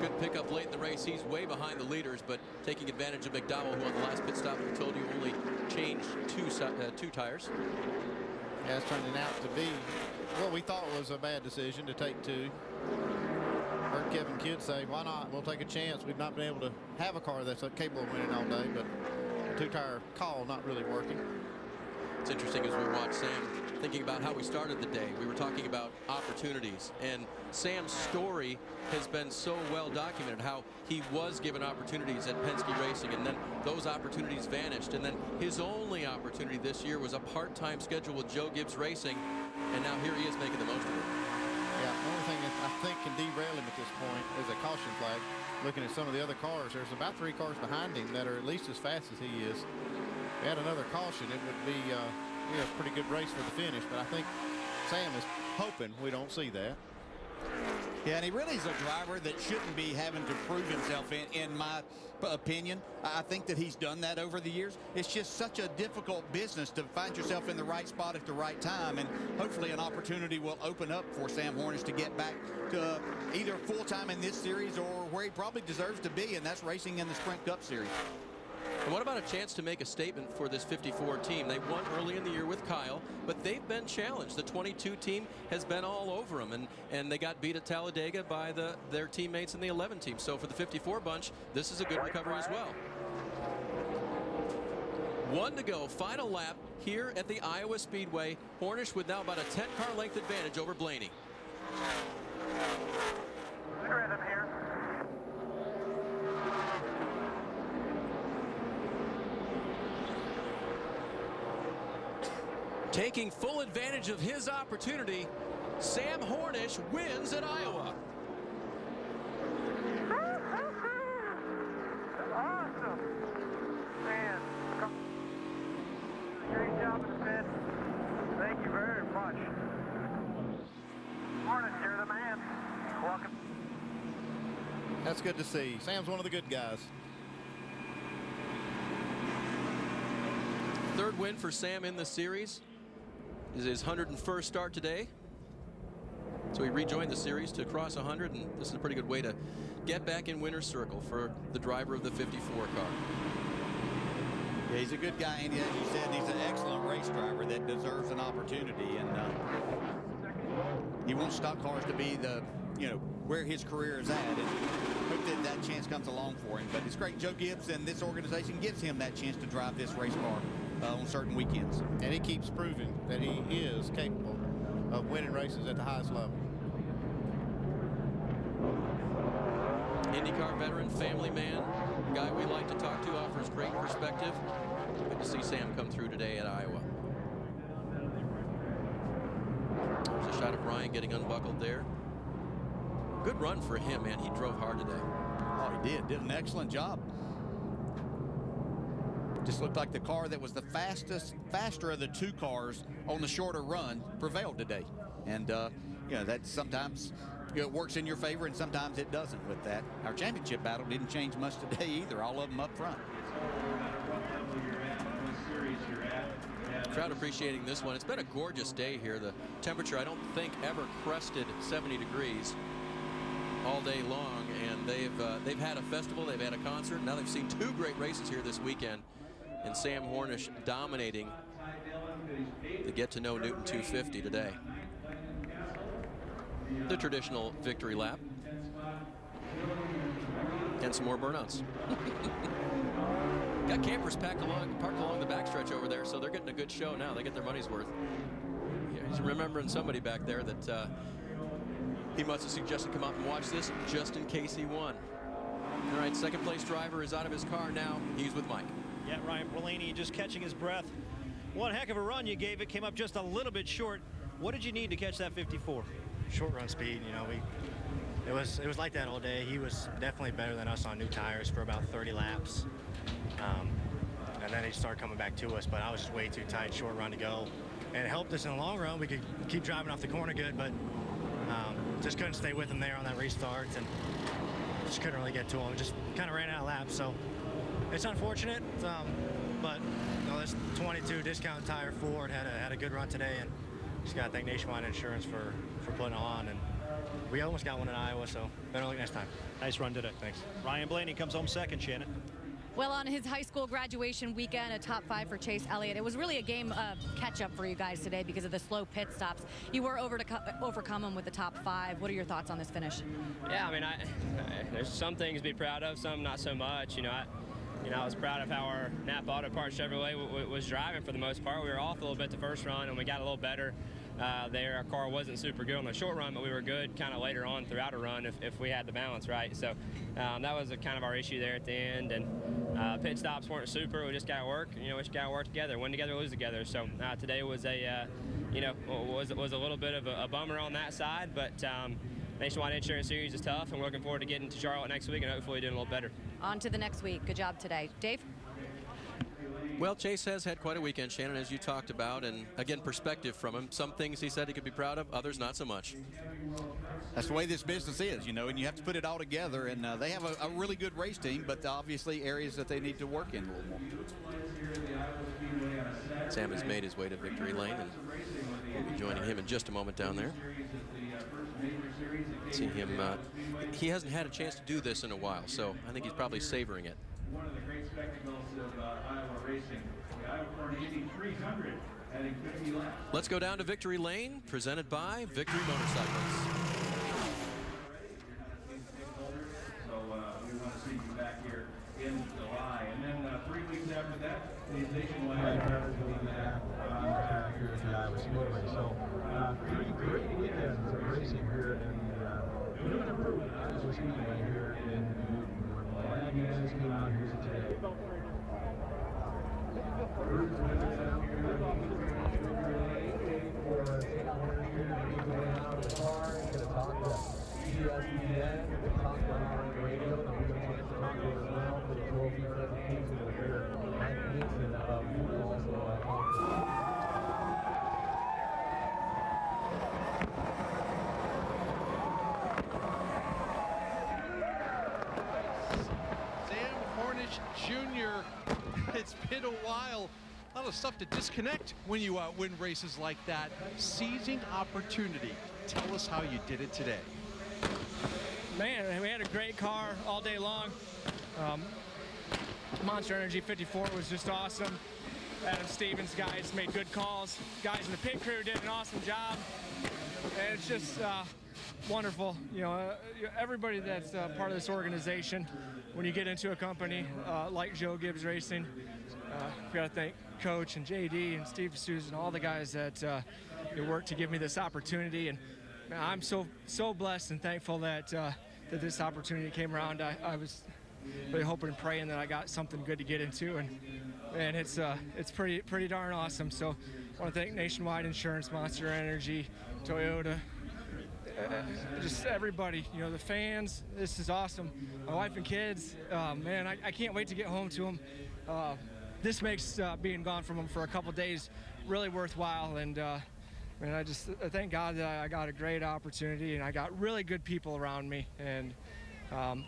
Good pickup late in the race. He's way behind the leaders, but taking advantage of McDowell, who on the last pit stop we told you only changed two tires. Yeah, it's turning out to be what we thought was a bad decision to take 2. Heard Kevin Kidd say, why not? We'll take a chance. We've not been able to have a car that's capable of winning all day, but a 2-tire call not really working. It's interesting as we watch Sam thinking about how we started the day. We were talking about opportunities, and Sam's story has been so well documented, how he was given opportunities at Penske Racing, and then those opportunities vanished, and then his only opportunity this year was a part-time schedule with Joe Gibbs Racing, and now here he is making the most of it. Yeah, the only thing that I think can derail him at this point is a caution flag. Looking at some of the other cars, there's about 3 cars behind him that are at least as fast as he is. If we had another caution, it would be a pretty good race for the finish, but I think Sam is hoping we don't see that. Yeah, and he really is a driver that shouldn't be having to prove himself in my opinion. I think that he's done that over the years. It's just such a difficult business to find yourself in the right spot at the right time, and hopefully an opportunity will open up for Sam Hornish to get back to either full-time in this series or where he probably deserves to be, and that's racing in the Sprint Cup Series. And what about a chance to make a statement for this 54 team? They won early in the year with Kyle, but they've been challenged. The 22 team has been all over them, and they got beat at Talladega by their teammates in the 11 team. So for the 54 bunch, this is a good recovery as well. 1 to go, final lap here at the Iowa Speedway. Hornish with now about a 10-car length advantage over Blaney. Good rhythm here. Taking full advantage of his opportunity, Sam Hornish wins at Iowa. Awesome. Man, great job in the pit. Thank you very much. Morning, you're the man. Welcome. That's good to see. Sam's one of the good guys. 3rd win for Sam in the series. Is his 101st start today. So he rejoined the series to cross 100, and this is a pretty good way to get back in winner's circle for the driver of the 54 car. Yeah, he's a good guy, and as you said, he's an excellent race driver that deserves an opportunity. And he wants stock cars to be the, where his career is at, and hope that chance comes along for him. But it's great Joe Gibbs and this organization gives him that chance to drive this race car on certain weekends. And he keeps proving that he is capable of winning races at the highest level. IndyCar veteran, family man, guy we like to talk to, offers great perspective. Good to see Sam come through today at Iowa. There's a shot of Ryan getting unbuckled there. Good run for him, man. He drove hard today. Oh, he did an excellent job. Just looked like the car that was the faster of the two cars on the shorter run prevailed today. And that sometimes it works in your favor and sometimes it doesn't with that. Our championship battle didn't change much today either, all of them up front. Crowd appreciating this one. It's been a gorgeous day here. The temperature, I don't think, ever crested 70 degrees all day long, and they've had a festival, they've had a concert. Now they've seen two great races here this weekend, and Sam Hornish dominating the Get to Know Newton 250 today. The traditional victory lap. And some more burnouts. Got campers parked along the backstretch over there, so they're getting a good show now. They get their money's worth. Yeah, he's remembering somebody back there that he must have suggested come out and watch this just in case he won. All right, second place driver is out of his car now. He's with Mike. Yeah, Ryan Blaney just catching his breath. One heck of a run you gave it. Came up just a little bit short. What did you need to catch that 54? Short run speed. It was like that all day. He was definitely better than us on new tires for about 30 laps. And then he started coming back to us, but I was just way too tight, short run to go. And it helped us in the long run. We could keep driving off the corner good, but just couldn't stay with him there on that restart, and just couldn't really get to him. Just kind of ran out of laps, so it's unfortunate. But this 22 discount tire Ford had a good run today, and just got to thank Nationwide Insurance for putting it on. And we almost got one in Iowa, so better luck next time. Nice run today. Thanks. Ryan Blaney comes home second, Shannon. Well, on his high school graduation weekend, a top 5 for Chase Elliott. It was really a game of catch-up for you guys today because of the slow pit stops. You were overcome them with the top 5. What are your thoughts on this finish? Yeah, there's some things to be proud of, some not so much. I was proud of how our Napa Auto Parts Chevrolet was driving for the most part. We were off a little bit the first run, and we got a little better there. Our car wasn't super good on the short run, but we were good kind of later on throughout a run if we had the balance right. So that was kind of our issue there at the end. And pit stops weren't super. We just got to work. We just got to work together, win together, lose together. So today was was a little bit of a bummer on that side, but Nationwide Insurance Series is tough, and we're looking forward to getting to Charlotte next week and hopefully doing a little better. On to the next week. Good job today. Dave? Well, Chase has had quite a weekend, Shannon, as you talked about, and again, perspective from him. Some things he said he could be proud of, others not so much. That's the way this business is, and you have to put it all together, and they have a really good race team, but obviously areas that they need to work in a little more. Sam has made his way to victory lane, and we'll be joining him in just a moment down there. See him, he hasn't had a chance to do this in a while, so I think he's probably savoring it. One of the great spectacles of Iowa racing, the Iowa Corn Indy 300, heading 50 laps. Let's go down to victory lane, presented by Victory Motorcycles. So we want to see you back here in July, and then 3 weeks after that, the Nationwide drivers will be back here at the Iowa Speedway. So 3 great weekends of racing here in the new and improved Iowa Speedway here in NNS came out here today. Jr. It's been a while. A lot of stuff to disconnect when you win races like that. Seizing opportunity. Tell us how you did it today. Man, we had a great car all day long. Monster Energy 54 was just awesome. Adam Stevens guys made good calls. Guys in the pit crew did an awesome job. And it's just wonderful. You know, everybody that's part of this organization, when you get into a company like Joe Gibbs Racing, I've got to thank Coach and JD and Steve Susan, all the guys that worked to give me this opportunity. And man, I'm so blessed and thankful that that this opportunity came around. I was really hoping and praying that I got something good to get into, and it's pretty darn awesome. So I want to thank Nationwide Insurance, Monster Energy, Toyota, just everybody, you know, the fans. This is awesome. My wife and kids, man, I can't wait to get home to them. This makes being gone from them for a couple days really worthwhile, and man, I thank God that I got a great opportunity, and I got really good people around me, and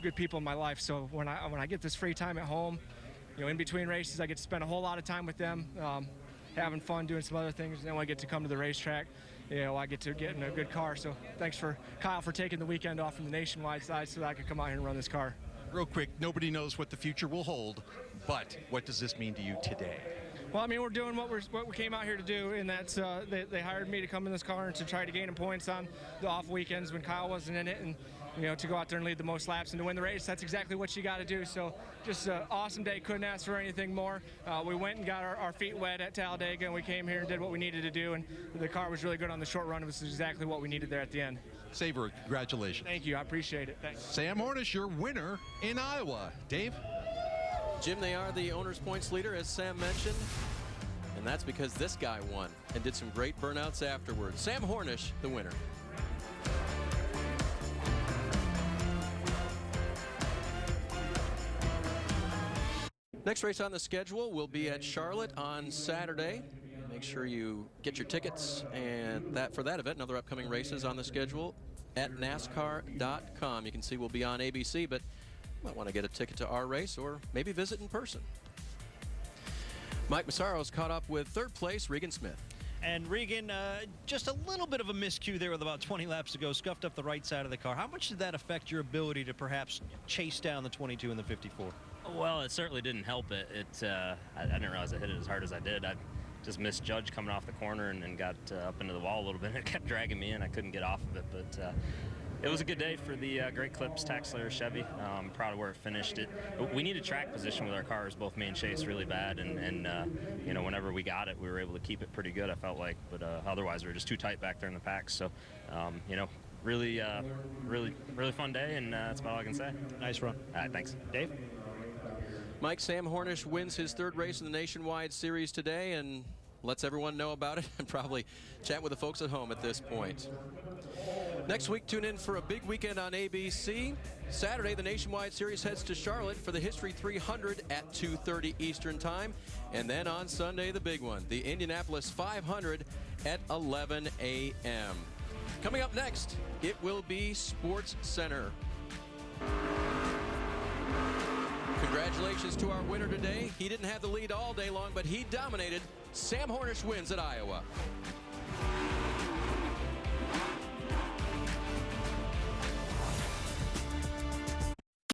good people in my life. So when I get this free time at home, you know, in between races, I get to spend a whole lot of time with them, having fun, doing some other things. And then when I get to come to the racetrack, you know, I get to get in a good car. So thanks for Kyle for taking the weekend off from the Nationwide side so that I could come out here and run this car. Real quick, nobody knows what the future will hold, but what does this mean to you today? Well, I mean, we're doing what we came out here to do, and that's they hired me to come in this car and to try to gain them points on the off weekends when Kyle wasn't in it, and you know, to go out there and lead the most laps and to win the race. That's exactly what you got to do. So just an awesome day. Couldn't ask for anything more. We went and got our feet wet at Talladega, and we came here and did what we needed to do, and the car was really good on the short run. It was exactly what we needed there at the end. Saver, congratulations. Thank you. I appreciate it. Thanks. Sam Hornish, your winner in Iowa. Dave? Jim, they are the owner's points leader, as Sam mentioned. And that's because this guy won and did some great burnouts afterwards. Sam Hornish, the winner. Next race on the schedule will be at Charlotte on Saturday. Make sure you get your tickets and for that event and other upcoming races on the schedule at NASCAR.com. You can see we'll be on ABC, but you might want to get a ticket to our race or maybe visit in person. Mike Massaro's caught up with third place, Regan Smith. And Regan, just a little bit of a miscue there with about 20 laps to go, scuffed up the right side of the car. How much did that affect your ability to perhaps chase down the 22 and the 54? Well, it certainly didn't help it. I didn't realize I hit it as hard as I did. I just misjudged coming off the corner and got up into the wall a little bit. It kept dragging me in. I couldn't get off of it, but it was a good day for the Great Clips Taxslayer Chevy. I'm proud of where it finished. We needed track position with our cars, both me and Chase, really bad, and you know, whenever we got it, we were able to keep it pretty good, I felt like, but otherwise we were just too tight back there in the pack. So, you know, really fun day, and that's about all I can say. Nice run. All right, thanks. Dave? Mike, Sam Hornish wins his third race in the Nationwide Series today and lets everyone know about it and probably chat with the folks at home at this point. Next week, tune in for a big weekend on ABC. Saturday, the Nationwide Series heads to Charlotte for the History 300 at 2:30 Eastern Time. And then on Sunday, the big one, the Indianapolis 500 at 11 a.m. Coming up next, it will be Sports Center. Congratulations to our winner today. He didn't have the lead all day long, but he dominated. Sam Hornish wins at Iowa.